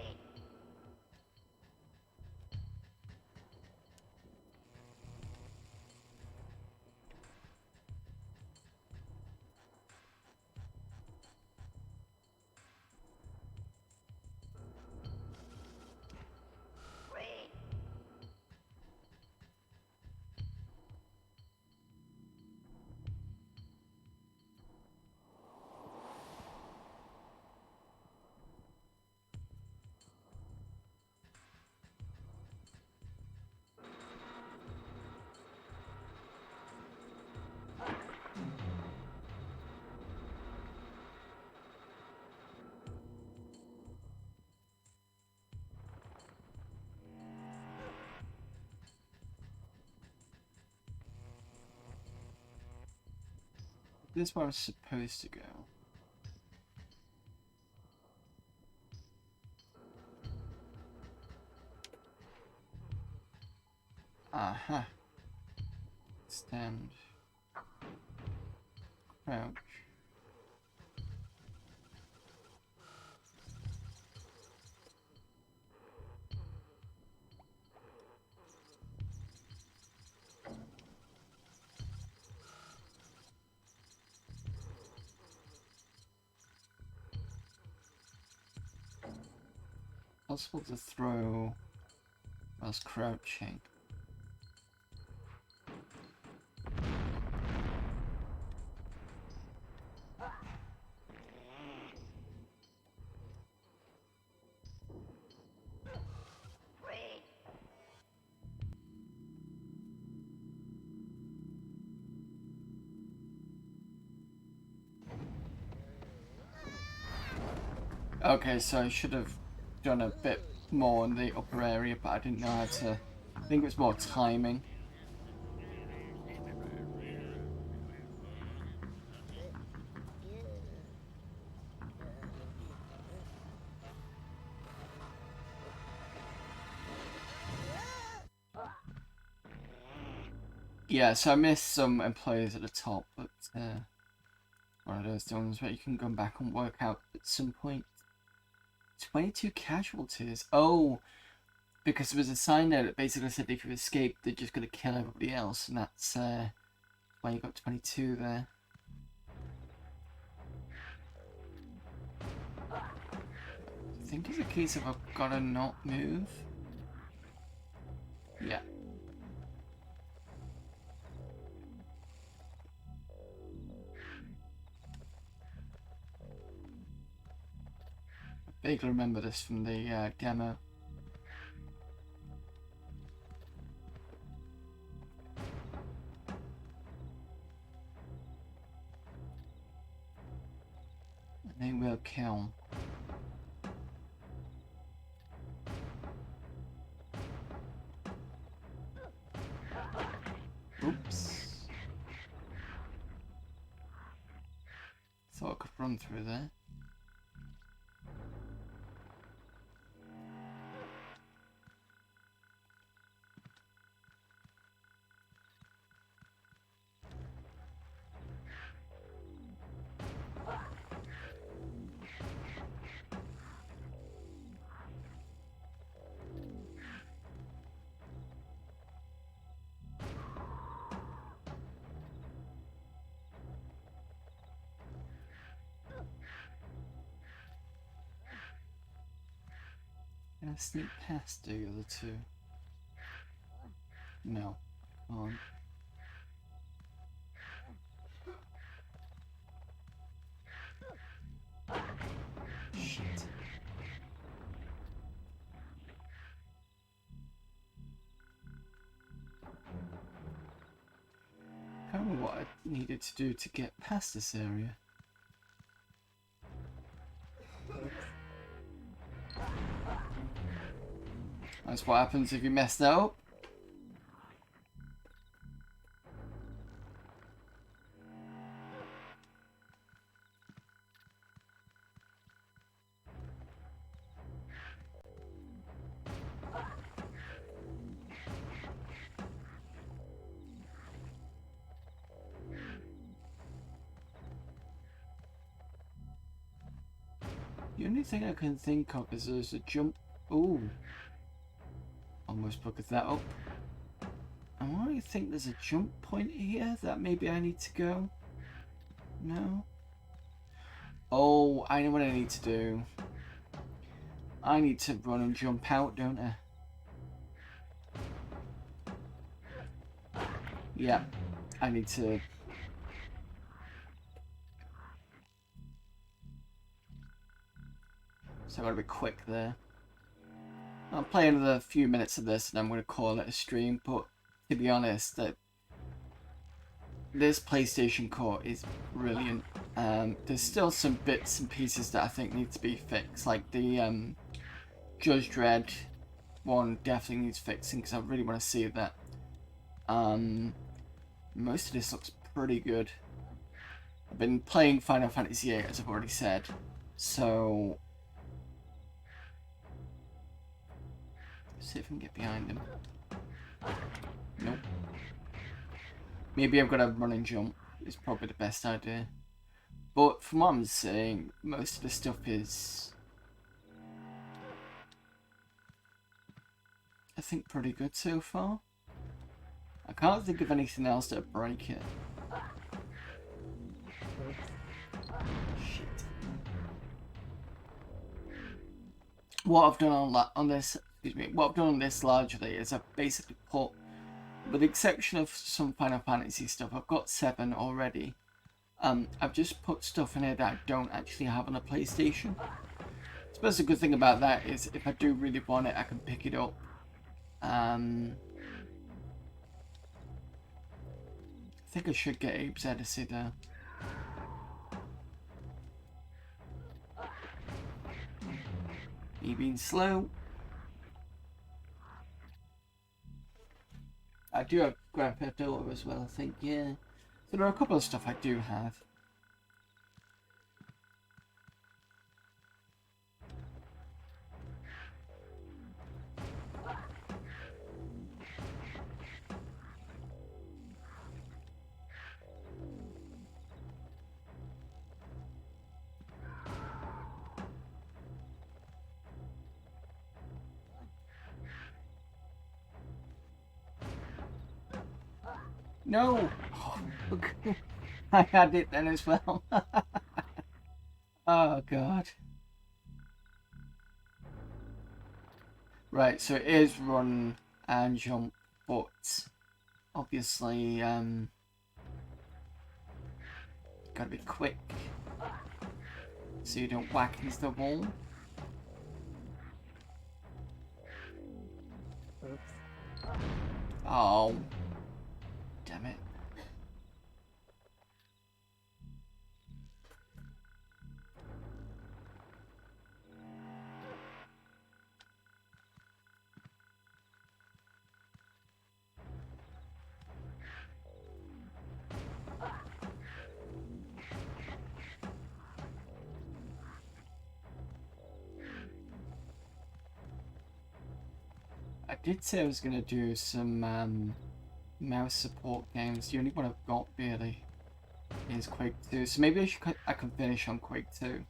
This is where I was supposed to go. Aha. Stand. Crouch. Possible to throw whilst crouching. Okay, so I should have done a bit more in the upper area, but I didn't know how to. I think it was more timing. Yeah, so I missed some employees at the top, but one of those ones where you can go back and work out at some point. 22 casualties. Oh, because there was a sign there that basically said if you escape, they're just going to kill everybody else, and that's why you got 22 there. I think it's a case of I've got to not move. Yeah. I vaguely remember this from the demo. They will kill. Oops. Thought I could run through there. Can I sneak past the other two? No. Shit. I don't know what I needed to do to get past this area. That's what happens if you mess that up. The only thing I can think of is there's a jump. Ooh. Almost bugged that up. I think there's a jump point here that maybe I need to go. No? Oh, I know what I need to do. I need to run and jump out, don't I? Yeah, I need to... So I've got to be quick there. I'll play another few minutes of this and I'm going to call it a stream, but to be honest, this PlayStation Core is brilliant. There's still some bits and pieces that I think need to be fixed, like the Judge Dredd one definitely needs fixing because I really want to see that. Most of this looks pretty good. I've been playing Final Fantasy VIII, as I've already said, so... See if I can get behind him. Nope. Maybe I've got to run and jump. It's probably the best idea. But from what I'm saying, most of the stuff is... I think pretty good so far. I can't think of anything else that'll break it. Shit. What I've done on this... What I've done on this largely is I've basically put, with the exception of some Final Fantasy stuff, I've got 7 already. I've just put stuff in here that I don't actually have on a PlayStation. I suppose the good thing about that is if I do really want it, I can pick it up. I think I should get Abe's Oddysee there. Me being slow. I do have Grand Theft Auto as well, I think, yeah. So there are a couple of stuff I do have. No! Oh, look. I had it then as well. Oh, God. Right, so it is run and jump, but obviously, gotta be quick so you don't whack into the wall. Oh. Damn it. I did say I was going to do some mouse support games. The only one I've got really is Quake 2, so maybe I can finish on Quake 2.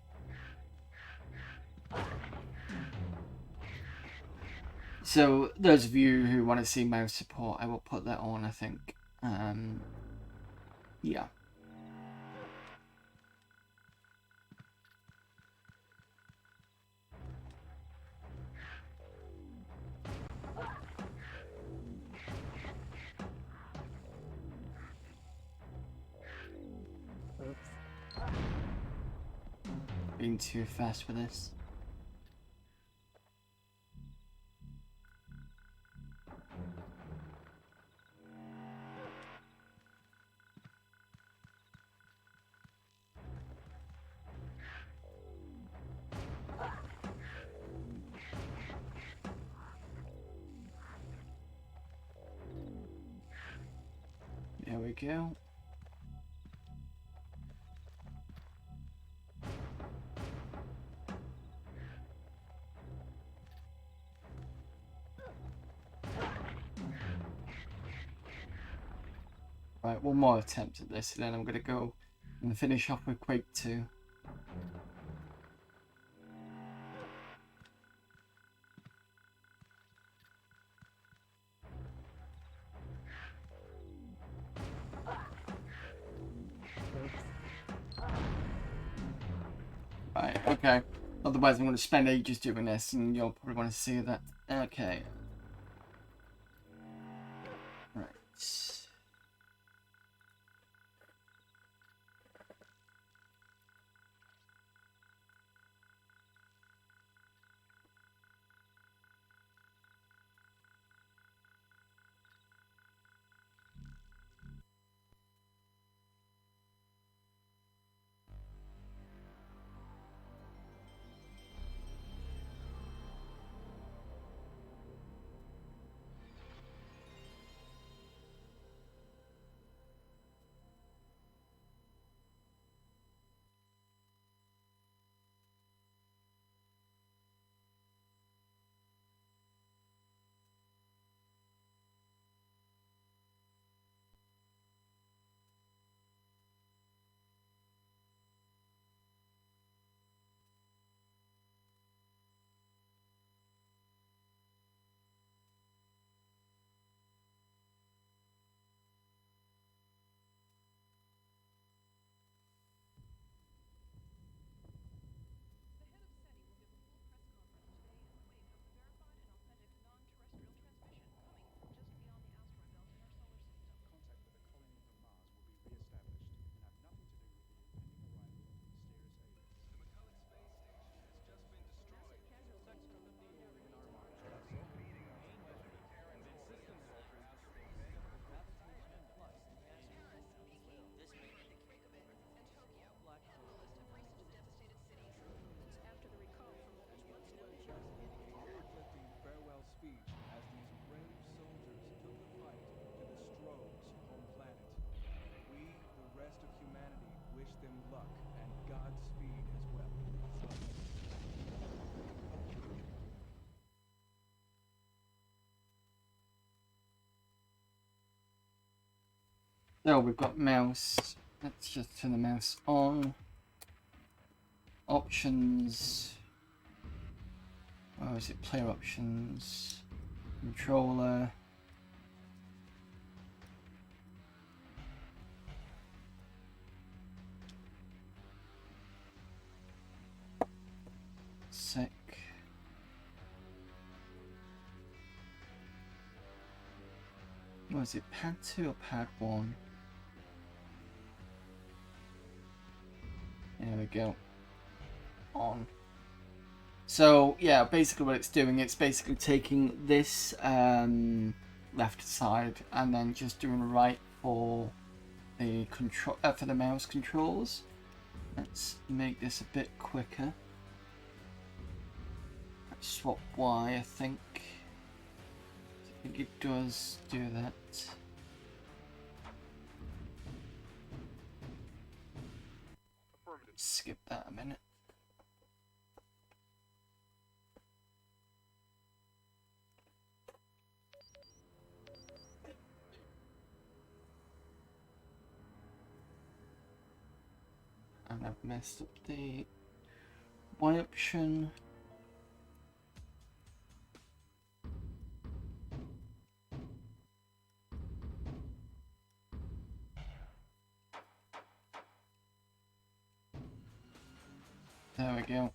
So those of you who want to see mouse support, I will put that on, I think. Yeah. being too fast with this. There we go. Right, one more attempt at this, and then I'm going to go and finish off with Quake 2. Right, okay. Otherwise I'm going to spend ages doing this, and you'll probably want to see that. Okay. Right. So we've got mouse. Let's just turn the mouse on. Options. Oh, is it player options? Controller. Sec. Was it pad 2 or pad 1? There we go. On. So yeah, basically what it's doing, it's basically taking this left side and then just doing right for the control for the mouse controls. Let's make this a bit quicker. Let's swap Y, I think. I think it does do that. Skip that a minute. And I've messed up the Y option. There we go.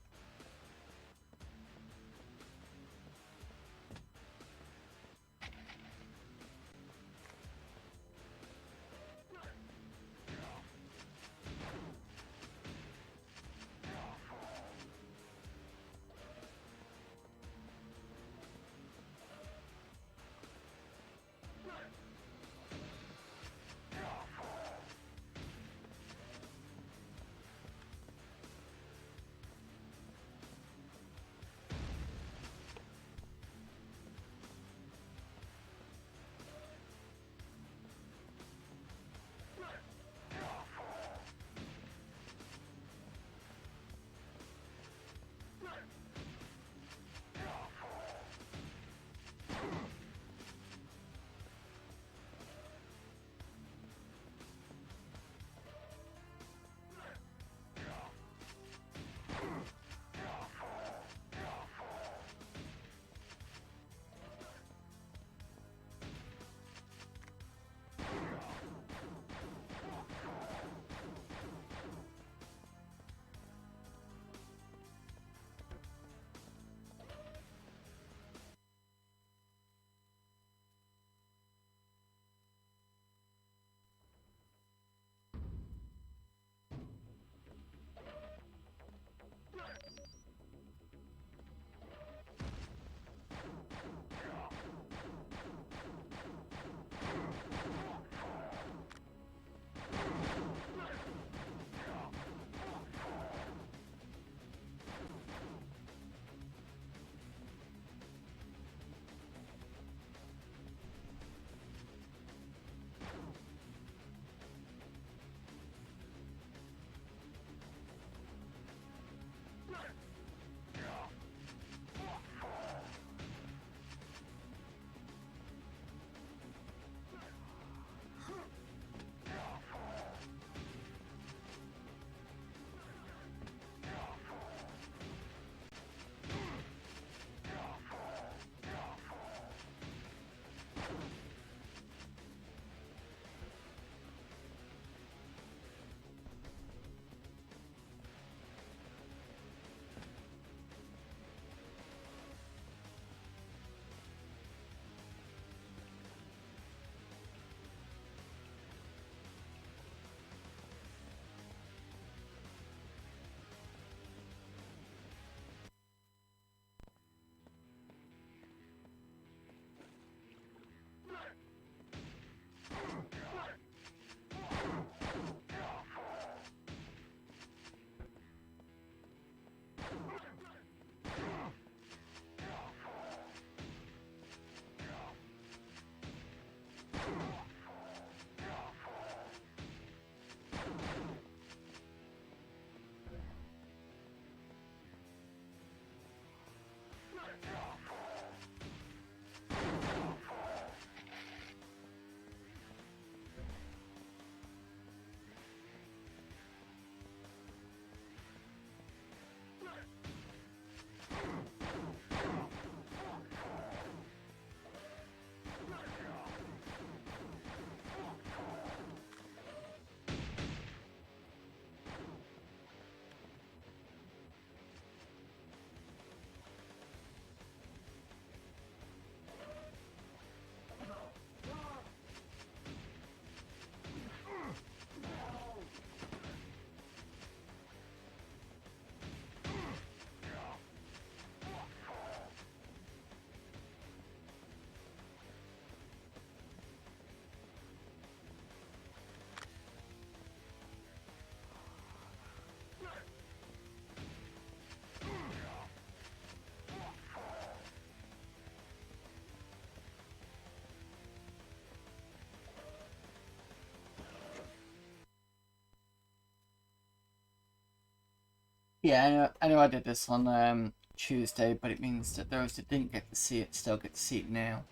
Yeah, I know I did this on Tuesday, but it means that those that didn't get to see it still get to see it now.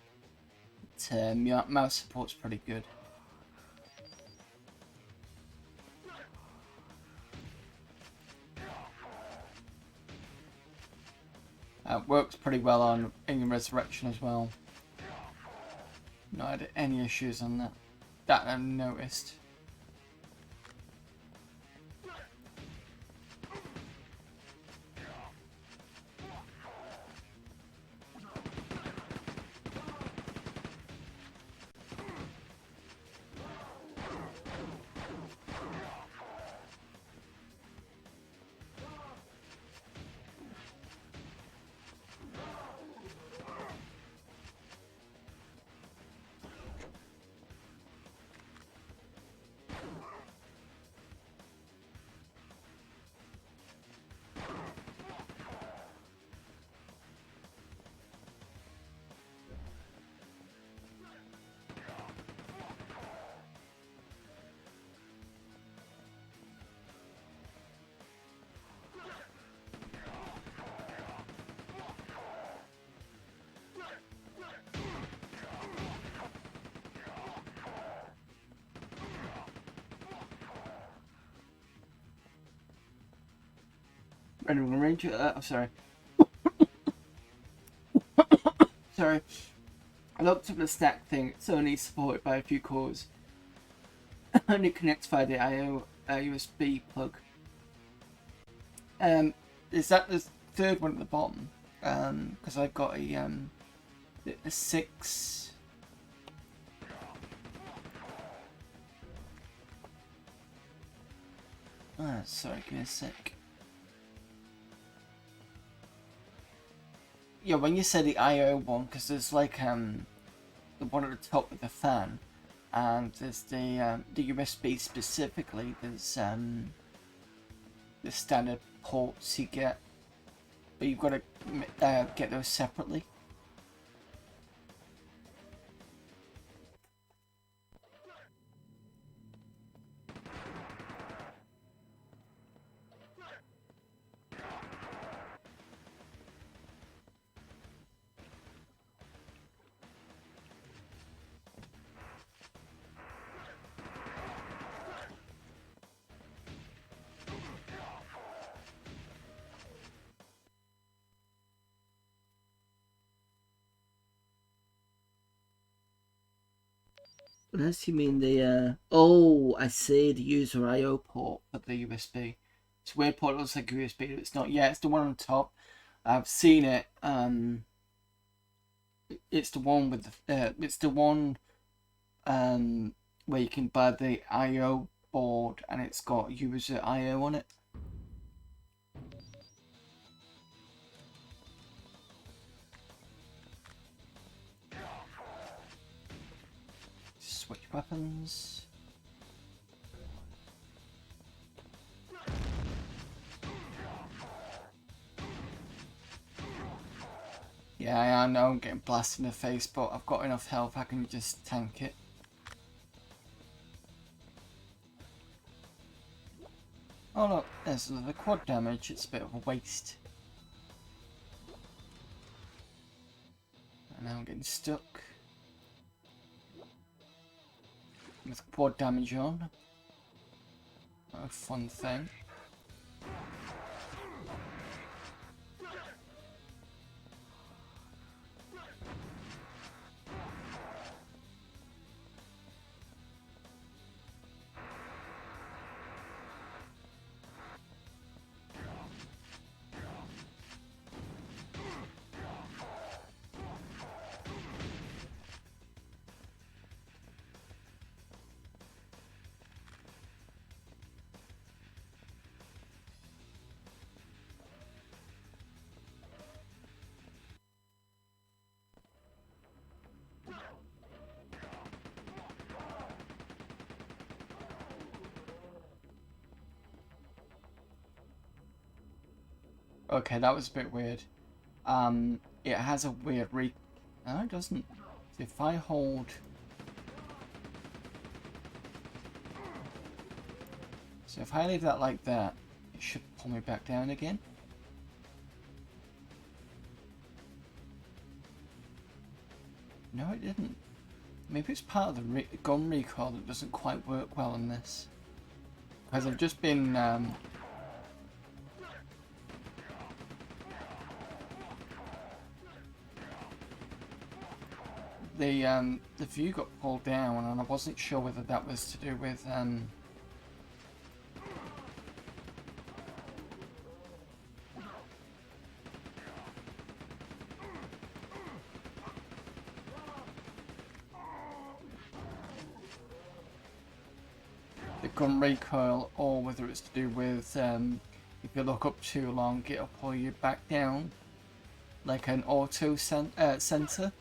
But, mouse support's pretty good. Works pretty well on Alien Resurrection as well. Not had any issues on that. That I've noticed. Anyone Ranger? I'm sorry. Sorry. I looked up the stack thing. It's only supported by a few cores. And it connects via the I/O USB plug. Is that the third one at the bottom? Because I've got a 6. Sorry, give me a sec. Yeah, when you say the I/O one, because there's like the one at the top with the fan, and there's the USB specifically. There's the standard ports you get, but you've got to get those separately. Unless you mean the, oh, I see, the user I/O port of the USB. It's a weird port, it looks like USB, but it's not. Yeah, it's the one on top. I've seen it. It's the one with the, it's the one where you can buy the I/O board and it's got user I/O on it. Switch weapons. Yeah, I know I'm getting blasted in the face, but I've got enough health, I can just tank it. Oh look, there's the quad damage, it's a bit of a waste. And now I'm getting stuck. With quad damage on. What a fun thing. Okay, that was a bit weird. It has a weird no, it doesn't. If I hold... So if I leave that like that, should pull me back down again. No, it didn't. Maybe it's part of the gun recoil that doesn't quite work well on this. Because I've just been the view got pulled down, and I wasn't sure whether that was to do with the gun recoil, or whether it's to do with if you look up too long, it'll pull you back down, like an auto sensor.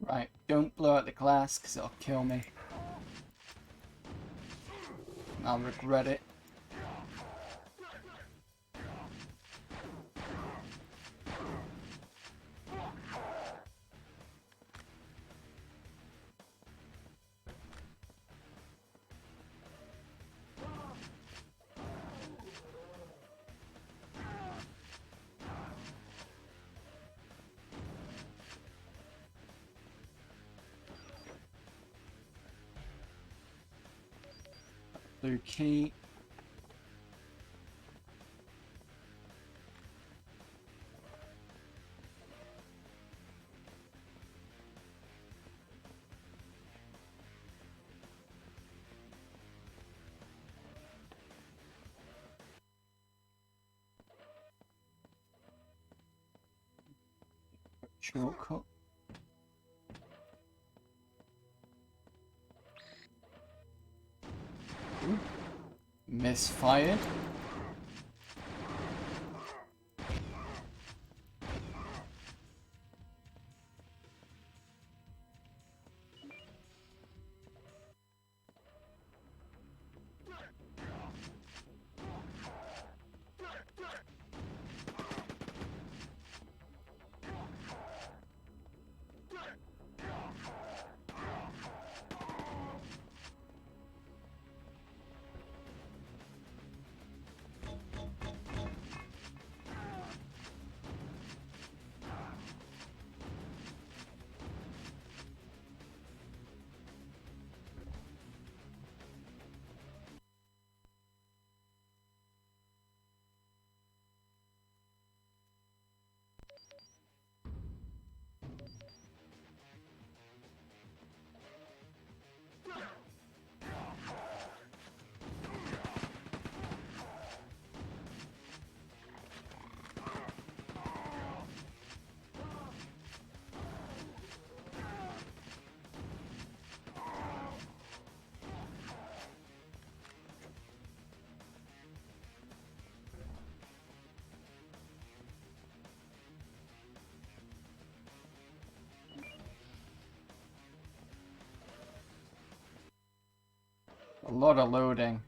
Right, don't blow out the glass because it'll kill me. I'll regret it. Blue key. Shortcut. Ooh. Misfired. A lot of loading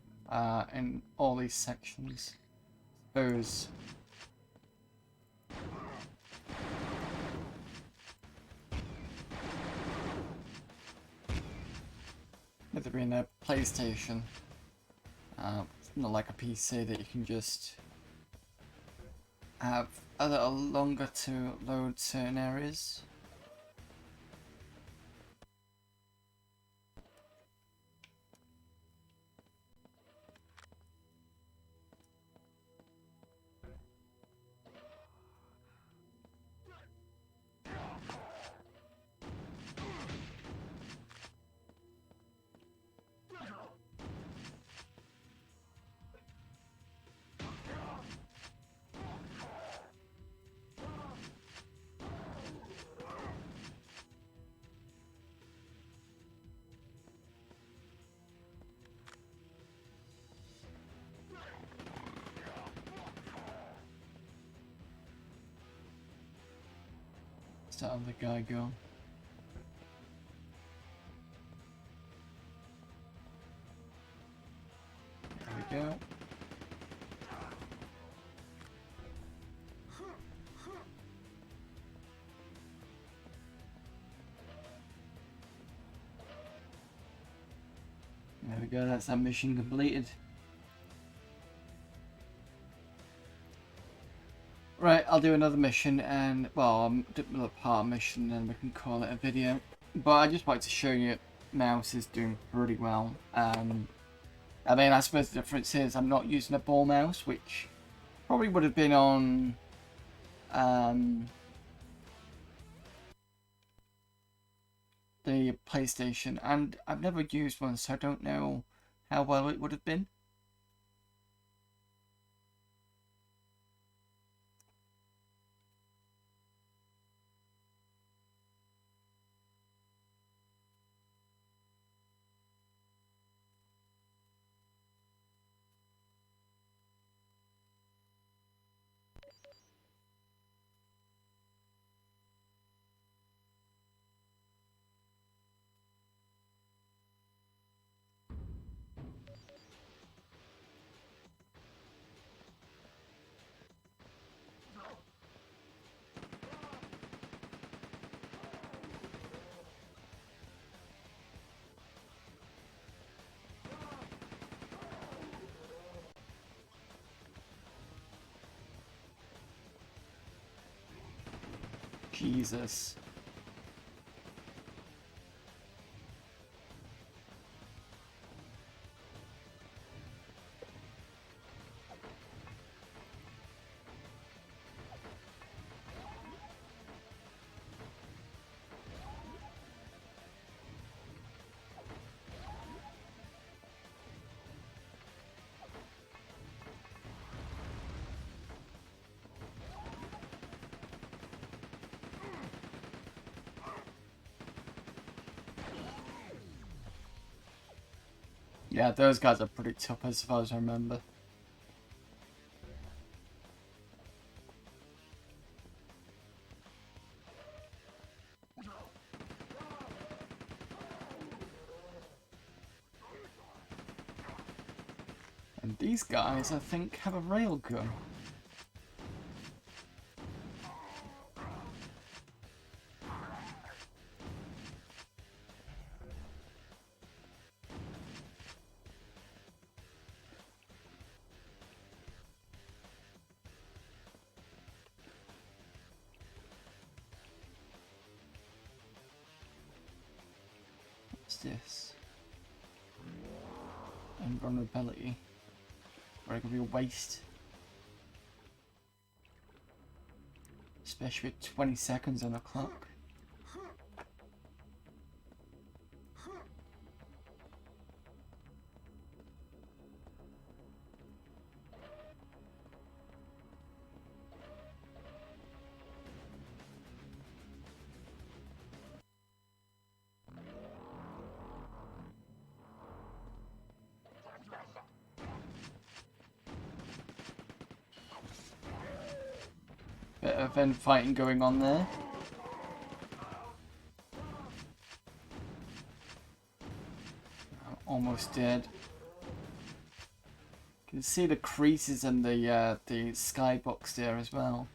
in all these sections. Those. Whether it be in a PlayStation, it's not like a PC that you can just have a little longer to load certain areas. that other guy go? There we go. There we go, that's that mission completed. Right, I'll do another mission and, well, I'll do another part mission and then we can call it a video. But I just like to show you mouse is doing pretty well. I mean, I suppose the difference is I'm not using a ball mouse, which probably would have been on the PlayStation, and I've never used one, so I don't know how well it would have been. Jesus. Yeah, those guys are pretty tough as far as I remember. And these guys, I think, have a railgun. This invulnerability, or it could be a waste, especially with 20 seconds on the clock. Bit of infighting going on there. Almost dead. You can see the creases in the skybox there as well.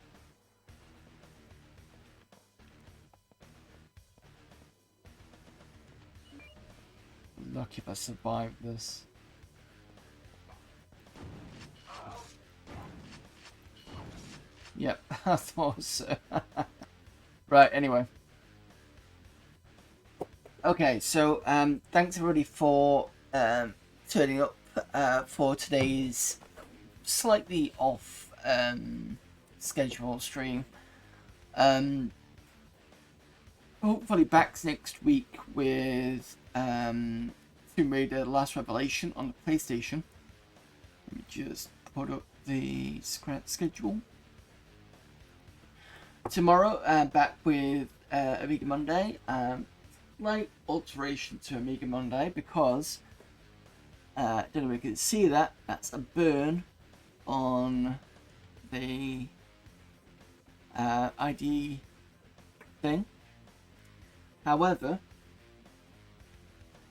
Lucky if I survived this. Yep, I thought so. Right, anyway. Okay, so thanks everybody for turning up for today's slightly off schedule stream. Hopefully back next week with Tomb Raider: The Last Revelation on the PlayStation. Let me just put up the schedule. Tomorrow, back with Amiga Monday. Slight alteration to Amiga Monday because I don't know if you can see that. That's a burn on the ID thing. However,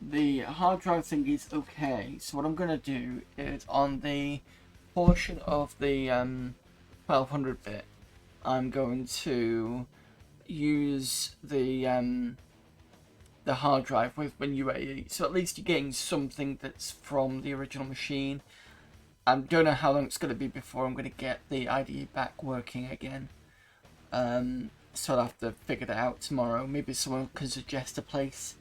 the hard drive thing is okay. So what I'm going to do is on the portion of the 1200 bit, I'm going to use the hard drive with WinUAE. So at least you're getting something that's from the original machine. I don't know how long it's going to be before I'm going to get the IDE back working again. So I'll have to figure that out tomorrow. Maybe someone can suggest a place.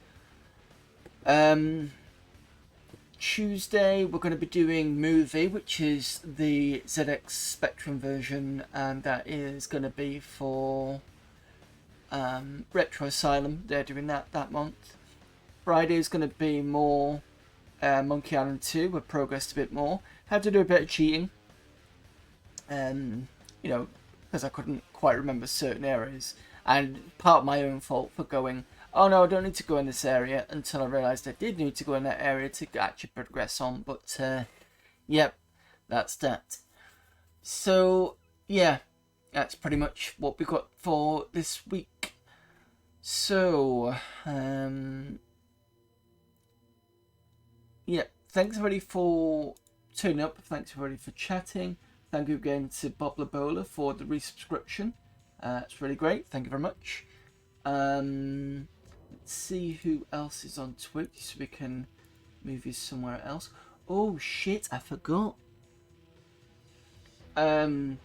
Tuesday we're going to be doing Movie, which is the ZX Spectrum version, and that is going to be for Retro Asylum. They're doing that month. Friday is going to be more Monkey Island 2. We've progressed a bit more. Had to do a bit of cheating, you know, because I couldn't quite remember certain areas, and part of my own fault for going, oh no, I don't need to go in this area, until I realised I did need to go in that area to actually progress on. But yep, that's that. So yeah, that's pretty much what we got for this week. So yeah, thanks everybody for turning up. Thanks everybody for chatting. Thank you again to Bob Labola for the resubscription. It's really great. Thank you very much. Let's see who else is on Twitch so we can move you somewhere else. Oh shit, I forgot. There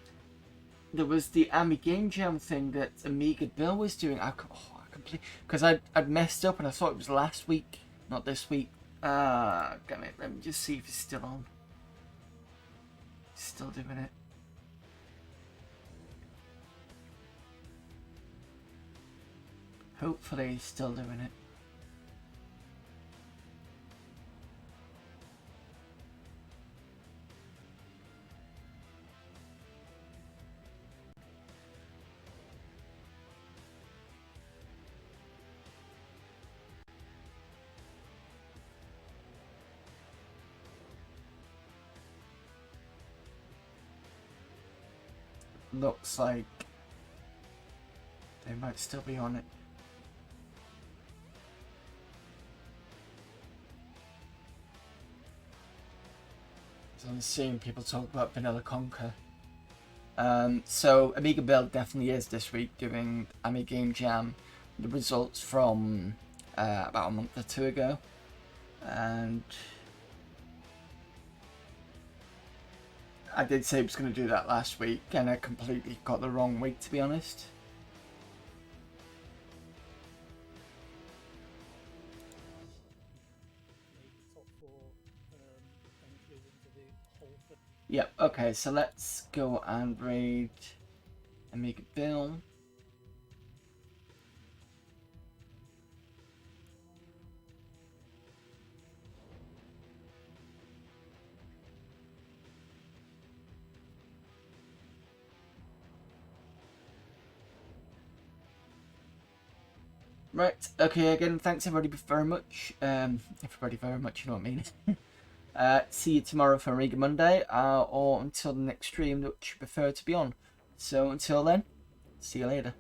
was the Amy Game Jam thing that Amiga Bill was doing. I completely, because I'd messed up and I thought it was last week, not this week. Damn it. Let me just see if it's still on. Still doing it. Hopefully he's still doing it. Looks like they might still be on it. So I'm seeing people talk about Vanilla Conquer. So Amiga Build definitely is this week doing Amiga Game Jam. The results from about a month or two ago. And I did say I was going to do that last week, and I completely got the wrong week, to be honest. Yep, okay, so let's go and raid Amiga Bill. Right, okay, again, thanks everybody very much. Everybody very much, you know what I mean. See you tomorrow for Amiga Monday, or until the next stream which you prefer to be on. So until then, see you later.